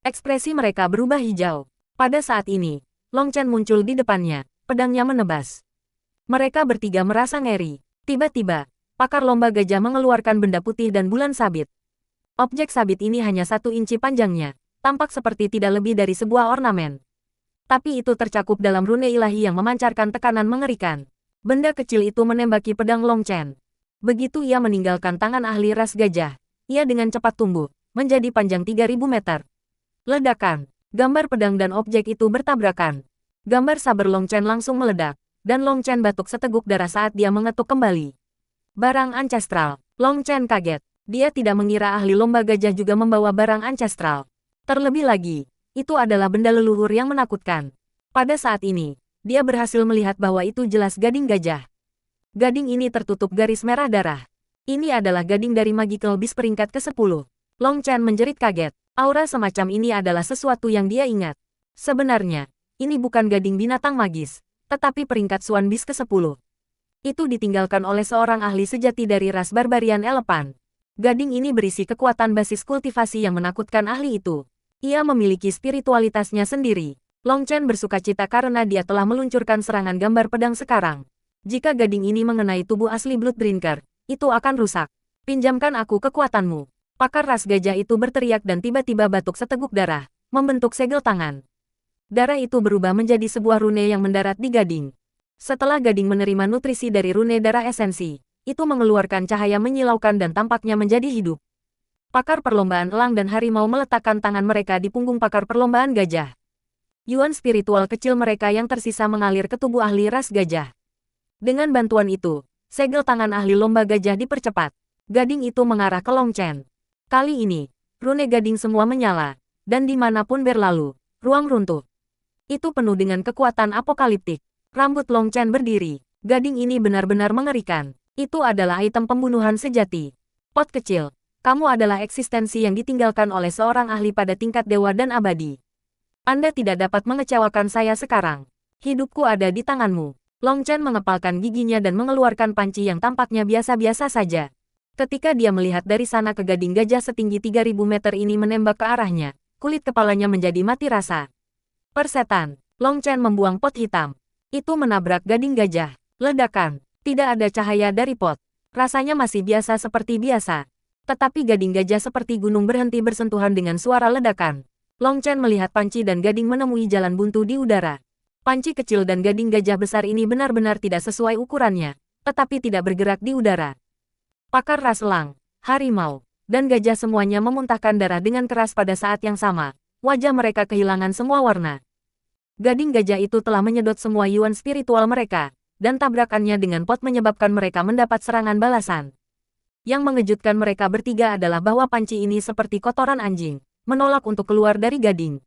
Ekspresi mereka berubah hijau. Pada saat ini, Long Chen muncul di depannya, pedangnya menebas. Mereka bertiga merasa ngeri. Tiba-tiba, pakar lomba gajah mengeluarkan benda putih dan bulan sabit. Objek sabit ini hanya 1 inci panjangnya, tampak seperti tidak lebih dari sebuah ornamen. Tapi itu tercakup dalam rune ilahi yang memancarkan tekanan mengerikan. Benda kecil itu menembaki pedang Long Chen. Begitu ia meninggalkan tangan ahli ras gajah, ia dengan cepat tumbuh, menjadi panjang 3000 meter. Ledakan, gambar pedang dan objek itu bertabrakan. Gambar saber Long Chen langsung meledak, dan Long Chen batuk seteguk darah saat dia mengetuk kembali. Barang ancestral, Long Chen kaget. Dia tidak mengira ahli lomba gajah juga membawa barang ancestral. Terlebih lagi, itu adalah benda leluhur yang menakutkan. Pada saat ini, dia berhasil melihat bahwa itu jelas gading gajah. Gading ini tertutup garis merah darah. Ini adalah gading dari Magical Beast peringkat ke-10. Long Chen menjerit kaget. Aura semacam ini adalah sesuatu yang dia ingat. Sebenarnya, ini bukan gading binatang magis, tetapi peringkat Swan Beast ke-10. Itu ditinggalkan oleh seorang ahli sejati dari ras Barbarian Elephant. Gading ini berisi kekuatan basis kultivasi yang menakutkan ahli itu. Ia memiliki spiritualitasnya sendiri. Long Chen bersukacita karena dia telah meluncurkan serangan gambar pedang sekarang. Jika gading ini mengenai tubuh asli Blood Drinker, itu akan rusak. Pinjamkan aku kekuatanmu. Pakar ras gajah itu berteriak dan tiba-tiba batuk seteguk darah, membentuk segel tangan. Darah itu berubah menjadi sebuah rune yang mendarat di gading. Setelah gading menerima nutrisi dari rune darah esensi, itu mengeluarkan cahaya menyilaukan dan tampaknya menjadi hidup. Pakar perlombaan elang dan harimau meletakkan tangan mereka di punggung pakar perlombaan gajah. Yuan spiritual kecil mereka yang tersisa mengalir ke tubuh ahli ras gajah. Dengan bantuan itu, segel tangan ahli lomba gajah dipercepat. Gading itu mengarah ke Long Chen. Kali ini, rune gading semua menyala, dan dimanapun berlalu, ruang runtuh. Itu penuh dengan kekuatan apokaliptik. Rambut Long Chen berdiri. Gading ini benar-benar mengerikan. Itu adalah item pembunuhan sejati. Pot kecil, kamu adalah eksistensi yang ditinggalkan oleh seorang ahli pada tingkat dewa dan abadi. Anda tidak dapat mengecewakan saya sekarang. Hidupku ada di tanganmu. Long Chen mengepalkan giginya dan mengeluarkan panci yang tampaknya biasa-biasa saja. Ketika dia melihat dari sana ke gading gajah setinggi 3000 meter ini menembak ke arahnya, kulit kepalanya menjadi mati rasa. Persetan, Long Chen membuang pot hitam. Itu menabrak gading gajah. Ledakan. Tidak ada cahaya dari pot. Rasanya masih biasa seperti biasa. Tetapi gading gajah seperti gunung berhenti bersentuhan dengan suara ledakan. Long Chen melihat panci dan gading menemui jalan buntu di udara. Panci kecil dan gading gajah besar ini benar-benar tidak sesuai ukurannya, tetapi tidak bergerak di udara. Pakar ras elang, harimau, dan gajah semuanya memuntahkan darah dengan keras pada saat yang sama. Wajah mereka kehilangan semua warna. Gading gajah itu telah menyedot semua yuan spiritual mereka, dan tabrakannya dengan pot menyebabkan mereka mendapat serangan balasan. Yang mengejutkan mereka bertiga adalah bahwa panci ini seperti kotoran anjing, menolak untuk keluar dari gading.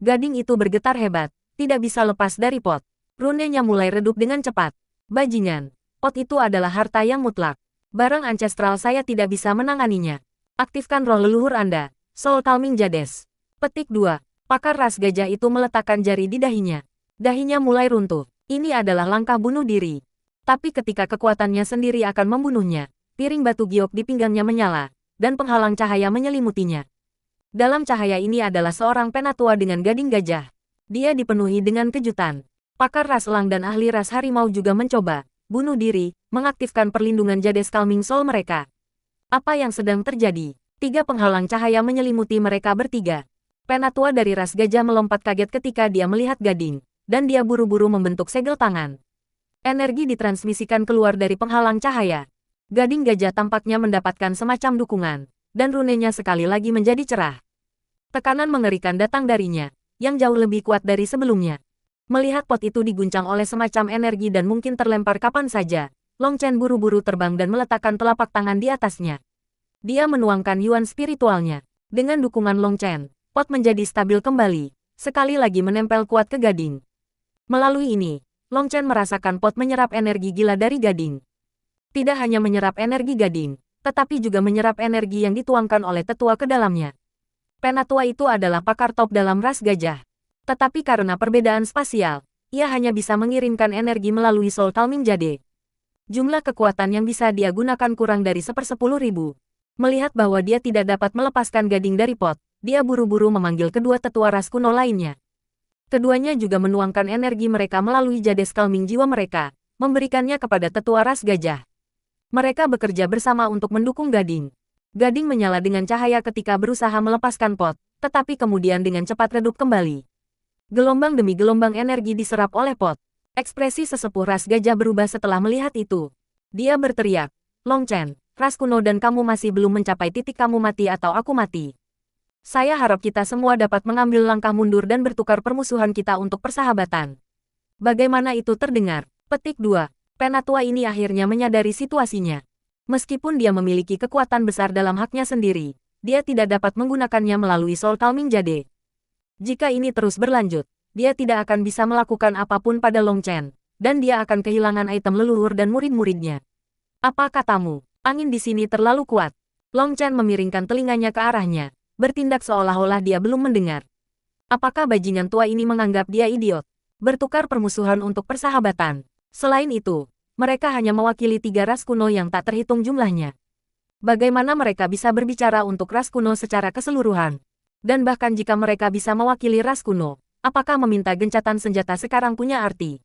Gading itu bergetar hebat, tidak bisa lepas dari pot. Runenya mulai redup dengan cepat. Bajingan, pot itu adalah harta yang mutlak. Barang ancestral saya tidak bisa menanganinya. Aktifkan roh leluhur Anda, Soul Calming Jades. Petik 2. Pakar ras gajah itu meletakkan jari di dahinya. Dahinya mulai runtuh. Ini adalah langkah bunuh diri. Tapi ketika kekuatannya sendiri akan membunuhnya, piring batu giok di pinggangnya menyala, dan penghalang cahaya menyelimutinya. Dalam cahaya ini adalah seorang penatua dengan gading gajah. Dia dipenuhi dengan kejutan. Pakar ras elang dan ahli ras harimau juga mencoba bunuh diri, mengaktifkan perlindungan Jades Calming Soul mereka. Apa yang sedang terjadi? 3 penghalang cahaya menyelimuti mereka bertiga. Penatua dari ras gajah melompat kaget ketika dia melihat gading, dan dia buru-buru membentuk segel tangan. Energi ditransmisikan keluar dari penghalang cahaya. Gading gajah tampaknya mendapatkan semacam dukungan, dan runenya sekali lagi menjadi cerah. Tekanan mengerikan datang darinya, yang jauh lebih kuat dari sebelumnya. Melihat pot itu diguncang oleh semacam energi dan mungkin terlempar kapan saja, Long Chen buru-buru terbang dan meletakkan telapak tangan di atasnya. Dia menuangkan yuan spiritualnya. Dengan dukungan Long Chen, pot menjadi stabil kembali, sekali lagi menempel kuat ke gading. Melalui ini, Long Chen merasakan pot menyerap energi gila dari gading. Tidak hanya menyerap energi gading, tetapi juga menyerap energi yang dituangkan oleh tetua ke dalamnya. Penatua itu adalah pakar top dalam ras gajah. Tetapi karena perbedaan spasial, ia hanya bisa mengirimkan energi melalui Soul Calming Jade. Jumlah kekuatan yang bisa dia gunakan kurang dari 1/10.000. Melihat bahwa dia tidak dapat melepaskan gading dari pot, dia buru-buru memanggil kedua tetua ras kuno lainnya. Keduanya juga menuangkan energi mereka melalui Jades Calming jiwa mereka, memberikannya kepada tetua ras gajah. Mereka bekerja bersama untuk mendukung gading. Gading menyala dengan cahaya ketika berusaha melepaskan pot, tetapi kemudian dengan cepat redup kembali. Gelombang demi gelombang energi diserap oleh pot. Ekspresi sesepuh ras gajah berubah setelah melihat itu. Dia berteriak, Long Chen, ras kuno dan kamu masih belum mencapai titik kamu mati atau aku mati. Saya harap kita semua dapat mengambil langkah mundur dan bertukar permusuhan kita untuk persahabatan. Bagaimana itu terdengar? Petik 2. Penatua ini akhirnya menyadari situasinya. Meskipun dia memiliki kekuatan besar dalam haknya sendiri, dia tidak dapat menggunakannya melalui Soul Calming Jade. Jika ini terus berlanjut, dia tidak akan bisa melakukan apapun pada Long Chen, dan dia akan kehilangan item leluhur dan murid-muridnya. Apa katamu? Angin di sini terlalu kuat. Long Chen memiringkan telinganya ke arahnya, bertindak seolah-olah dia belum mendengar. Apakah bajingan tua ini menganggap dia idiot? Bertukar permusuhan untuk persahabatan. Selain itu, mereka hanya mewakili 3 ras kuno yang tak terhitung jumlahnya. Bagaimana mereka bisa berbicara untuk ras kuno secara keseluruhan? Dan bahkan jika mereka bisa mewakili ras kuno, apakah meminta gencatan senjata sekarang punya arti?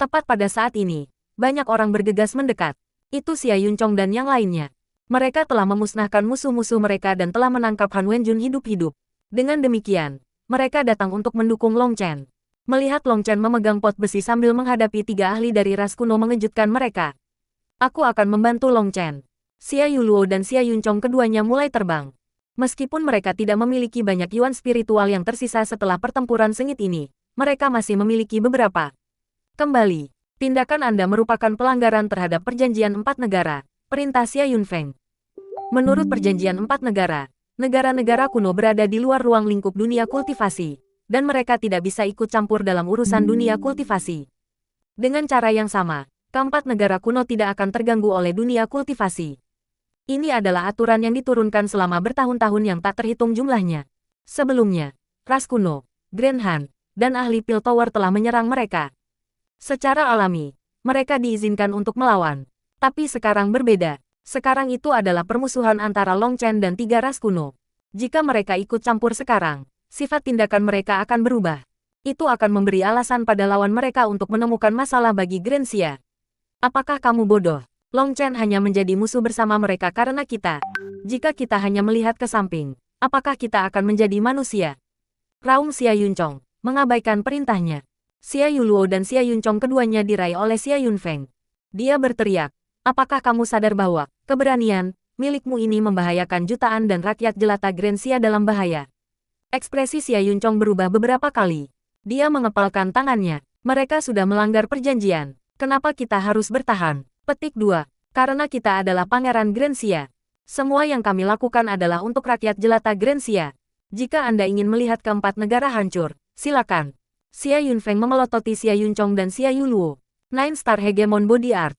Tepat pada saat ini, banyak orang bergegas mendekat. Itu Xia Yunchong dan yang lainnya. Mereka telah memusnahkan musuh-musuh mereka dan telah menangkap Han Wenjun hidup-hidup. Dengan demikian, mereka datang untuk mendukung Long Chen. Melihat Long Chen memegang pot besi sambil menghadapi 3 ahli dari ras kuno mengejutkan mereka. Aku akan membantu Long Chen. Xia Yuluo dan Xia Yunchong keduanya mulai terbang. Meskipun mereka tidak memiliki banyak yuan spiritual yang tersisa setelah pertempuran sengit ini, mereka masih memiliki beberapa. Kembali, tindakan Anda merupakan pelanggaran terhadap perjanjian 4 negara, perintah Xia Yunfeng. Menurut perjanjian 4 negara, negara-negara kuno berada di luar ruang lingkup dunia kultivasi, dan mereka tidak bisa ikut campur dalam urusan dunia kultivasi. Dengan cara yang sama, keempat negara kuno tidak akan terganggu oleh dunia kultivasi. Ini adalah aturan yang diturunkan selama bertahun-tahun yang tak terhitung jumlahnya. Sebelumnya, ras kuno, Grand Han, dan ahli Pil Tower telah menyerang mereka. Secara alami, mereka diizinkan untuk melawan. Tapi sekarang berbeda. Sekarang itu adalah permusuhan antara Long Chen dan 3 ras kuno. Jika mereka ikut campur sekarang, sifat tindakan mereka akan berubah. Itu akan memberi alasan pada lawan mereka untuk menemukan masalah bagi Grand Xia. Apakah kamu bodoh? Long Chen hanya menjadi musuh bersama mereka karena kita. Jika kita hanya melihat ke samping, apakah kita akan menjadi manusia? Raung Xia Yunchong mengabaikan perintahnya. Xia Yuluo dan Xia Yunchong keduanya diraih oleh Xia Yunfeng. Dia berteriak, apakah kamu sadar bahwa keberanian milikmu ini membahayakan jutaan dan rakyat jelata Grand Xia dalam bahaya? Ekspresi Xia Yunchong berubah beberapa kali. Dia mengepalkan tangannya. Mereka sudah melanggar perjanjian. Kenapa kita harus bertahan? Petik 2. Karena kita adalah Pangeran Grensia. Semua yang kami lakukan adalah untuk rakyat jelata Grensia. Jika Anda ingin melihat keempat negara hancur, silakan. Xia Yunfeng memelototi Xia Yunchong dan Xia Yuluo. 9 Star Hegemon Body Art.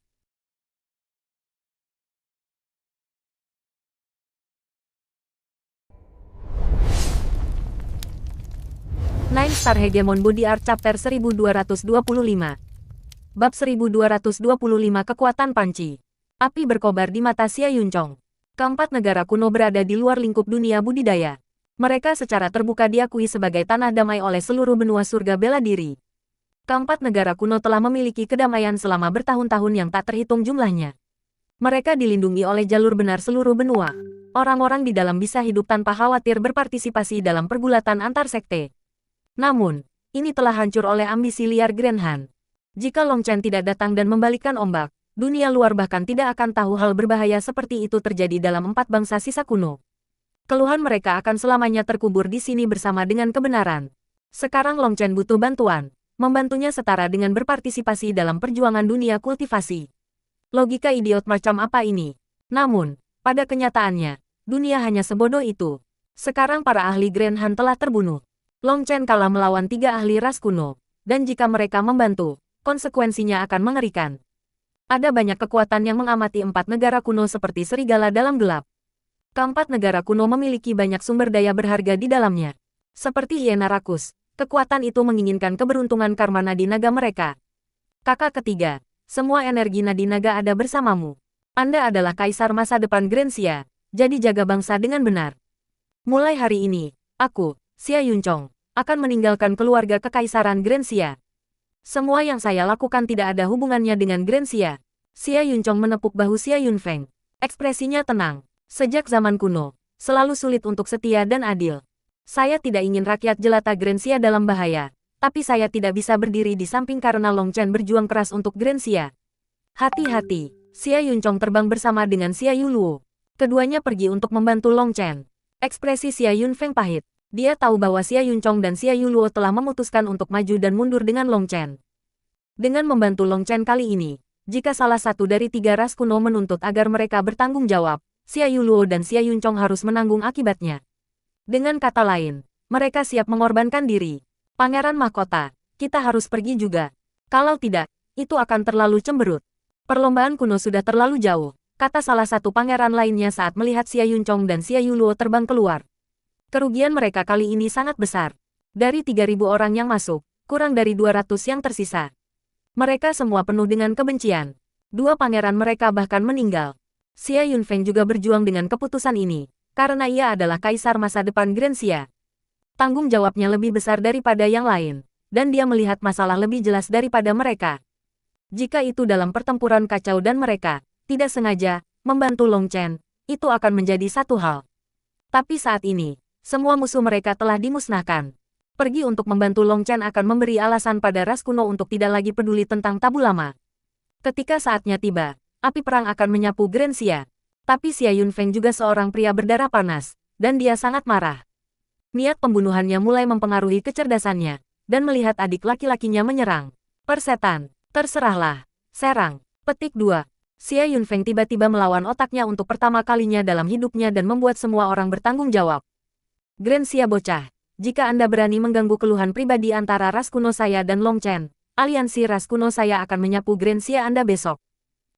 Nine Star Hegemon Body Art Chapter 1225. Bab 1225 Kekuatan Panci. Api berkobar di mata Xia Yunchong. Keempat negara kuno berada di luar lingkup dunia budidaya. Mereka secara terbuka diakui sebagai tanah damai oleh seluruh benua surga bela diri. Keempat negara kuno telah memiliki kedamaian selama bertahun-tahun yang tak terhitung jumlahnya. Mereka dilindungi oleh jalur benar seluruh benua. Orang-orang di dalam bisa hidup tanpa khawatir berpartisipasi dalam pergulatan antar sekte. Namun, ini telah hancur oleh ambisi liar Grand Han. Jika Long Chen tidak datang dan membalikkan ombak, dunia luar bahkan tidak akan tahu hal berbahaya seperti itu terjadi dalam 4 bangsa sisa kuno. Keluhan mereka akan selamanya terkubur di sini bersama dengan kebenaran. Sekarang Long Chen butuh bantuan. Membantunya setara dengan berpartisipasi dalam perjuangan dunia kultivasi. Logika idiot macam apa ini? Namun, pada kenyataannya, dunia hanya sebodoh itu. Sekarang para ahli Grand Han telah terbunuh. Long Chen kalah melawan 3 ahli ras kuno. Dan jika mereka membantu, konsekuensinya akan mengerikan. Ada banyak kekuatan yang mengamati 4 negara kuno seperti serigala dalam gelap. Keempat negara kuno memiliki banyak sumber daya berharga di dalamnya. Seperti hiena rakus, kekuatan itu menginginkan keberuntungan karma nadi naga mereka. Kakak ketiga, semua energi nadi naga ada bersamamu. Anda adalah kaisar masa depan Grensia, jadi jaga bangsa dengan benar. Mulai hari ini, aku, Xia Yunchong, akan meninggalkan keluarga kekaisaran Grensia. Semua yang saya lakukan tidak ada hubungannya dengan Grensia. Xia Yunchong menepuk bahu Xia Yunfeng. Ekspresinya tenang. Sejak zaman kuno, selalu sulit untuk setia dan adil. Saya tidak ingin rakyat jelata Grensia dalam bahaya, tapi saya tidak bisa berdiri di samping karena Long Chen berjuang keras untuk Grensia. Hati-hati, Xia Yunchong terbang bersama dengan Xia Yuluo. Keduanya pergi untuk membantu Long Chen. Ekspresi Xia Yunfeng pahit. Dia tahu bahwa Xia Yunchong dan Xia Yuluo telah memutuskan untuk maju dan mundur dengan Long Chen. Dengan membantu Long Chen kali ini, jika salah satu dari 3 ras kuno menuntut agar mereka bertanggung jawab, Xia Yuluo dan Xia Yunchong harus menanggung akibatnya. Dengan kata lain, mereka siap mengorbankan diri. Pangeran Mahkota, kita harus pergi juga. Kalau tidak, itu akan terlalu cemberut. Perlombaan kuno sudah terlalu jauh, kata salah satu pangeran lainnya saat melihat Xia Yunchong dan Xia Yuluo terbang keluar. Kerugian mereka kali ini sangat besar. Dari 3.000 orang yang masuk, kurang dari 200 yang tersisa. Mereka semua penuh dengan kebencian. 2 pangeran mereka bahkan meninggal. Xia Yunfeng juga berjuang dengan keputusan ini, karena ia adalah kaisar masa depan Grensia. Tanggung jawabnya lebih besar daripada yang lain, dan dia melihat masalah lebih jelas daripada mereka. Jika itu dalam pertempuran kacau dan mereka, tidak sengaja, membantu Long Chen, itu akan menjadi satu hal. Tapi saat ini, semua musuh mereka telah dimusnahkan. Pergi untuk membantu Long Chen akan memberi alasan pada ras kuno untuk tidak lagi peduli tentang tabu lama. Ketika saatnya tiba, api perang akan menyapu Grensia. Tapi Xia Yunfeng juga seorang pria berdarah panas, dan dia sangat marah. Niat pembunuhannya mulai mempengaruhi kecerdasannya, dan melihat adik laki-lakinya menyerang. Persetan, terserahlah, serang. Petik 2. Xia Yunfeng tiba-tiba melawan otaknya untuk pertama kalinya dalam hidupnya dan membuat semua orang bertanggung jawab. Grensia bocah, jika Anda berani mengganggu keluhan pribadi antara ras kuno saya dan Long Chen, aliansi ras kuno saya akan menyapu Grensia Anda besok.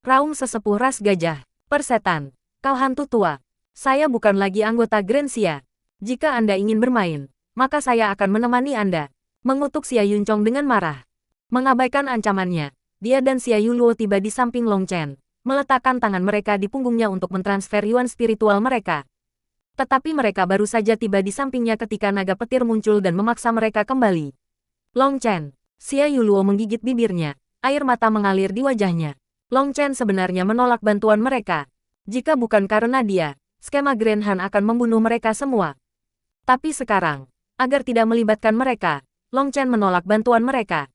Raung sesepuh ras gajah. Persetan, kau hantu tua. Saya bukan lagi anggota Grensia. Jika Anda ingin bermain, maka saya akan menemani Anda. Mengutuk Xia Yunchong dengan marah. Mengabaikan ancamannya, dia dan Xia Yuluo tiba di samping Long Chen, meletakkan tangan mereka di punggungnya untuk mentransfer yuan spiritual mereka. Tetapi mereka baru saja tiba di sampingnya ketika naga petir muncul dan memaksa mereka kembali. Long Chen, Xia Yuluo menggigit bibirnya, air mata mengalir di wajahnya. Long Chen sebenarnya menolak bantuan mereka. Jika bukan karena dia, skema Grand Han akan membunuh mereka semua. Tapi sekarang, agar tidak melibatkan mereka, Long Chen menolak bantuan mereka.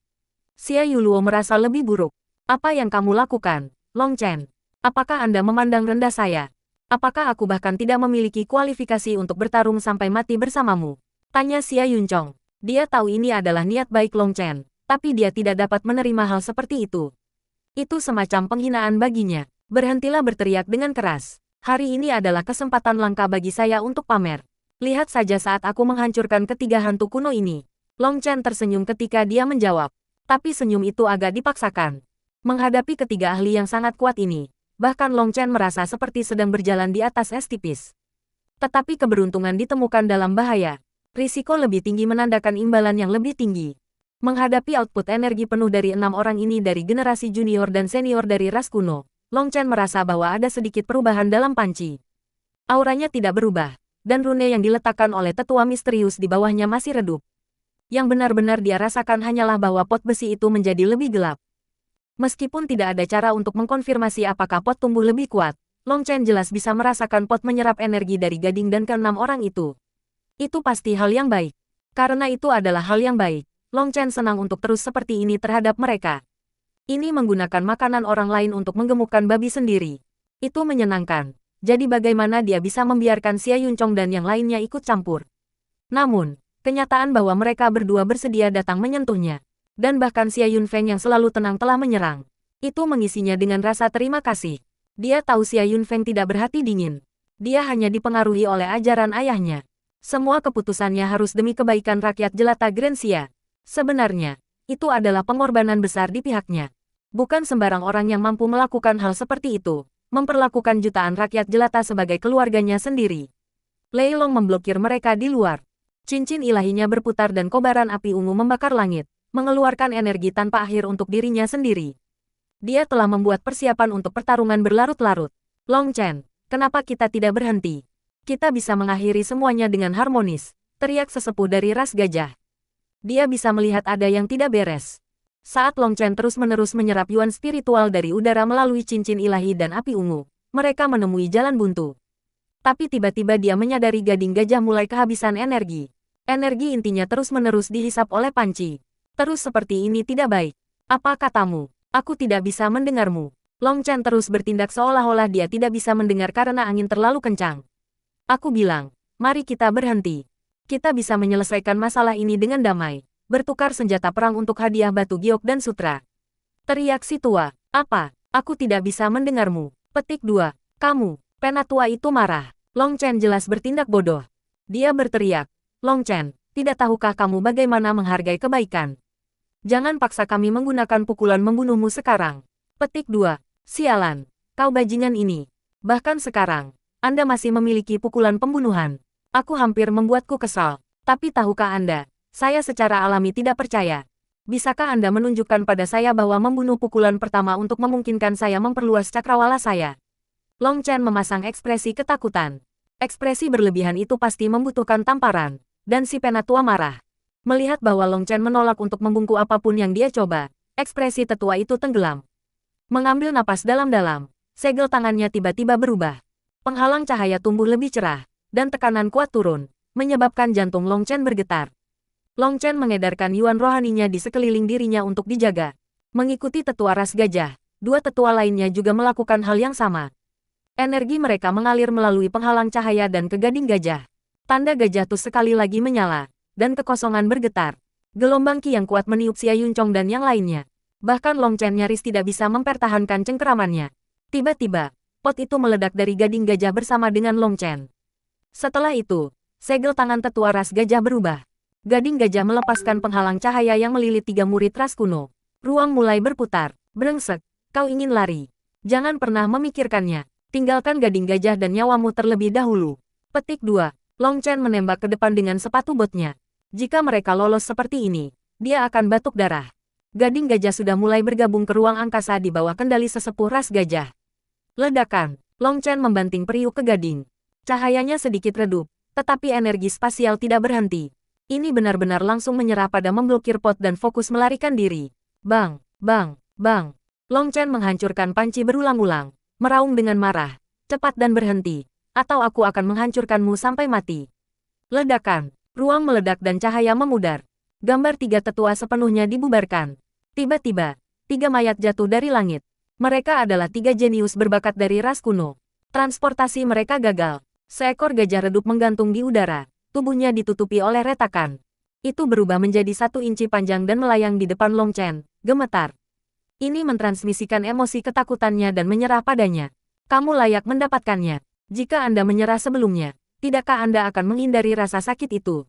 Xia Yuluo merasa lebih buruk. Apa yang kamu lakukan, Long Chen? Apakah Anda memandang rendah saya? Apakah aku bahkan tidak memiliki kualifikasi untuk bertarung sampai mati bersamamu? Tanya Xia Yunchong. Dia tahu ini adalah niat baik Long Chen, tapi dia tidak dapat menerima hal seperti itu. Itu semacam penghinaan baginya. Berhentilah berteriak dengan keras. Hari ini adalah kesempatan langka bagi saya untuk pamer. Lihat saja saat aku menghancurkan ketiga hantu kuno ini. Long Chen tersenyum ketika dia menjawab. Tapi senyum itu agak dipaksakan. Menghadapi ketiga ahli yang sangat kuat ini, bahkan Long Chen merasa seperti sedang berjalan di atas es tipis. Tetapi keberuntungan ditemukan dalam bahaya. Risiko lebih tinggi menandakan imbalan yang lebih tinggi. Menghadapi output energi penuh dari 6 orang ini dari generasi junior dan senior dari ras kuno, Long Chen merasa bahwa ada sedikit perubahan dalam panci. Auranya tidak berubah, dan rune yang diletakkan oleh tetua misterius di bawahnya masih redup. Yang benar-benar dia rasakan hanyalah bahwa pot besi itu menjadi lebih gelap. Meskipun tidak ada cara untuk mengkonfirmasi apakah pot tumbuh lebih kuat, Long Chen jelas bisa merasakan pot menyerap energi dari gading dan keenam orang itu. Itu pasti hal yang baik. Karena itu adalah hal yang baik, Long Chen senang untuk terus seperti ini terhadap mereka. Ini menggunakan makanan orang lain untuk menggemukkan babi sendiri. Itu menyenangkan. Jadi bagaimana dia bisa membiarkan Xia Yunchong dan yang lainnya ikut campur? Namun, kenyataan bahwa mereka berdua bersedia datang menyentuhnya. Dan bahkan Xia Yunfeng yang selalu tenang telah menyerang. Itu mengisinya dengan rasa terima kasih. Dia tahu Xia Yunfeng tidak berhati dingin. Dia hanya dipengaruhi oleh ajaran ayahnya. Semua keputusannya harus demi kebaikan rakyat jelata Grand Xia. Sebenarnya, itu adalah pengorbanan besar di pihaknya. Bukan sembarang orang yang mampu melakukan hal seperti itu. Memperlakukan jutaan rakyat jelata sebagai keluarganya sendiri. Lei Long memblokir mereka di luar. Cincin ilahinya berputar dan kobaran api ungu membakar langit, mengeluarkan energi tanpa akhir untuk dirinya sendiri. Dia telah membuat persiapan untuk pertarungan berlarut-larut. Long Chen, kenapa kita tidak berhenti? Kita bisa mengakhiri semuanya dengan harmonis, teriak sesepuh dari ras gajah. Dia bisa melihat ada yang tidak beres. Saat Long Chen terus-menerus menyerap yuan spiritual dari udara melalui cincin ilahi dan api ungu, mereka menemui jalan buntu. Tapi tiba-tiba dia menyadari gading gajah mulai kehabisan energi. Energi intinya terus-menerus dihisap oleh panci. Terus seperti ini tidak baik. Apa katamu? Aku tidak bisa mendengarmu. Long Chen terus bertindak seolah-olah dia tidak bisa mendengar karena angin terlalu kencang. Aku bilang, mari kita berhenti. Kita bisa menyelesaikan masalah ini dengan damai. Bertukar senjata perang untuk hadiah batu giok dan sutra. Teriak si tua. Apa? Aku tidak bisa mendengarmu. Petik 2. Kamu. Penatua itu marah. Long Chen jelas bertindak bodoh. Dia berteriak. Long Chen, tidak tahukah kamu bagaimana menghargai kebaikan? Jangan paksa kami menggunakan pukulan membunuhmu sekarang. Petik 2. Sialan. Kau bajingan ini. Bahkan sekarang, Anda masih memiliki pukulan pembunuhan. Aku hampir membuatku kesal. Tapi tahukah Anda? Saya secara alami tidak percaya. Bisakah Anda menunjukkan pada saya bahwa membunuh pukulan pertama untuk memungkinkan saya memperluas cakrawala saya? Long Chen memasang ekspresi ketakutan. Ekspresi berlebihan itu pasti membutuhkan tamparan. Dan si penatua marah. Melihat bahwa Long Chen menolak untuk membungkuk apapun yang dia coba, ekspresi tetua itu tenggelam. Mengambil napas dalam-dalam, segel tangannya tiba-tiba berubah. Penghalang cahaya tumbuh lebih cerah, dan tekanan kuat turun, menyebabkan jantung Long Chen bergetar. Long Chen mengedarkan yuan rohaninya di sekeliling dirinya untuk dijaga. Mengikuti tetua ras gajah, dua tetua lainnya juga melakukan hal yang sama. Energi mereka mengalir melalui penghalang cahaya dan ke gading gajah. Tanda gajah tus sekali lagi menyala, dan kekosongan bergetar. Gelombang ki yang kuat meniup Xia Yunchong dan yang lainnya. Bahkan Long Chen nyaris tidak bisa mempertahankan cengkeramannya. Tiba-tiba, pot itu meledak dari gading gajah bersama dengan Long Chen. Setelah itu, segel tangan tetua ras gajah berubah. Gading gajah melepaskan penghalang cahaya yang melilit 3 murid ras kuno. Ruang mulai berputar. Brengsek, kau ingin lari. Jangan pernah memikirkannya. Tinggalkan gading gajah dan nyawamu terlebih dahulu. Petik 2. Long Chen menembak ke depan dengan sepatu botnya. Jika mereka lolos seperti ini, dia akan batuk darah. Gading gajah sudah mulai bergabung ke ruang angkasa di bawah kendali sesepuh ras gajah. Ledakan. Long Chen membanting periuk ke gading. Cahayanya sedikit redup, tetapi energi spasial tidak berhenti. Ini benar-benar langsung menyerah pada memblokir pot dan fokus melarikan diri. Bang, bang, bang. Long Chen menghancurkan panci berulang-ulang, meraung dengan marah. Cepat dan berhenti, atau aku akan menghancurkanmu sampai mati. Ledakan. Ruang meledak dan cahaya memudar. Gambar 3 tetua sepenuhnya dibubarkan. Tiba-tiba, 3 mayat jatuh dari langit. Mereka adalah 3 jenius berbakat dari ras kuno. Transportasi mereka gagal. Seekor gajah redup menggantung di udara. Tubuhnya ditutupi oleh retakan. Itu berubah menjadi 1 inci panjang dan melayang di depan Long Chen, gemetar. Ini mentransmisikan emosi ketakutannya dan menyerah padanya. Kamu layak mendapatkannya. Jika Anda menyerah sebelumnya, tidakkah Anda akan menghindari rasa sakit itu?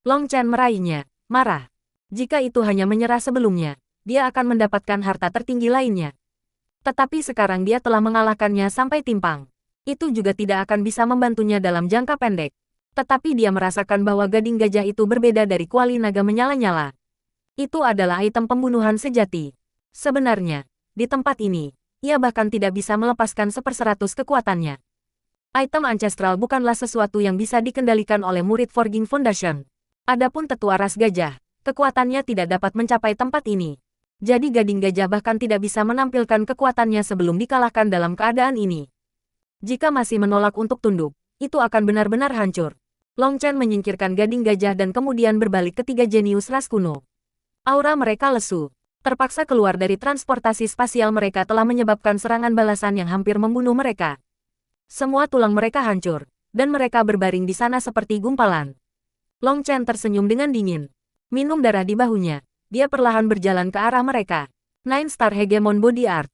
Long Chen meraihnya, marah. Jika itu hanya menyerah sebelumnya, dia akan mendapatkan harta tertinggi lainnya. Tetapi sekarang dia telah mengalahkannya sampai timpang. Itu juga tidak akan bisa membantunya dalam jangka pendek. Tetapi dia merasakan bahwa gading gajah itu berbeda dari kuali naga menyala-nyala. Itu adalah item pembunuhan sejati. Sebenarnya, di tempat ini, ia bahkan tidak bisa melepaskan 1/100 kekuatannya. Item ancestral bukanlah sesuatu yang bisa dikendalikan oleh murid Forging Foundation. Adapun tetua ras gajah, kekuatannya tidak dapat mencapai tempat ini. Jadi gading gajah bahkan tidak bisa menampilkan kekuatannya sebelum dikalahkan dalam keadaan ini. Jika masih menolak untuk tunduk, itu akan benar-benar hancur. Long Chen menyingkirkan gading gajah dan kemudian berbalik ke 3 jenius ras kuno. Aura mereka lesu. Terpaksa keluar dari transportasi spasial mereka telah menyebabkan serangan balasan yang hampir membunuh mereka. Semua tulang mereka hancur, dan mereka berbaring di sana seperti gumpalan. Long Chen tersenyum dengan dingin. Minum darah di bahunya. Dia perlahan berjalan ke arah mereka. Nine Star Hegemon Body Art.